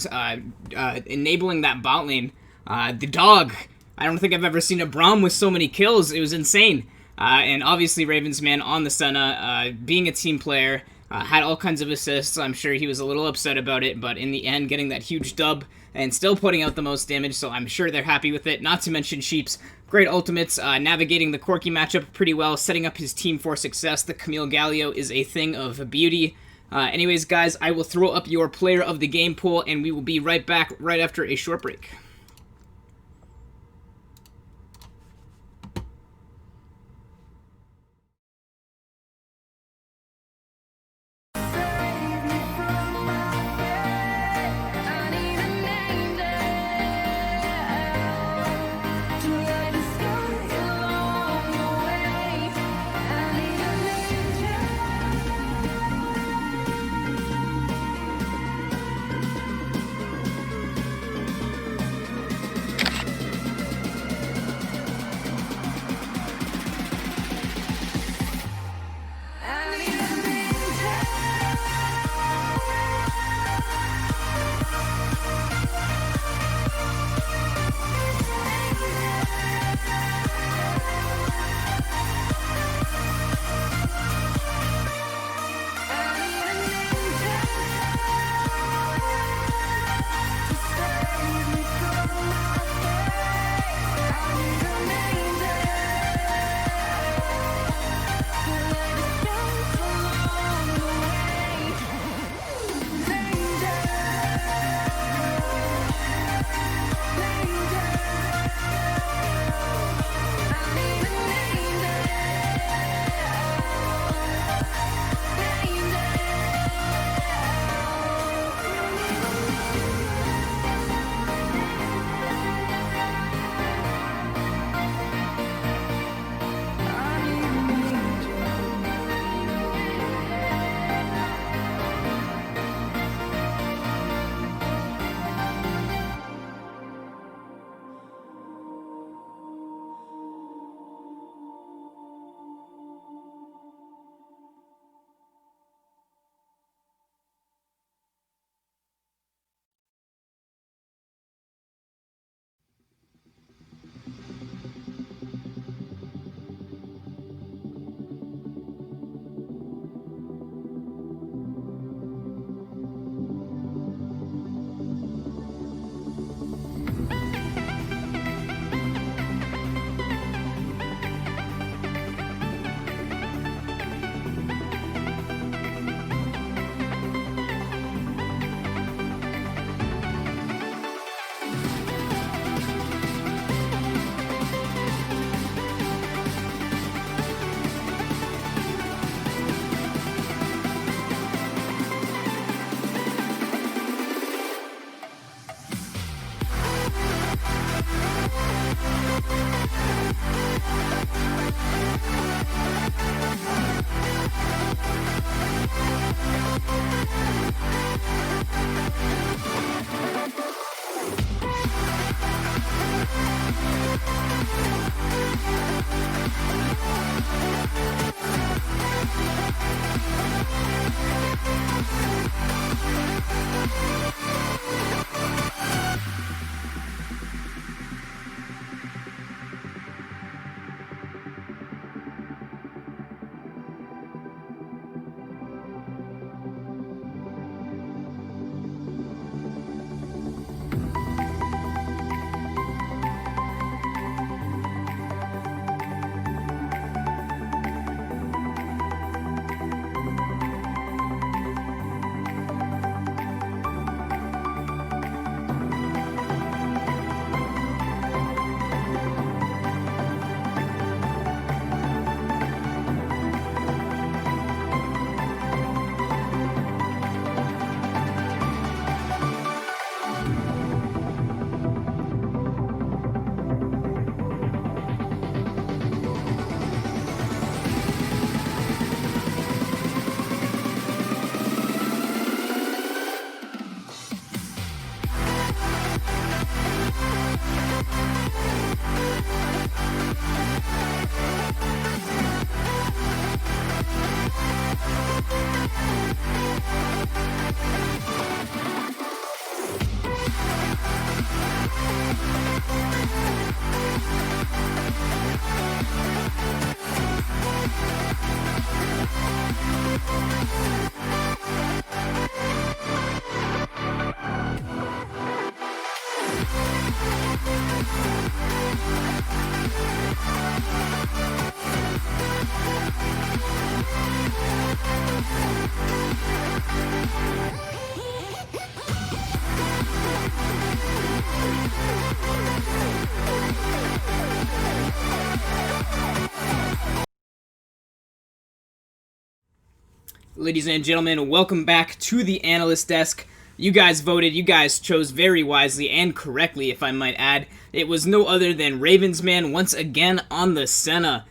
enabling that bot lane. The dog, I don't think I've ever seen a Braum with so many kills. It was insane. And obviously Ravens man on the Senna, being a team player, had all kinds of assists. I'm sure he was a little upset about it, but in the end, getting that huge dub and still putting out the most damage, so I'm sure they're happy with it. Not to mention Sheep's great ultimates, navigating the Corki matchup pretty well, setting up his team for success. The Camille Gallio is a thing of beauty. Anyways, guys, I will throw up your player of the game poll, and we will be right back right after a short break. Ladies and gentlemen, welcome back to the analyst desk. You guys voted, you guys chose very wisely and correctly, if I might add. It was no other than Ravensman once again on the Senna.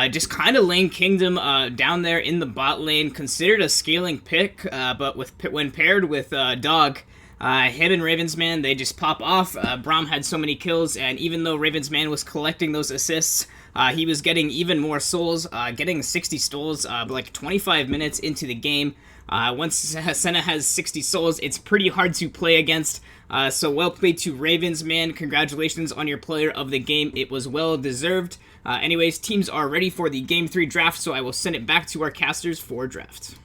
Just kind of laying Kingdom down there in the bot lane. Considered a scaling pick, but when paired with Dog, him and Ravensman, they just pop off. Braum had so many kills, and even though Ravensman was collecting those assists, he was getting even more souls, getting 60 souls like 25 minutes into the game. Once Senna has 60 souls, it's pretty hard to play against. So well played to Ravensman. Congratulations on your player of the game. It was well deserved. Anyways, teams are ready for the Game 3 draft, so I will send it back to our casters for draft.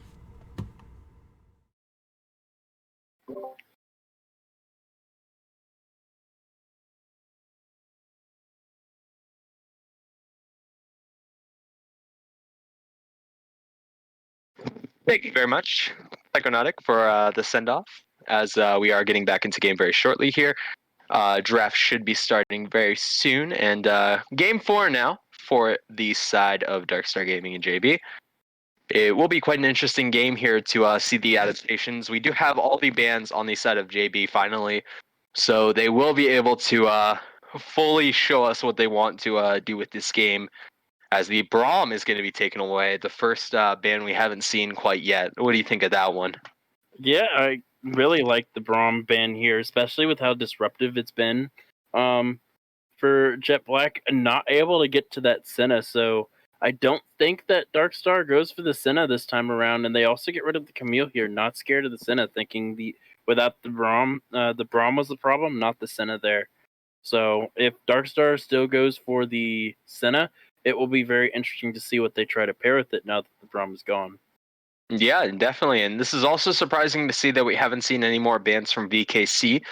Thank you very much, Psychonautic, for the send-off, as we are getting back into game very shortly here. Draft should be starting very soon, and Game 4 now for the side of Darkstar Gaming and JB. It will be quite an interesting game here to see the adaptations. We do have all the bans on the side of JB finally, so they will be able to fully show us what they want to do with this game, as the Braum is going to be taken away, the first ban we haven't seen quite yet. What do you think of that one? Yeah, I really like the Braum ban here, especially with how disruptive it's been. For Jet Black, not able to get to that Senna, so I don't think that Darkstar goes for the Senna this time around, and they also get rid of the Camille here, not scared of the Senna, thinking without the Braum was the problem, not the Senna there. So if Darkstar still goes for the Senna, it will be very interesting to see what they try to pair with it now that the Braum is gone. Yeah, definitely. And this is also surprising to see that we haven't seen any more bans from VKC.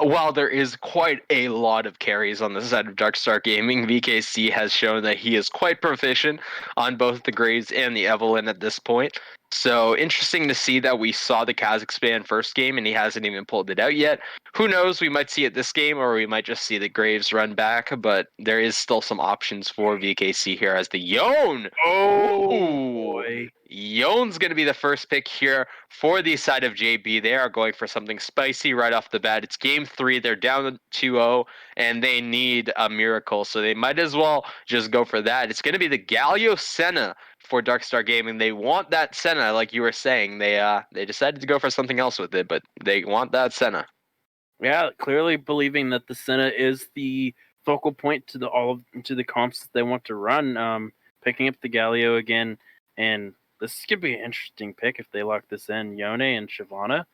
While there is quite a lot of carries on the side of Darkstar Gaming, VKC has shown that he is quite proficient on both the Graves and the Evelyn at this point. So interesting to see that we saw the Kazakhstan first game and he hasn't even pulled it out yet. Who knows, we might see it this game, or we might just see the Graves run back, but there is still some options for VKC here as the Yone. Oh, boy. Yone's going to be the first pick here for the side of JB. They are going for something spicy right off the bat. It's game 3. They're down 2-0, and they need a miracle, so they might as well just go for that. It's going to be the Galio Senna for Darkstar Gaming. They want that Senna, like you were saying. They decided to go for something else with it, but they want that Senna. Yeah, clearly believing that the Senna is the focal point to the comps that they want to run. Picking up the Galio again, and this could be an interesting pick if they lock this in. Yone and Shyvana.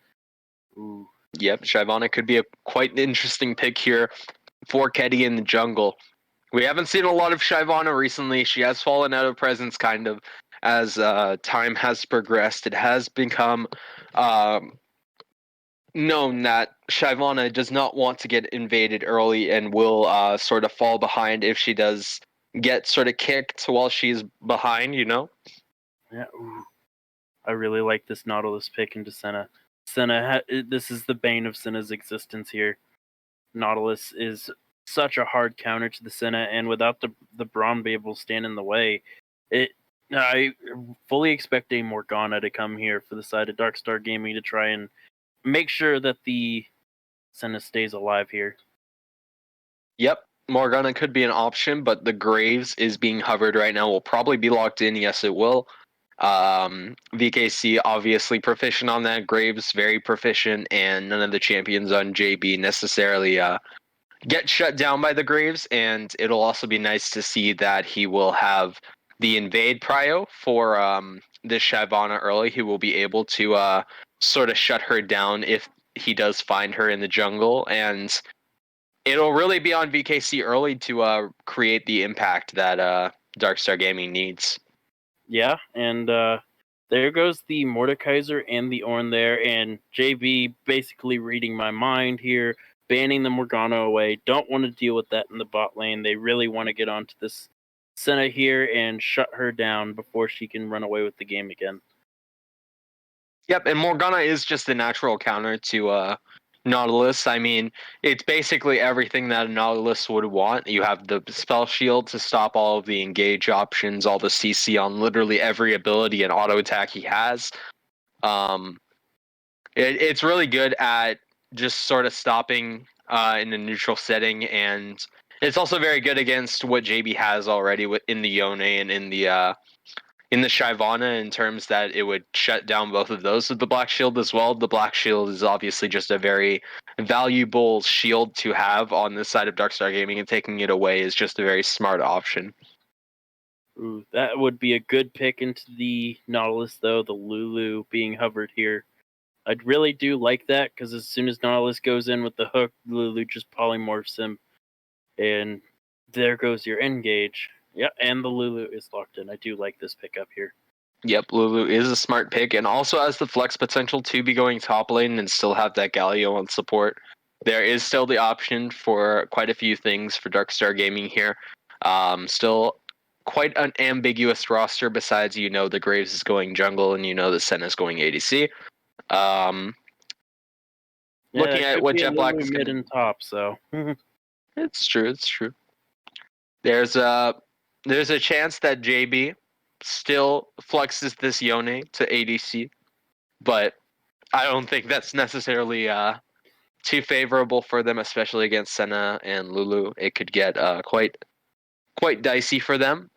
Ooh. Yep, Shyvana could be a quite interesting pick here for Keddy in the jungle. We haven't seen a lot of Shyvana recently. She has fallen out of presence, kind of, as time has progressed. It has become known that Shyvana does not want to get invaded early and will sort of fall behind if she does get sort of kicked while she's behind, you know? Yeah, ooh. I really like this Nautilus pick into Senna. This is the bane of Senna's existence here. Nautilus is such a hard counter to the Senna, and without the Braum be able to stand in the way, I fully expect a Morgana to come here for the side of Darkstar Gaming to try and make sure that the Senna stays alive here. Yep, Morgana could be an option, but the Graves is being hovered right now. Will probably be locked in. Yes, it will. VKC obviously proficient on that. Graves very proficient, and none of the champions on JB necessarily get shut down by the Graves. And it'll also be nice to see that he will have the invade prio for this Shyvana early. He will be able to sort of shut her down if he does find her in the jungle. And it'll really be on VKC early to create the impact that Darkstar Gaming needs. Yeah, and there goes the Mordekaiser and the Ornn there, and JB basically reading my mind here, banning the Morgana away. Don't want to deal with that in the bot lane. They really want to get onto this Senna here and shut her down before she can run away with the game again. Yep, and Morgana is just a natural counter to Nautilus. I mean, it's basically everything that a Nautilus would want. You have the spell shield to stop all of the engage options, all the CC on literally every ability and auto attack he has. Um, it's really good at just sort of stopping in a neutral setting, and it's also very good against what JB has already in the Yone and in the Shyvana, in terms that it would shut down both of those with the Black Shield as well. The Black Shield is obviously just a very valuable shield to have on this side of Darkstar Gaming, and taking it away is just a very smart option. Ooh, that would be a good pick into the Nautilus, though, the Lulu being hovered here. I really do like that, because as soon as Nautilus goes in with the hook, Lulu just polymorphs him, and there goes your engage. Yeah, and the Lulu is locked in. I do like this pickup here. Yep, Lulu is a smart pick, and also has the flex potential to be going top lane and still have that Galio on support. There is still the option for quite a few things for Darkstar Gaming here. Still quite an ambiguous roster, besides the Graves is going jungle and the Senna is going ADC. Yeah, Looking it at could what be a Jet Black Lulu is mid going and top, so. to... It's true. There's a chance that JB still flexes this Yone to ADC, but I don't think that's necessarily too favorable for them, especially against Senna and Lulu. It could get quite dicey for them.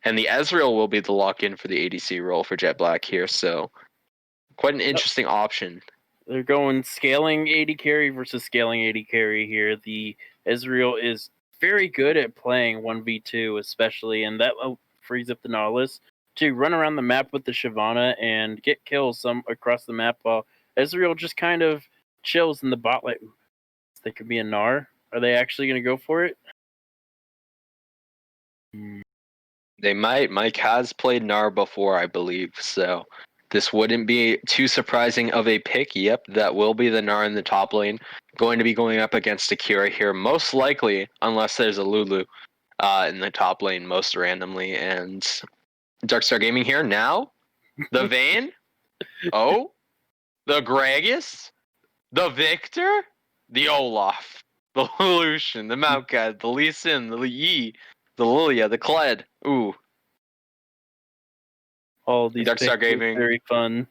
And the Ezreal will be the lock-in for the ADC role for Jet Black here, so quite an interesting option. They're going scaling AD carry versus scaling AD carry here. The Ezreal is very good at playing 1v2, especially, and that frees up the Nautilus to run around the map with the Shyvana and get kills some across the map, while Ezreal just kind of chills in the bot lane. They could be a Gnar. Are they actually going to go for it? They might. Mike has played Gnar before, I believe, so this wouldn't be too surprising of a pick. Yep, that will be the Gnar in the top lane. Going to be going up against Akira here, most likely, unless there's a Lulu in the top lane, most randomly. And Darkstar Gaming here now. The Vayne? Oh? The Gragas? The Victor? The Olaf? The Lucian? The Maokai? The Lee Sin? The Yi? The Lilia? The Kled? Ooh. All these picks Darkstar are Gaming very fun.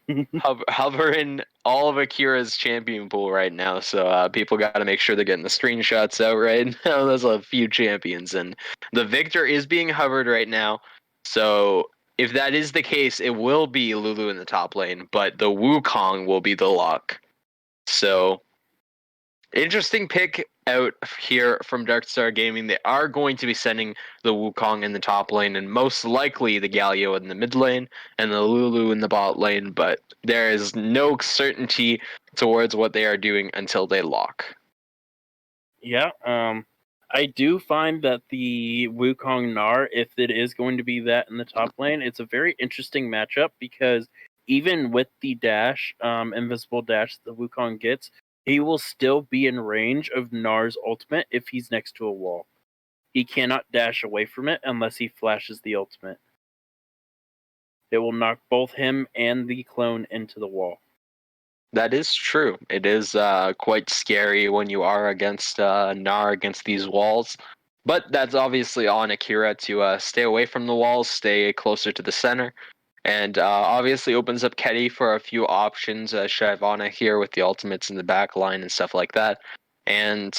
hovering all of Akira's champion pool right now, so people got to make sure they're getting the screenshots out right now. There's a few champions, and the Victor is being hovered right now. So if that is the case, it will be Lulu in the top lane, but the Wukong will be the lock. So interesting pick out here from Darkstar Gaming. They are going to be sending the Wukong in the top lane, and most likely the Galio in the mid lane and the Lulu in the bot lane, but there is no certainty towards what they are doing until they lock. Yeah, I do find that the Wukong Gnar, if it is going to be that in the top lane, it's a very interesting matchup, because even with the dash, invisible dash the Wukong gets, he will still be in range of Gnar's ultimate if he's next to a wall. He cannot dash away from it unless he flashes the ultimate. It will knock both him and the clone into the wall. That is true. It is quite scary when you are against Gnar against these walls. But that's obviously on Akira to stay away from the walls, stay closer to the center. And obviously opens up Ketty for a few options. Shyvana here with the ultimates in the back line and stuff like that. And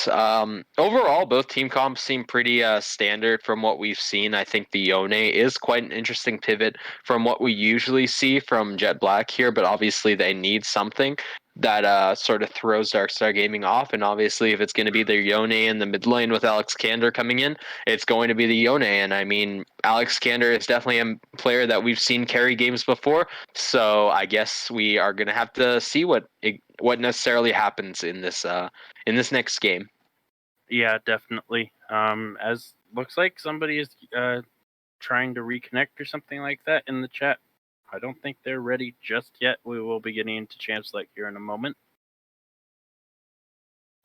overall, both team comps seem pretty standard from what we've seen. I think the Yone is quite an interesting pivot from what we usually see from Jet Black here, but obviously they need something that sort of throws Darkstar Gaming off. And obviously, if it's going to be the Yone in the mid lane with Alex Kander coming in, it's going to be the Yone. And I mean, Alex Kander is definitely a player that we've seen carry games before. So I guess we are going to have to see what necessarily happens in this next game. Yeah, definitely. As looks like somebody is trying to reconnect or something like that in the chat. I don't think they're ready just yet. We will be getting into Champs Select here in a moment.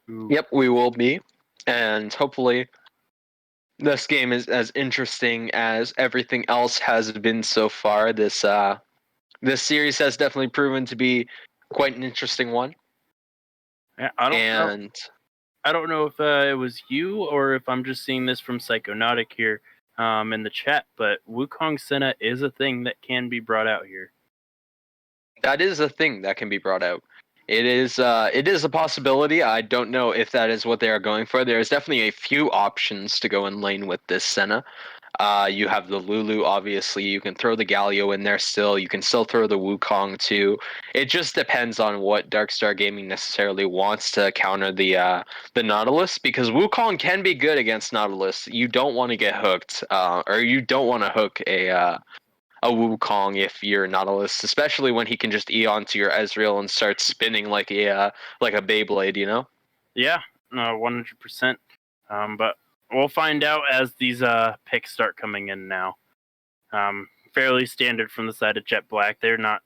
Ooh. Yep, we will be, and hopefully this game is as interesting as everything else has been so far. This series has definitely proven to be quite an interesting one. Yeah, I don't know. And I don't know if it was you or if I'm just seeing this from Psychonautic here in the chat, but Wukong Senna is a thing that can be brought out here. that is a thing that can be brought out. It is a possibility. I don't know if that is what they are going for. There's definitely a few options to go in lane with this Senna. You have the Lulu, obviously. You can throw the Galio in there still. You can still throw the Wukong too. It just depends on what Darkstar Gaming necessarily wants to counter the Nautilus, because Wukong can be good against Nautilus. You don't want to get hooked, or you don't want to hook a Wukong if you're Nautilus, especially when he can just E onto your Ezreal and start spinning like a Beyblade, you know? Yeah, no, 100%. But we'll find out as these picks start coming in now. Fairly standard from the side of Jet Black. They're not,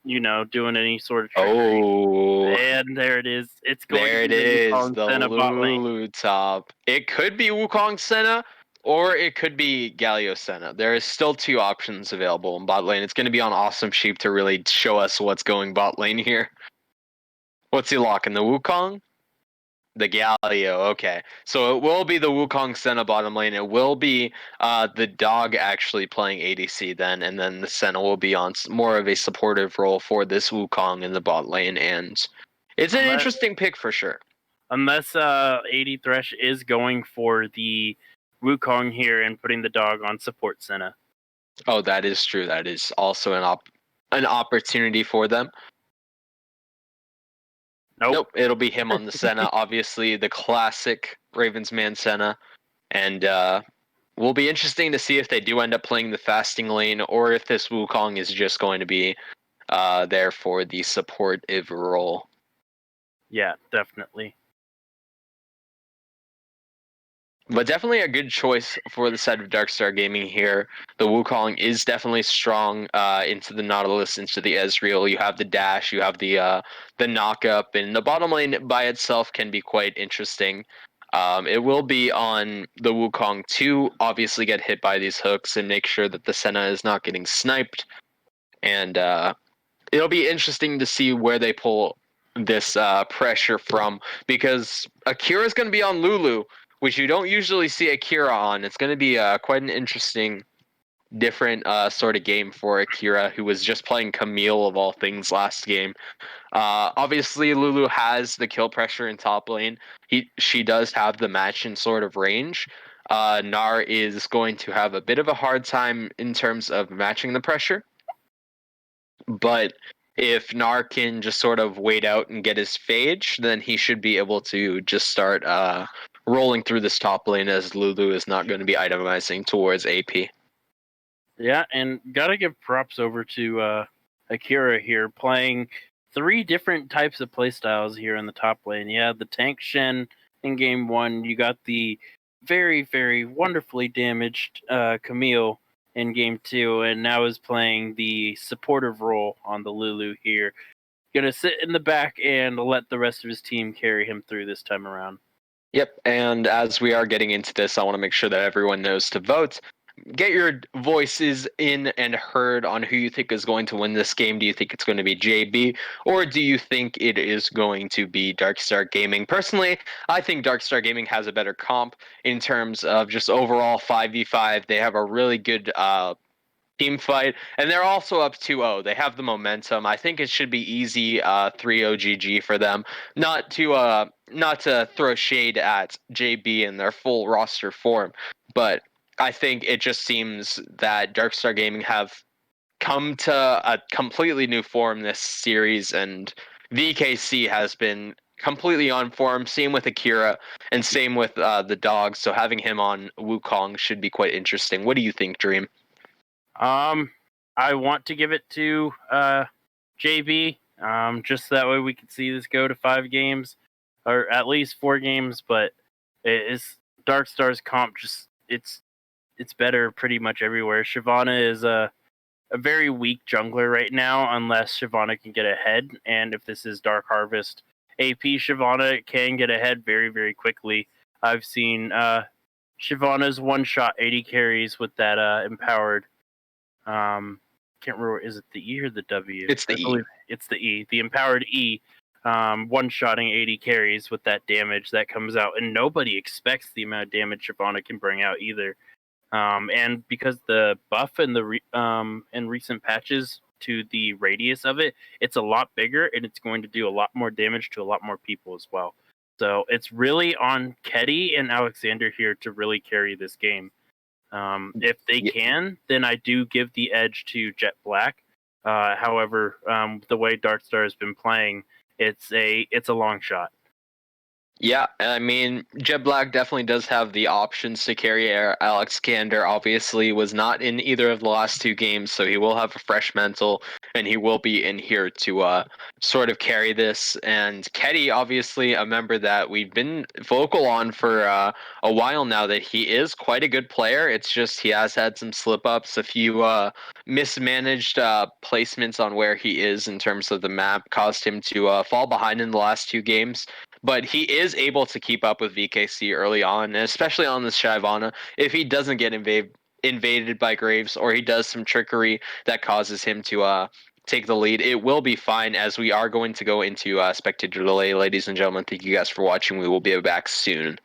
doing any sort of trickery. Oh, And there it is. It's going there to it be the is, Wukong the Senna bot lane. Lulu top. It could be Wukong Senna, or it could be Galio Senna. There is still two options available in bot lane. It's going to be on Awesome Sheep to really show us what's going bot lane here. What's he locking? The Wukong? The Galio, okay. So it will be the Wukong Senna bottom lane. It will be the dog actually playing ADC then, and then the Senna will be on more of a supportive role for this Wukong in the bot lane, and it's an interesting pick for sure. Unless 80 Thresh is going for the Wukong here and putting the dog on support Senna. Oh, that is true. That is also an opportunity for them. Nope, it'll be him on the Senna. Obviously, the classic Ravensman Senna, and will be interesting to see if they do end up playing the fasting lane, or if this Wukong is just going to be there for the supportive role. Yeah, definitely. But definitely a good choice for the side of Darkstar Gaming here. The Wukong is definitely strong into the Nautilus, into the Ezreal. You have the dash, you have the knock-up, and the bottom lane by itself can be quite interesting. It will be on the Wukong to obviously get hit by these hooks and make sure that the Senna is not getting sniped. And it'll be interesting to see where they pull this pressure from, because Akira's going to be on Lulu, which you don't usually see Akira on. It's going to be quite an interesting, different sort of game for Akira, who was just playing Camille of all things last game. Obviously, Lulu has the kill pressure in top lane. She does have the match in sort of range. Nar is going to have a bit of a hard time in terms of matching the pressure. But if Nar can just sort of wait out and get his phage, then he should be able to just start rolling through this top lane, as Lulu is not going to be itemizing towards AP. Yeah, and gotta give props over to Akira here, playing 3 different types of playstyles here in the top lane. Yeah, the tank Shen in game 1. You got the very, very wonderfully damaged Camille in game 2, and now is playing the supportive role on the Lulu here. Gonna sit in the back and let the rest of his team carry him through this time around. Yep, and as we are getting into this, I want to make sure that everyone knows to vote. Get your voices in and heard on who you think is going to win this game. Do you think it's going to be JB, or do you think it is going to be Darkstar Gaming? Personally, I think Darkstar Gaming has a better comp in terms of just overall 5v5. They have a really good team fight, and they're also up 2-0. They have the momentum. I think it should be easy 3-0 GG for them. Not to throw shade at JB in their full roster form, but I think it just seems that Darkstar Gaming have come to a completely new form this series, and VKC has been completely on form. Same with Akira, and same with the dog. So having him on Wukong should be quite interesting. What do you think, Dream? I want to give it to JB, just that way we can see this go to 5 games, or at least 4 games. But It's Darkstar's comp just it's better pretty much everywhere. Shyvana is a very weak jungler right now unless Shyvana can get ahead, and if this is Dark Harvest AP, Shyvana can get ahead very, very quickly. I've seen Shyvana's one-shot 80 carries with that empowered. Can't remember, is it the E or the W? It's the I E. believe it's the E. The empowered E, one-shotting 80 carries with that damage that comes out, and nobody expects the amount of damage Shyvana can bring out either. And because the buff and in recent patches to the radius of it, it's a lot bigger and it's going to do a lot more damage to a lot more people as well. So it's really on Ketty and Alexander here to really carry this game. If they can, then I do give the edge to Jet Black. However, the way Darkstar has been playing, it's a long shot. Yeah, I mean, Jet Black definitely does have the options to carry air. Alex Kander obviously was not in either of the last two games, so he will have a fresh mental, and he will be in here to sort of carry this. And Ketty, obviously, a member that we've been vocal on for a while now, that he is quite a good player. It's just he has had some slip-ups, a few mismanaged placements on where he is in terms of the map, caused him to fall behind in the last two games. But he is able to keep up with VKC early on, and especially on this Shyvana. If he doesn't get invaded by Graves, or he does some trickery that causes him to take the lead, it will be fine, as we are going to go into spectator delay. Ladies and gentlemen, thank you guys for watching. We will be back soon.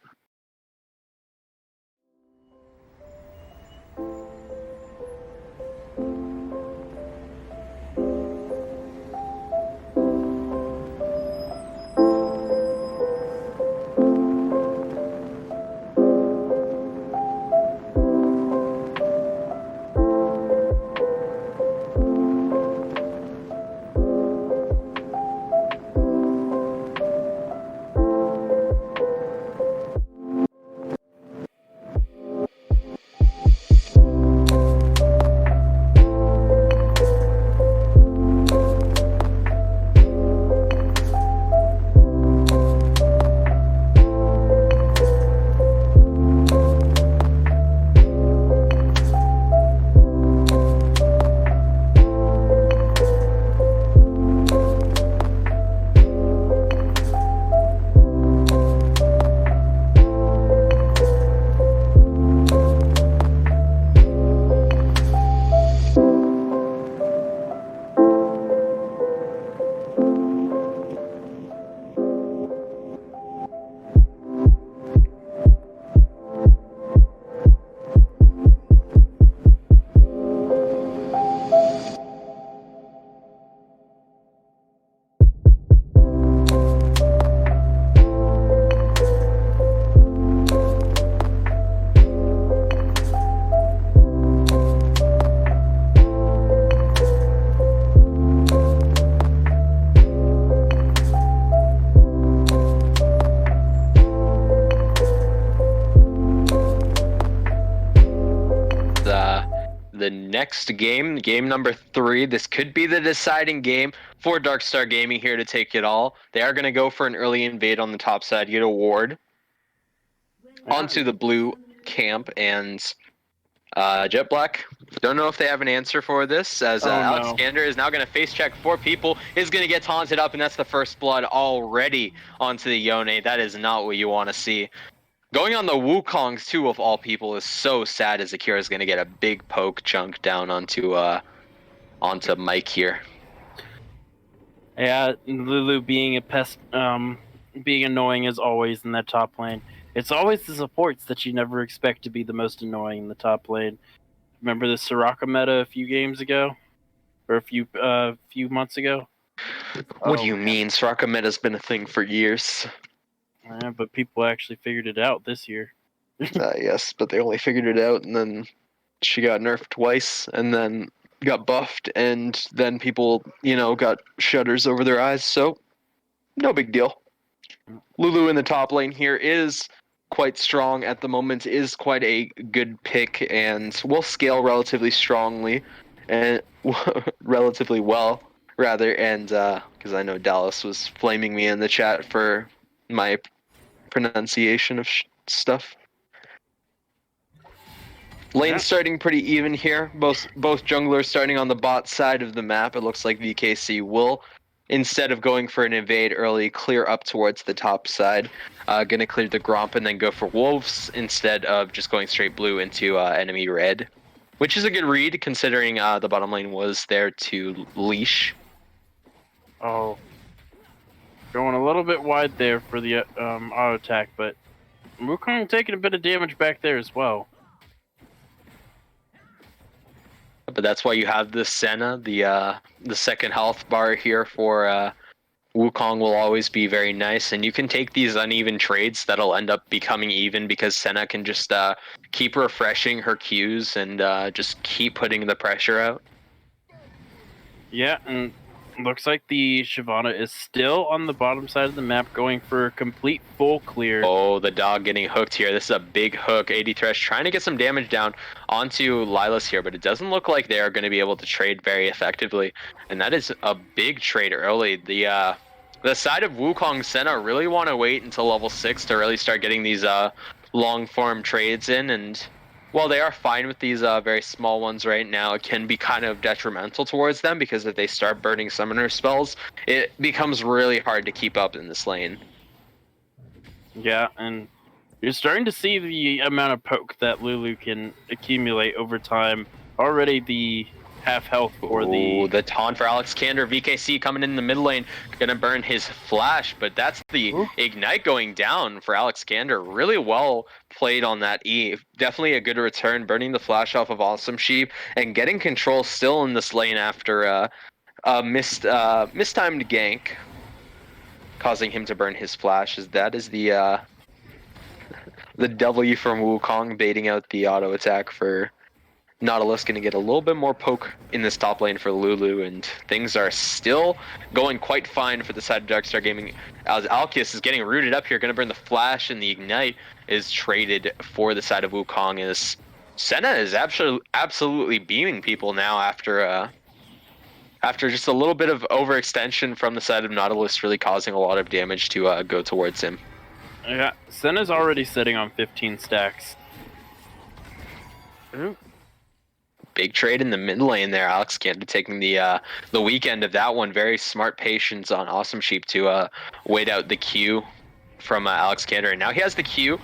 The next game number 3, this could be the deciding game for Darkstar Gaming here to take it all. They are going to go for an early invade on the top side, get a ward onto the blue camp, and Jet Black, don't know if they have an answer for this, as Alex Kander is now going to face check 4 people, is going to get taunted up, and that's the first blood already onto the Yone. That is not what you want to see. Going on the Wukongs, too, of all people, is so sad, as Akira is going to get a big poke chunk down onto Mike here. Yeah, Lulu being a pest, being annoying as always in that top lane. It's always the supports that you never expect to be the most annoying in the top lane. Remember the Soraka meta a few games ago? Or a few months ago? What do you mean? Soraka meta's been a thing for years. Yeah, but people actually figured it out this year. Yes, but they only figured it out, and then she got nerfed twice, and then got buffed, and then people, got shutters over their eyes, so no big deal. Lulu in the top lane here is quite strong at the moment, is quite a good pick, and will scale relatively strongly, and relatively well, rather, and because I know Dallas was flaming me in the chat for my pronunciation of stuff. Lane's starting pretty even here. Both junglers starting on the bot side of the map. It looks like VKC will, instead of going for an invade early, clear up towards the top side. Gonna clear the Gromp and then go for Wolves instead of just going straight blue into enemy red. Which is a good read considering the bottom lane was there to leash. Oh. Going a little bit wide there for the auto attack, but Wukong taking a bit of damage back there as well. But that's why you have the Senna, the second health bar here for Wukong will always be very nice, and you can take these uneven trades that'll end up becoming even because Senna can just keep refreshing her Qs and just keep putting the pressure out. Yeah, and looks like the Shyvana is still on the bottom side of the map going for a complete full clear. Oh, the dog getting hooked here. This is a big hook. AD Thresh trying to get some damage down onto Lilas here, but it doesn't look like they are going to be able to trade very effectively. And that is a big trade early. The side of Wukong Senna really want to wait until level 6 to really start getting these long form trades in, and while they are fine with these very small ones right now, it can be kind of detrimental towards them because if they start burning summoner spells, it becomes really hard to keep up in this lane. Yeah, and you're starting to see the amount of poke that Lulu can accumulate over time. Already the half health for the taunt for Alexander. VKC coming in the mid lane, gonna burn his flash, but that's the ignite going down for Alexander. Really well played on that E. Definitely a good return, burning the flash off of Awesome Sheep and getting control still in this lane after a mistimed gank, causing him to burn his flash. That is the W from Wukong, baiting out the auto attack for Nautilus. Going to get a little bit more poke in this top lane for Lulu, and things are still going quite fine for the side of Darkstar Gaming. As Alkius is getting rooted up here, going to burn the flash, and the ignite is traded for the side of Wukong, as Senna is absolutely beaming people now after just a little bit of overextension from the side of Nautilus, really causing a lot of damage to go towards him. Yeah, Senna's already sitting on 15 stacks. Ooh. Big trade in the mid lane there. Alexander taking the weekend of that one. Very smart patience on Awesome Sheep to wait out the Q from Alexander, and now he has the Q.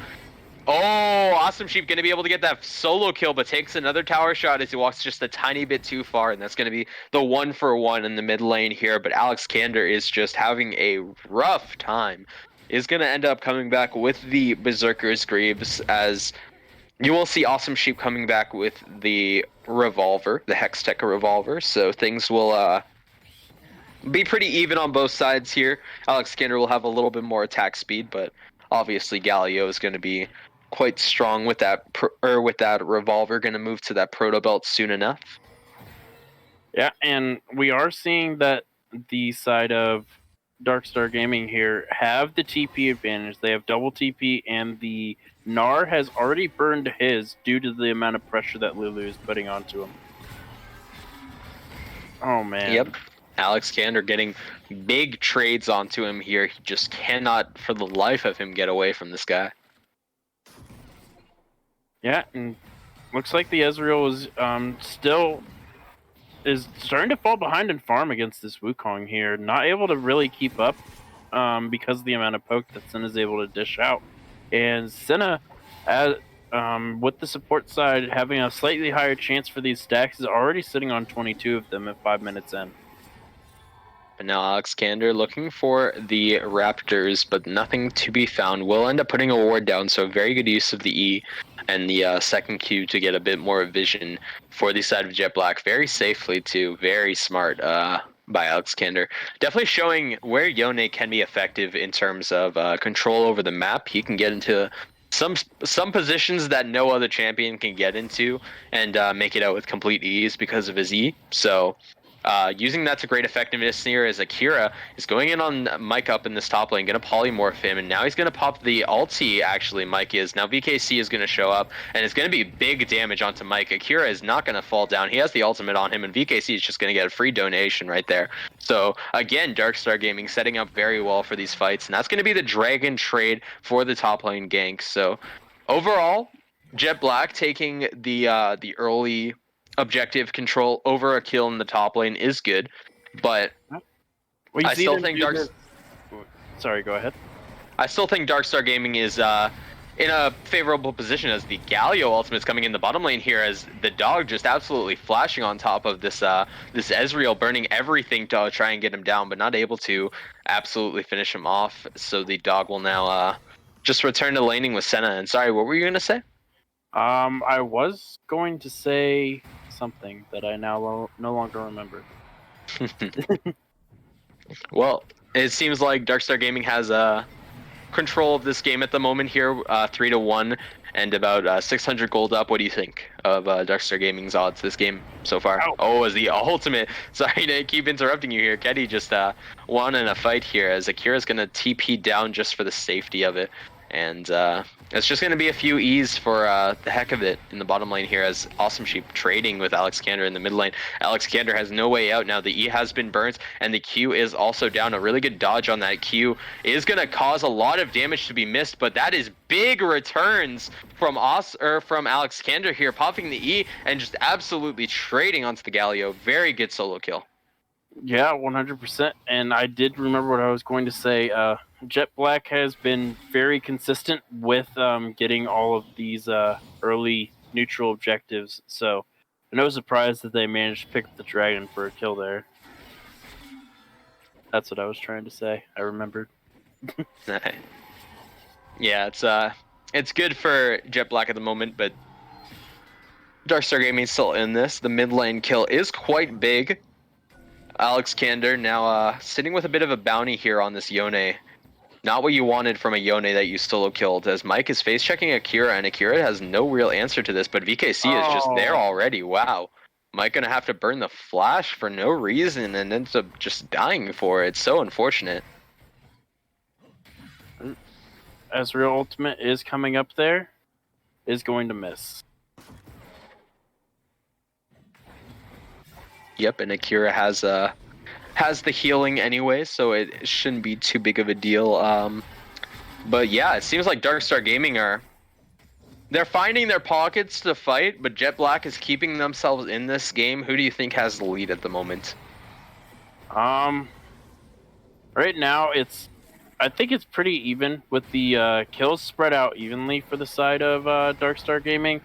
Oh, Awesome Sheep going to be able to get that solo kill, but takes another tower shot as he walks just a tiny bit too far, and that's going to be the 1-for-1 in the mid lane here. But Alexander is just having a rough time. Is going to end up coming back with the Berserker's Greaves, as you will see Awesome Sheep coming back with the revolver, the Hextech revolver, so things will be pretty even on both sides here. Alexander will have a little bit more attack speed, but obviously Galio is going to be quite strong with that revolver, going to move to that proto belt soon enough. Yeah, and we are seeing that the side of Darkstar Gaming here have the TP advantage. They have double TP, and the Gnar has already burned his due to the amount of pressure that Lulu is putting onto him. Oh, man. Yep. Alexander getting big trades onto him here. He just cannot, for the life of him, get away from this guy. Yeah, and looks like the Ezreal is starting to fall behind in farm against this Wukong here. Not able to really keep up because of the amount of poke that Senna's able to dish out. And Senna, with the support side having a slightly higher chance for these stacks, is already sitting on 22 of them at 5 minutes in. And now Alexander looking for the Raptors, but nothing to be found. Will end up putting a ward down, so very good use of the E and the second Q to get a bit more vision for the side of Jet Black. Very safely too, very smart by Alexander. Definitely showing where Yone can be effective in terms of control over the map. He can get into some positions that no other champion can get into and make it out with complete ease because of his E. So using that to great effectiveness here as Akira is going in on Mike up in this top lane, going to polymorph him, and now he's going to pop the ulti, actually, Mike is. Now VKC is going to show up, and it's going to be big damage onto Mike. Akira is not going to fall down. He has the ultimate on him, and VKC is just going to get a free donation right there. So, again, Darkstar Gaming setting up very well for these fights, and that's going to be the Dragon trade for the top lane gank. So, overall, Jet Black taking the early objective control over a kill in the top lane is good, but We I see still them think do this- Sorry, go ahead. I still think Darkstar Gaming is in a favorable position as the Galio ultimate's coming in the bottom lane here, as the dog just absolutely flashing on top of this this Ezreal, burning everything to try and get him down, but not able to absolutely finish him off. So the dog will now just return to laning with Senna. And sorry, what were you gonna say? I was going to say something that I now no longer remember. Well, it seems like Darkstar Gaming has control of this game at the moment here, 3-1, and about 600 gold up. What do you think of Darkstar Gaming's odds this game so far? Oh, as the ultimate. Sorry to keep interrupting you here. Keddy just won in a fight here, as Akira's going to TP down just for the safety of it. And it's just going to be a few E's for the heck of it in the bottom lane here, as Awesome Sheep trading with Alex Kander in the mid lane. Alex Kander has no way out now. The E has been burnt, and the Q is also down. A really good dodge on that Q is going to cause a lot of damage to be missed, but that is big returns from Alex Kander here, popping the E and just absolutely trading onto the Galio. Very good solo kill. Yeah, 100%. And I did remember what I was going to say. Jet Black has been very consistent with getting all of these early neutral objectives. So, no surprise that they managed to pick up the dragon for a kill there. That's what I was trying to say. I remembered. Yeah, it's good for Jet Black at the moment, but Darkstar Gaming still in this. The mid lane kill is quite big. Alex Kander now sitting with a bit of a bounty here on this Yone. Not what you wanted from a Yone that you solo killed, as Mike is face checking Akira, and Akira has no real answer to this, but VKC is just there already. Wow. Mike gonna have to burn the flash for no reason and ends up just dying for it. It's so unfortunate. Ezreal ultimate is coming up there. Is going to miss. Yep, and Akira has the healing anyway, so it shouldn't be too big of a deal. But yeah, it seems like Darkstar Gaming they're finding their pockets to fight, but Jet Black is keeping themselves in this game. Who do you think has the lead at the moment? Right now I think it's pretty even, with the kills spread out evenly for the side of Darkstar Gaming.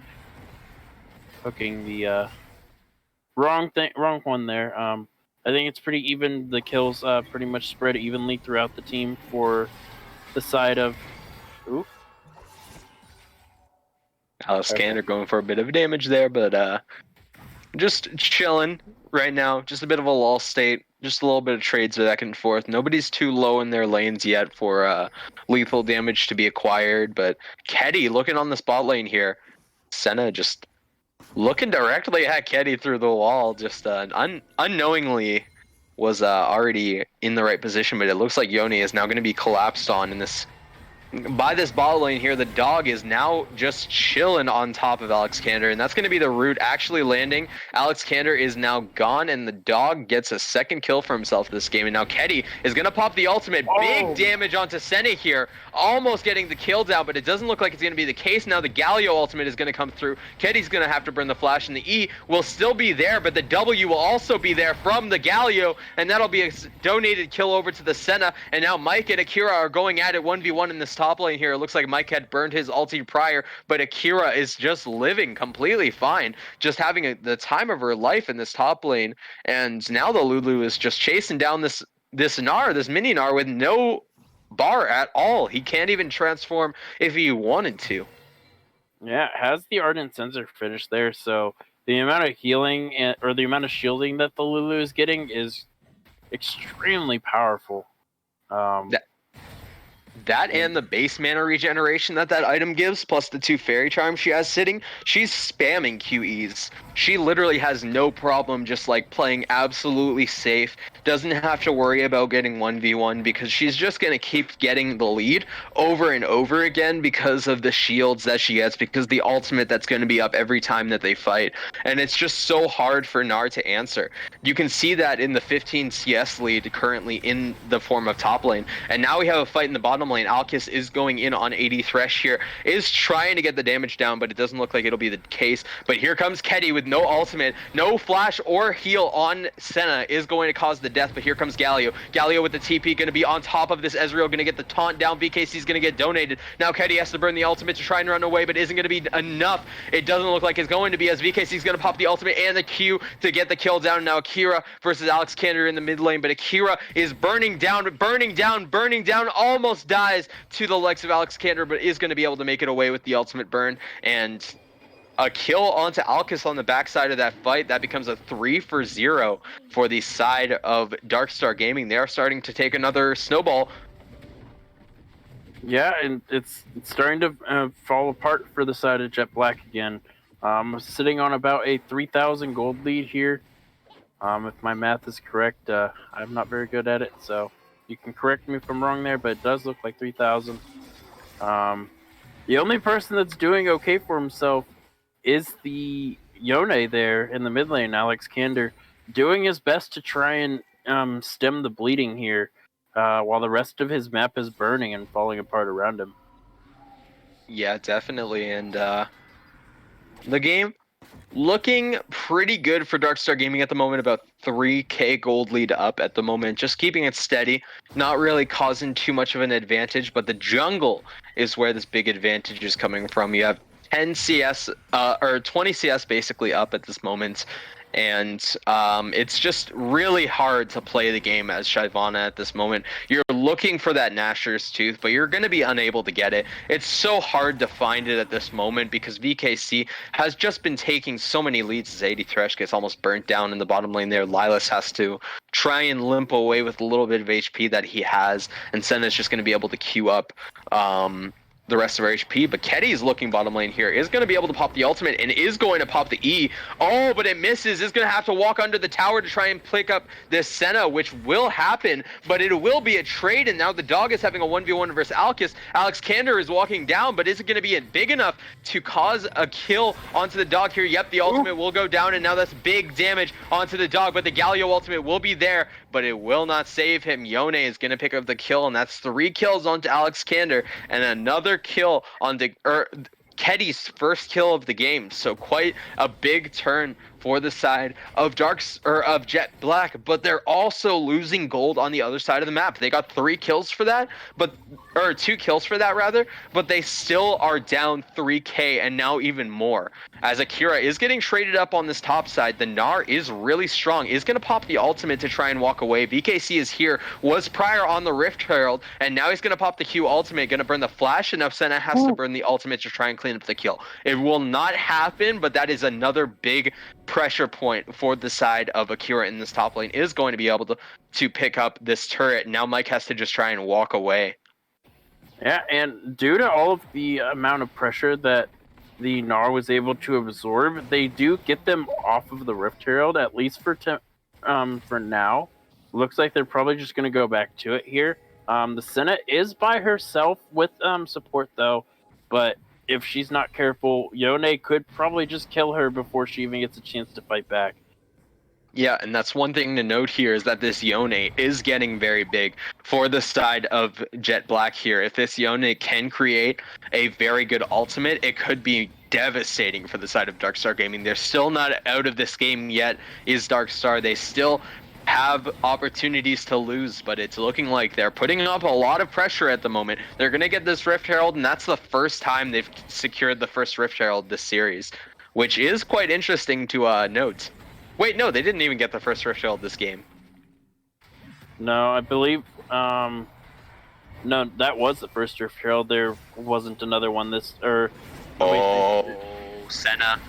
Hooking the wrong one there. I think it's pretty even. The kills pretty much spread evenly throughout the team for the side of. Ooh. Alex Kander going for a bit of damage there, but just chilling right now. Just a bit of a lull state. Just a little bit of trades back and forth. Nobody's too low in their lanes yet for lethal damage to be acquired, but Keddy looking on the spot lane here. Senna just looking directly at Keddy through the wall, just unknowingly was already in the right position, but it looks like Yone is now going to be collapsed on in this. By this bot lane here, the dog is now just chilling on top of Alex Kander, and that's going to be the root actually landing. Alex Kander is now gone, and the dog gets a second kill for himself this game. And now Keddy is going to pop the ultimate. Big damage onto Senna here, almost getting the kill down, but it doesn't look like it's going to be the case. Now the Galio ultimate is going to come through. Keddy's going to have to burn the flash, and the E will still be there, but the W will also be there from the Galio, and that'll be a donated kill over to the Senna. And now Mike and Akira are going at it 1v1 in this top lane here. It looks like Mike had burned his ulti prior, but Akira is just living completely fine, just having the time of her life in this top lane. And now the Lulu is just chasing down this mini Gnar with no bar at all. He can't even transform if he wanted to. Yeah, has the Ardent Sensor finished there, so the amount of healing or the amount of shielding that the Lulu is getting is extremely powerful. That and the base mana regeneration that item gives, plus the 2 fairy charms she has sitting, she's spamming QEs. she literally has no problem just like playing absolutely safe, doesn't have to worry about getting 1v1 because she's just going to keep getting the lead over and over again because of the shields that she gets, because the ultimate that's going to be up every time that they fight. And it's just so hard for Gnar to answer. You can see that in the 15 CS lead currently in the form of top lane. And now we have a fight in the bottom lane. Alkis is going in on 80 Thresh here, is trying to get the damage down, but it doesn't look like it'll be the case. But here comes Ketty with no ultimate, no flash or heal on Senna is going to cause the death, but here comes Galio. Galio with the TP going to be on top of this Ezreal, going to get the taunt down. VKC's going to get donated. Now Ketty has to burn the ultimate to try and run away, but isn't going to be enough. It doesn't look like it's going to be, as VKC's going to pop the ultimate and the Q to get the kill down. Now Akira versus Alex Kander in the mid lane, but Akira is burning down, almost dies to the legs of Alex Kander, but is going to be able to make it away with the ultimate burn. And a kill onto Alkis on the backside of that fight. That becomes a 3-for-0 for the side of Darkstar Gaming. They are starting to take another snowball. Yeah, and it's starting to fall apart for the side of Jet Black again. Sitting on about a 3,000 gold lead here. If my math is correct, I'm not very good at it, so you can correct me if I'm wrong there, but it does look like 3,000. The only person that's doing okay for himself is the Yone there in the mid lane, Alex Kander, doing his best to try and stem the bleeding here, while the rest of his map is burning and falling apart around him. Yeah, definitely. And the game looking pretty good for Darkstar Gaming at the moment, about 3k gold lead up at the moment, just keeping it steady, not really causing too much of an advantage, but the jungle is where this big advantage is coming from. You have 10 CS, or 20 CS basically up at this moment, and it's just really hard to play the game as Shyvana at this moment. You're looking for that Nashor's Tooth, but you're going to be unable to get it. It's so hard to find it at this moment because VKC has just been taking so many leads as 80 Thresh gets almost burnt down in the bottom lane there. Lilas has to try and limp away with a little bit of HP that he has, and Senna's just going to be able to queue up the rest of our HP, but Ketty's looking bottom lane here, is going to be able to pop the ultimate and is going to pop the E. Oh, but it misses, is going to have to walk under the tower to try and pick up this Senna, which will happen, but it will be a trade, and now the dog is having a 1v1 versus Alkis. Alex Kander is walking down, but is it going to be big enough to cause a kill onto the dog here? Yep, the ultimate will go down, and now that's big damage onto the dog, but the Galio ultimate will be there, but it will not save him. Yone is going to pick up the kill, and that's 3 kills onto Alex Kander, and another kill on Ketty's first kill of the game. So quite a big turn for the side of of Jet Black, but they're also losing gold on the other side of the map. They got 3 kills for that, or 2 kills for that rather, but they still are down 3k and now even more. As Akira is getting traded up on this top side, the Gnar is really strong, is going to pop the ultimate to try and walk away. VKC is here, was prior on the Rift Herald, and now he's going to pop the Q ultimate, going to burn the flash, and now Senna has to burn the ultimate to try and clean up the kill. It will not happen, but that is another big pressure point for the side of Akira in this top lane, is going to be able to pick up this turret. Now Mike has to just try and walk away. Yeah, and due to all of the amount of pressure that the Gnar was able to absorb, they do get them off of the Rift Herald, at least for now. Looks like they're probably just going to go back to it here. The Senna is by herself with support though, but if she's not careful, Yone could probably just kill her before she even gets a chance to fight back. Yeah, and that's one thing to note here, is that this Yone is getting very big for the side of Jet Black here. If this Yone can create a very good ultimate, it could be devastating for the side of Darkstar Gaming. They're still not out of this game yet, is Darkstar. They still have opportunities to lose, but it's looking like they're putting up a lot of pressure at the moment. They're going to get this Rift Herald, and that's the first time they've secured the first Rift Herald this series, which is quite interesting to note. Wait, no, they didn't even get the first Rift Herald this game. No, I believe, no, that was the first Rift Herald. There wasn't another one this, or... Oh, Senna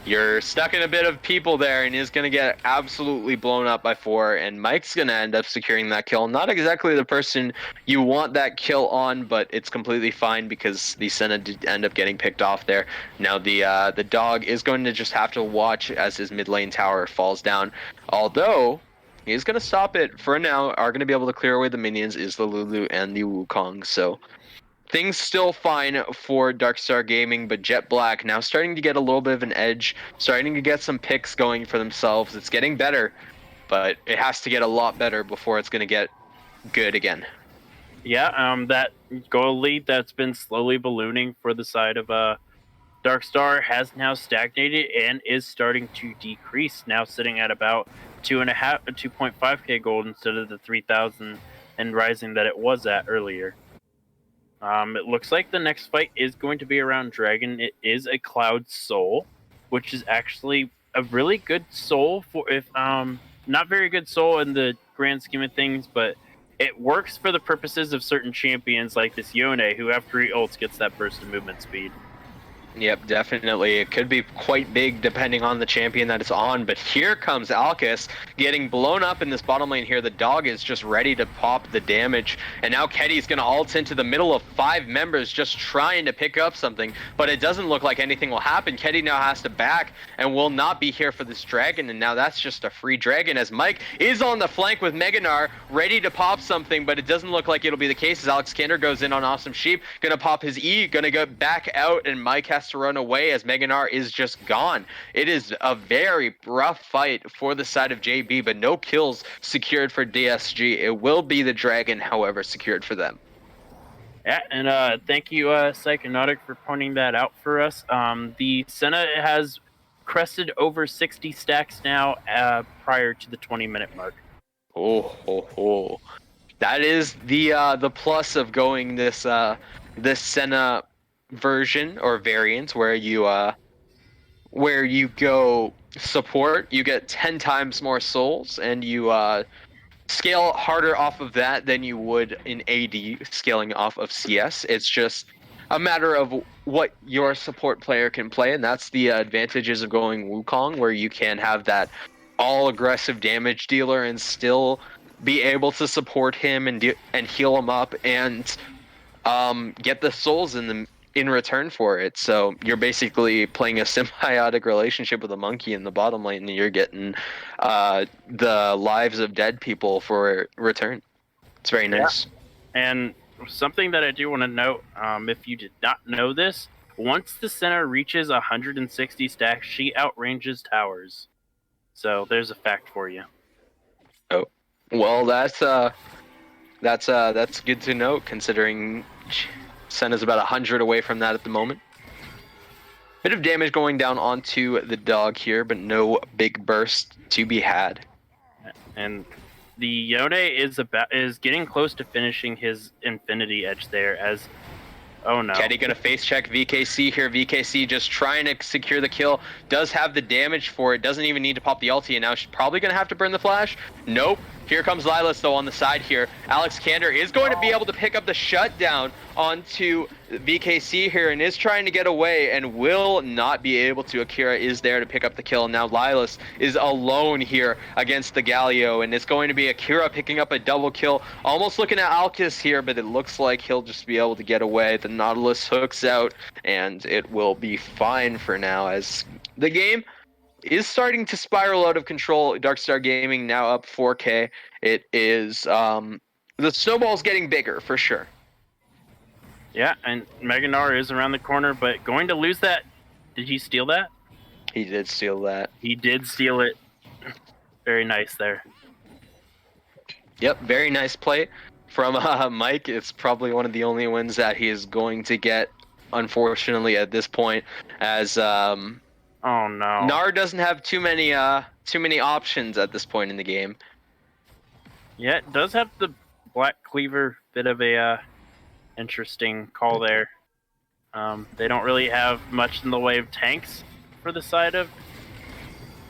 you're stuck in a bit of people there, and is going to get absolutely blown up by 4, and Mike's going to end up securing that kill. Not exactly the person you want that kill on, but it's completely fine because the Senna did end up getting picked off there. Now the dog is going to just have to watch as his mid lane tower falls down, although he's going to stop it for now. Are going to be able to clear away the minions is the Lulu and the Wukong, so things still fine for Darkstar Gaming, but Jet Black now starting to get a little bit of an edge, starting to get some picks going for themselves. It's getting better, but it has to get a lot better before it's going to get good again. Yeah, that goal lead that's been slowly ballooning for the side of Darkstar has now stagnated and is starting to decrease. Now sitting at about 2.5k gold instead of the 3,000 and rising that it was at earlier. It looks like the next fight is going to be around Dragon. It is a Cloud Soul, which is actually a really good soul for if not very good soul in the grand scheme of things, but it works for the purposes of certain champions like this Yone, who after he ults gets that burst of movement speed. Yep, definitely. It could be quite big depending on the champion that it's on, but here comes Alcus getting blown up in this bottom lane here. The dog is just ready to pop the damage, and now Keddy's going to ult into the middle of 5 members just trying to pick up something, but it doesn't look like anything will happen. Keddy now has to back and will not be here for this dragon, and now that's just a free dragon as Mike is on the flank with Meganar ready to pop something, but it doesn't look like it'll be the case as Alex Kander goes in on Awesome Sheep, going to pop his E, going to go back out, and Mike has to run away as Meganar is just gone. It is a very rough fight for the side of JB, but no kills secured for DSG. It will be the dragon, however, secured for them. Yeah, and thank you, Psychonautic, for pointing that out for us. The Senna has crested over 60 stacks now prior to the 20-minute mark. Oh. That is the plus of going this Senna version or variant where you go support, you get 10 times more souls, and you scale harder off of that than you would in AD scaling off of CS. It's just a matter of what your support player can play, and that's the advantages of going Wukong, where you can have that all aggressive damage dealer and still be able to support him and heal him up and get the souls in return for it. So you're basically playing a symbiotic relationship with a monkey in the bottom lane, and you're getting the lives of dead people for return. It's very nice. Yeah. And something that I do want to note, if you did not know this, once the center reaches 160 stacks, she outranges towers. So there's a fact for you. Oh, well, that's good to note, considering Senna's about 100 away from that at the moment. Bit of damage going down onto the dog here, but no big burst to be had. And the Yone is getting close to finishing his Infinity Edge there as... Oh no. Keddy gonna face check VKC here. VKC just trying to secure the kill. Does have the damage for it. Doesn't even need to pop the ulti, and now she's probably gonna have to burn the flash. Nope. Here comes Lilas though on the side here. Alex Kander is going to be able to pick up the shutdown onto VKC here and is trying to get away and will not be able to. Akira is there to pick up the kill. Now Lilas is alone here against the Galio, and it's going to be Akira picking up a double kill. Almost looking at Alcus here, but it looks like he'll just be able to get away. The Nautilus hooks out, and it will be fine for now as the game is starting to spiral out of control. Darkstar Gaming now up 4K. It is the snowball's getting bigger for sure. Yeah, and Meganar is around the corner, but going to lose that. Did he steal that? He did steal that. He did steal it. Very nice there. Yep, very nice play from Mike. It's probably one of the only wins that he is going to get, unfortunately, at this point, as Oh no. Nar doesn't have too many options at this point in the game. Yeah, it does have the Black Cleaver, bit of a interesting call there. They don't really have much in the way of tanks for the side of.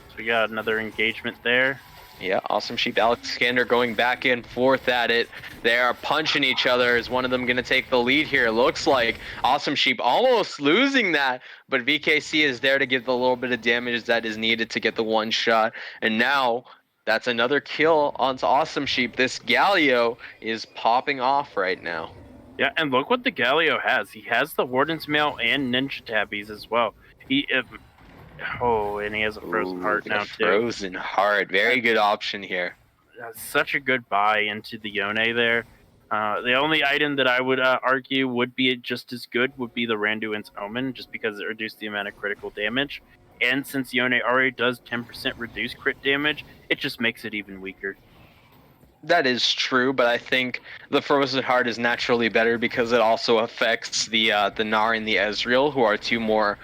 So we got another engagement there. Yeah, Awesome Sheep, Alexander going back and forth at it. They are punching each other. Is one of them going to take the lead here? Looks like Awesome Sheep almost losing that, but VKC is there to give the little bit of damage that is needed to get the one shot. And now that's another kill onto Awesome Sheep. This Galio is popping off right now. Yeah, and look what the Galio has. He has the Warden's Mail and Ninja Tabbies as well. And he has a Frozen Heart now too. Frozen Heart, very good option here. That's such a good buy into the Yone there. The only item that I would argue would be just as good would be the Randuin's Omen, just because it reduced the amount of critical damage. And since Yone already does 10% reduce crit damage, it just makes it even weaker. That is true, but I think the Frozen Heart is naturally better because it also affects the Gnar and the Ezreal, who are two more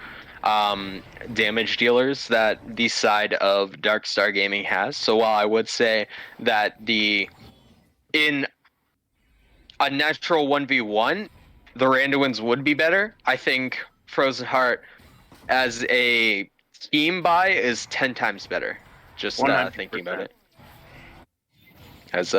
damage dealers that the side of Darkstar Gaming has. So while I would say that in a natural 1v1, the Randuins would be better, I think Frozen Heart as a team buy is 10 times better. Just thinking about it. As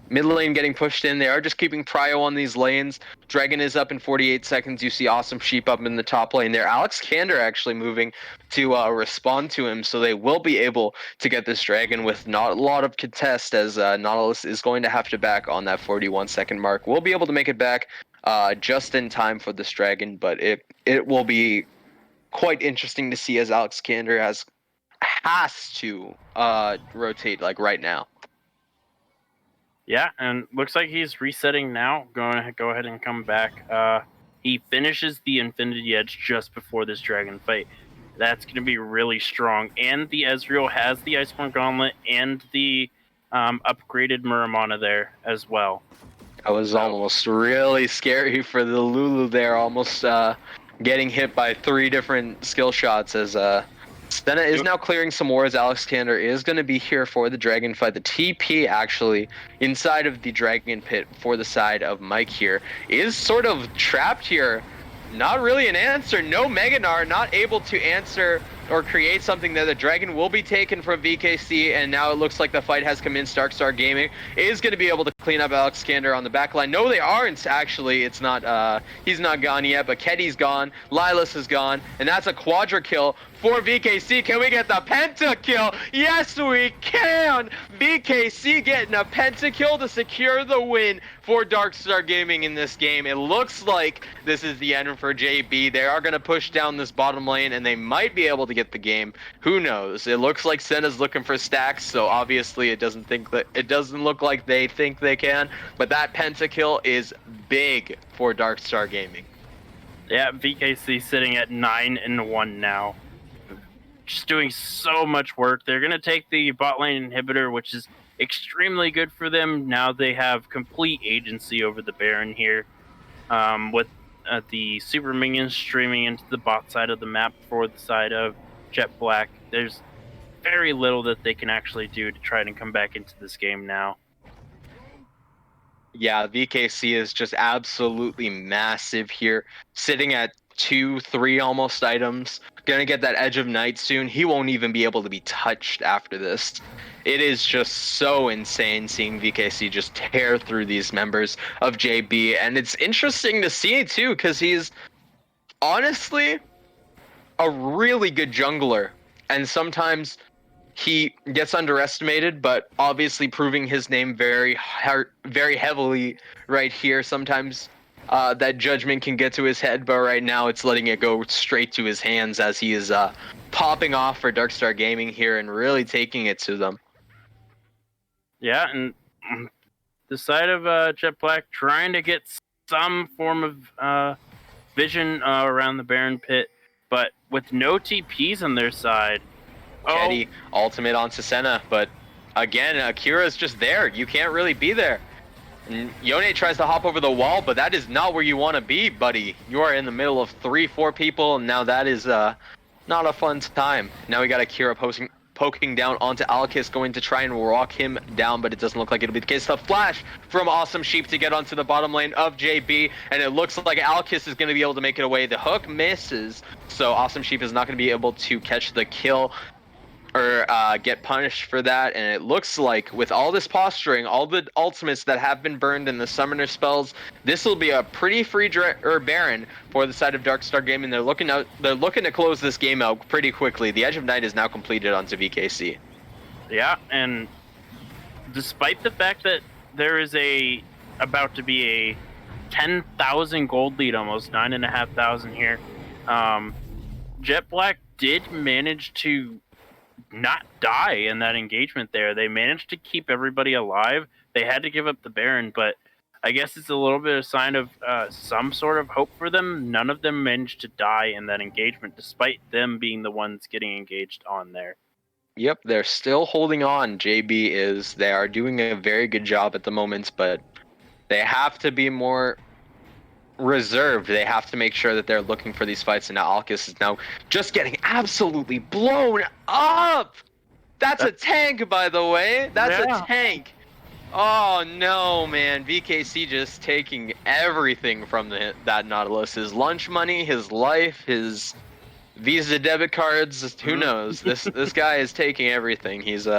mid lane getting pushed in, they are just keeping prio on these lanes. Dragon is up in 48 seconds. You see Awesome Sheep up in the top lane there. Alexander actually moving to respond to him, so they will be able to get this Dragon with not a lot of contest, as Nautilus is going to have to back on that 41-second mark. We'll be able to make it back just in time for this Dragon, but it will be quite interesting to see as Alexander has to rotate like right now. Yeah, and looks like he's resetting now. Go ahead and come back. He finishes the Infinity Edge just before this Dragon fight. That's going to be really strong. And the Ezreal has the Iceborne Gauntlet and the upgraded Muramana there as well. That was almost really scary for the Lulu there, almost getting hit by 3 different skill shots as Senna is now clearing some more as Alexander is going to be here for the Dragon fight. The TP actually inside of the Dragon pit for the side of Mike here is sort of trapped here. Not really an answer. No Mega Gnar, not able to answer or create something there. The Dragon will be taken from VKC, and now it looks like the fight has come in. Darkstar Gaming is going to be able to clean up Alexander on the back line. No, they aren't, actually. It's not, he's not gone yet, but Keddy's gone. Lilas is gone, and that's a quadra kill for VKC. Can we get the penta kill? Yes, we can! VKC getting a penta kill to secure the win for Darkstar Gaming in this game. It looks like this is the end for JB. They are going to push down this bottom lane, and they might be able to get the game. Who knows? It looks like Senna's looking for stacks, so obviously it doesn't look like they think they can, but that pentakill is big for Darkstar Gaming. Yeah, VKC sitting at 9-1 now. Just doing so much work. They're going to take the bot lane inhibitor, which is extremely good for them. Now they have complete agency over the Baron here, with the super minions streaming into the bot side of the map for the side of Jet Black. There's very little that they can actually do to try and come back into this game now. Yeah, VKC is just absolutely massive here, sitting at 2-3 almost items. Gonna get that Edge of Night soon. He won't even be able to be touched after this. It is just so insane seeing VKC just tear through these members of JB, and it's interesting to see too, because he's honestly a really good jungler, and sometimes he gets underestimated, but obviously proving his name very heavily right here. Sometimes that judgment can get to his head, but right now it's letting it go straight to his hands as he is popping off for Darkstar Gaming here and really taking it to them. Yeah, and the side of Jet Black trying to get some form of vision around the Baron pit, but with no TPs on their side. Keddy ultimate onto Senna, but again, Akira's just there. You can't really be there. And Yone tries to hop over the wall, but that is not where you want to be, buddy. You are in the middle of 3-4 people, and now that is not a fun time. Now we got Akira poking down onto Alkis, going to try and walk him down, but it doesn't look like it'll be the case. The flash from Awesome Sheep to get onto the bottom lane of JB, and it looks like Alkis is going to be able to make it away. The hook misses, so Awesome Sheep is not going to be able to catch the kill. or get punished for that. And it looks like with all this posturing, all the ultimates that have been burned in the summoner spells, this will be a pretty free Baron for the side of Darkstar Gaming. They're looking to close this game out pretty quickly. The Edge of Night is now completed onto VKC. Yeah, and despite the fact that there is about to be a 10,000 gold lead, almost 9,500 here, Jet Black did manage to not die in that engagement there. They managed to keep everybody alive. They had to give up the Baron, but I guess it's a little bit of sign of some sort of hope for them. None of them managed to die in that engagement, despite them being the ones getting engaged on there. Yep, they're still holding on. JB is. They are doing a very good job at the moment, but they have to be more reserved. They have to make sure that they're looking for these fights, and now Alkis is now just getting absolutely blown up. That's a tank, by the way. That's a tank. Oh no, man. VKC just taking everything from that Nautilus. His lunch money, his life, his Visa debit cards, who knows? This guy is taking everything. He's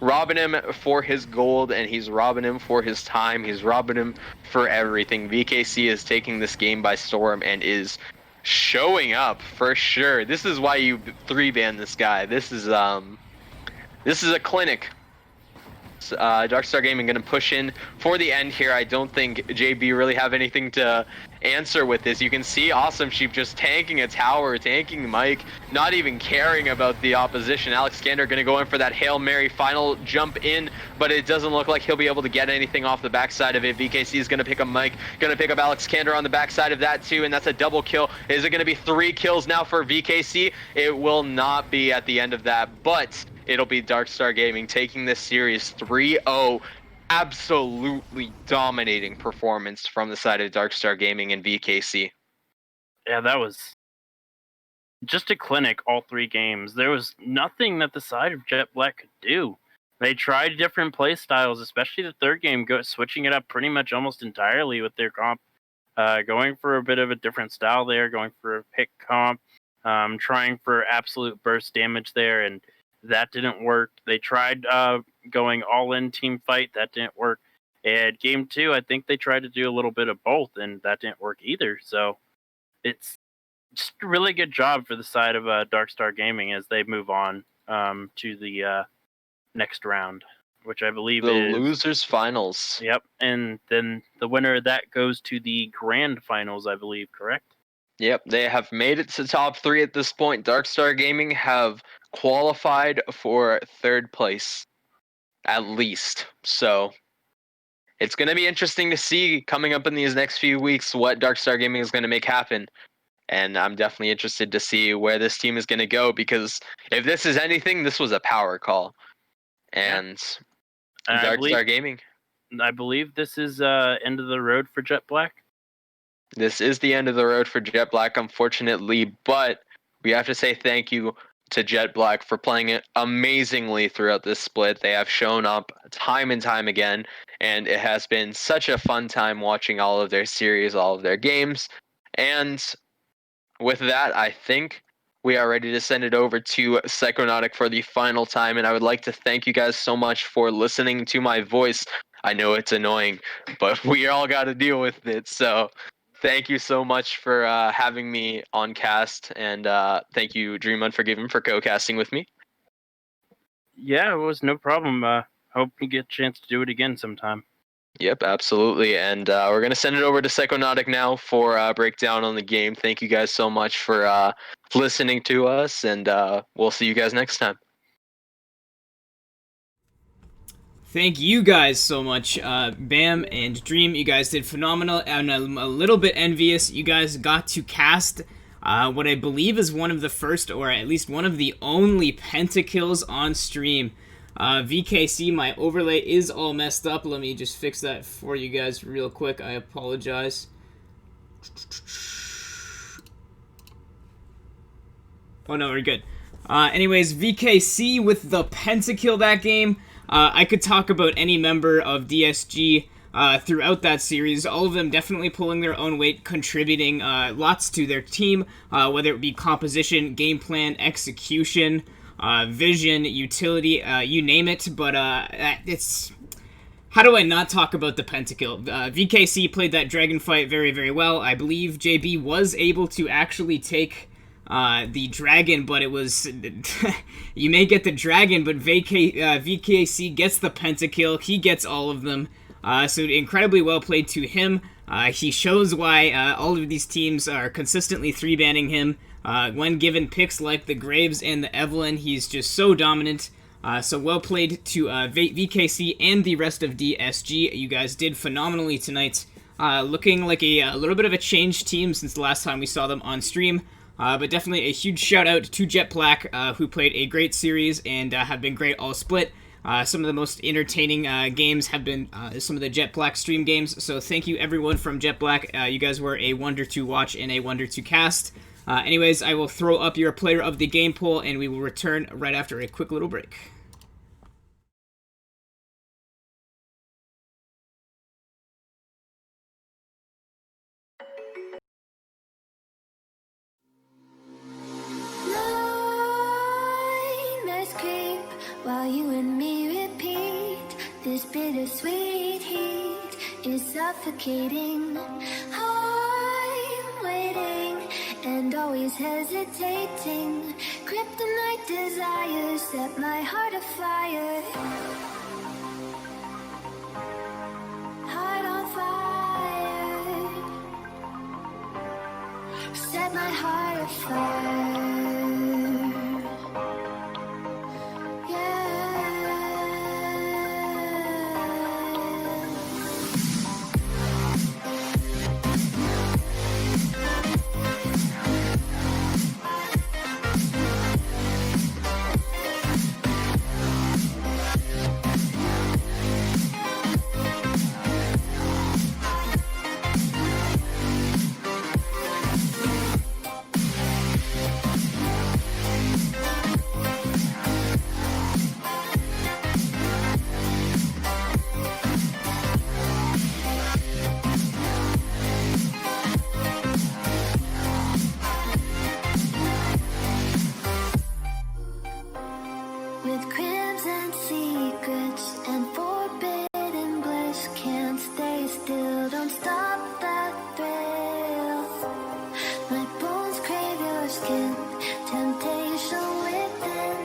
robbing him for his gold, and he's robbing him for his time. He's robbing him for everything. VKC is taking this game by storm and is showing up for sure. This is why you 3-ban this guy. This is a clinic. Darkstar Gaming going to push in for the end here. I don't think JB really have anything to answer with this. You can see Awesome Sheep just tanking a tower, tanking Mike, not even caring about the opposition. Alex Skander going to go in for that Hail Mary final jump in, but it doesn't look like he'll be able to get anything off the backside of it. VKC is going to pick up Mike, going to pick up Alex Skander on the backside of that too, and that's a double kill. Is it going to be 3 kills now for VKC? It will not be at the end of that, but it'll be Darkstar Gaming taking this series 3-0. Absolutely dominating performance from the side of Darkstar Gaming and VKC. Yeah, that was just a clinic all 3 games. There was nothing that the side of Jet Black could do. They tried different play styles, especially the third game, switching it up pretty much almost entirely with their comp. Going for a bit of a different style there, going for a pick comp, trying for absolute burst damage there, and that didn't work. They tried going all-in team fight. That didn't work. And game 2, I think they tried to do a little bit of both, and that didn't work either. So it's just a really good job for the side of Darkstar Gaming as they move on to the next round, which I believe is the losers finals. Yep, and then the winner of that goes to the grand finals, I believe, correct? Yep, they have made it to top 3 at this point. Darkstar Gaming have qualified for 3rd place, at least. So it's going to be interesting to see coming up in these next few weeks what Darkstar Gaming is going to make happen. And I'm definitely interested to see where this team is going to go, because if this is anything, this was a power call. And Darkstar Gaming. I believe this is end of the road for Jet Black. This is the end of the road for Jet Black, unfortunately, but we have to say thank you to Jet Black for playing it amazingly throughout this split. They have shown up time and time again, and it has been such a fun time watching all of their series, all of their games. And with that, I think we are ready to send it over to Psychonautic for the final time, and I would like to thank you guys so much for listening to my voice. I know it's annoying, but we all got to deal with it, so thank you so much for having me on cast, and thank you, Dream Unforgiven, for co-casting with me. Yeah, it was no problem. Hope you get a chance to do it again sometime. Yep, absolutely. And we're going to send it over to Psychonautic now for a breakdown on the game. Thank you guys so much for listening to us, and we'll see you guys next time. Thank you guys so much, Bam and Dream. You guys did phenomenal. I'm a little bit envious. You guys got to cast what I believe is one of the first, or at least one of the only pentakills on stream. VKC, my overlay is all messed up. Let me just fix that for you guys real quick. I apologize. Oh no, we're good. Anyways, VKC with the pentakill that game. I could talk about any member of DSG throughout that series. All of them definitely pulling their own weight, contributing lots to their team, whether it be composition, game plan, execution. vision, utility, you name it. But it's... How do I not talk about the pentakill? VKC played that dragon fight very, very well. I believe JB was able to actually take the dragon, but it was... you may get the dragon, but VKC gets the pentakill. He gets all of them. So incredibly well played to him. He shows why all of these teams are consistently 3-banning him. When given picks like the Graves and the Evelyn, he's just so dominant. So well played to VKC and the rest of DSG. You guys did phenomenally tonight. Looking like a little bit of a changed team since the last time we saw them on stream. But definitely a huge shout out to Jet Black, who played a great series and have been great all split. Some of the most entertaining games have been some of the Jet Black stream games. So thank you everyone from Jet Black. You guys were a wonder to watch and a wonder to cast. Anyways, I will throw up your player of the game poll, and we will return right after a quick little break. Nightmares creep while you and me repeat. This bittersweet heat is suffocating. I'm waiting and always hesitating. Kryptonite desires set my heart afire. Heart on fire. Set my heart afire. With crimson secrets and forbidden bliss, can't stay still, don't stop that thrill. My bones crave your skin, temptation within,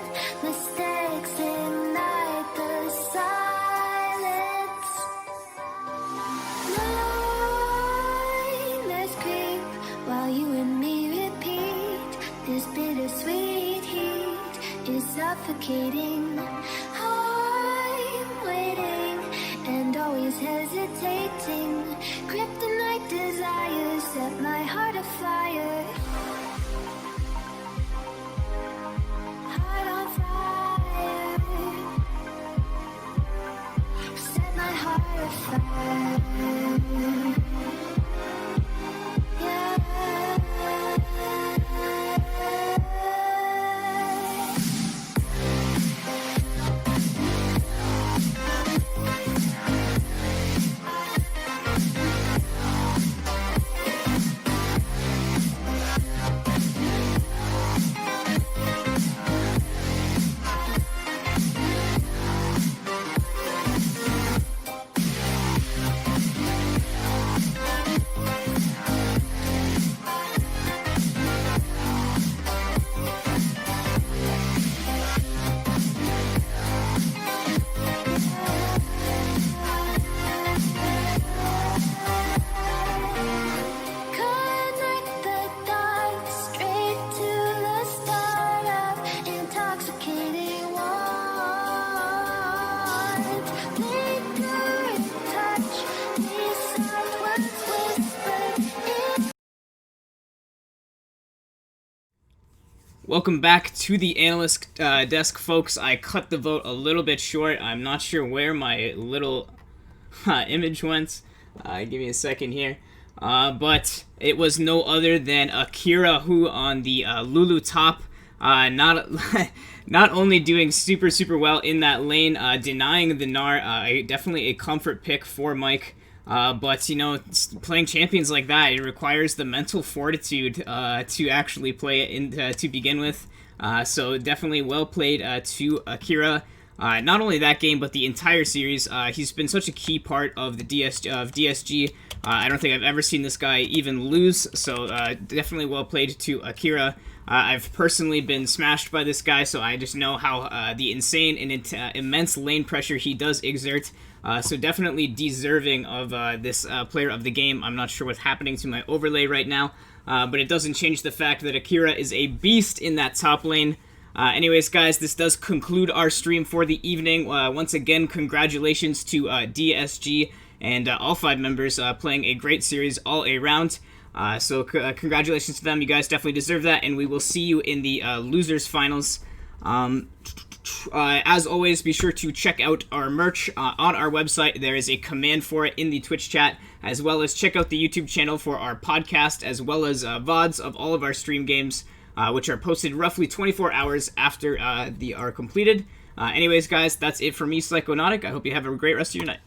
mistakes ignite the silence. Nightmares creep while you and me repeat. This bittersweet heat is suffocating. I'm waiting and always hesitating. Kryptonite desires set my heart afire. Heart on fire. Set my heart afire. Yeah. Connect the dots straight to the start of intoxicating warmth. Lingering touch, these sounds once whispered in. Welcome back to the analyst desk, folks. I cut the vote a little bit short. I'm not sure where my little image went. Give me a second here. But it was no other than Akira, who on the Lulu top, not not only doing super, super well in that lane, denying the Gnar, definitely a comfort pick for Mike. But, you know, playing champions like that, it requires the mental fortitude to actually play it to begin with. So definitely well played to Akira. Not only that game, but the entire series. He's been such a key part of the DSG. I don't think I've ever seen this guy even lose. So definitely well played to Akira. I've personally been smashed by this guy, so I just know how the insane and immense lane pressure he does exert. So definitely deserving of this player of the game. I'm not sure what's happening to my overlay right now, but it doesn't change the fact that Akira is a beast in that top lane. Anyways, guys, this does conclude our stream for the evening. Once again, congratulations to DSG and all 5 members playing a great series all around. So congratulations to them. You guys definitely deserve that, and we will see you in the losers finals. As always, be sure to check out our merch on our website. There is a command for it in the Twitch chat, as well as check out the YouTube channel for our podcast, as well as VODs of all of our stream games, which are posted roughly 24 hours after they are completed. Anyways, guys, that's it for me, Psychonautic. I hope you have a great rest of your night.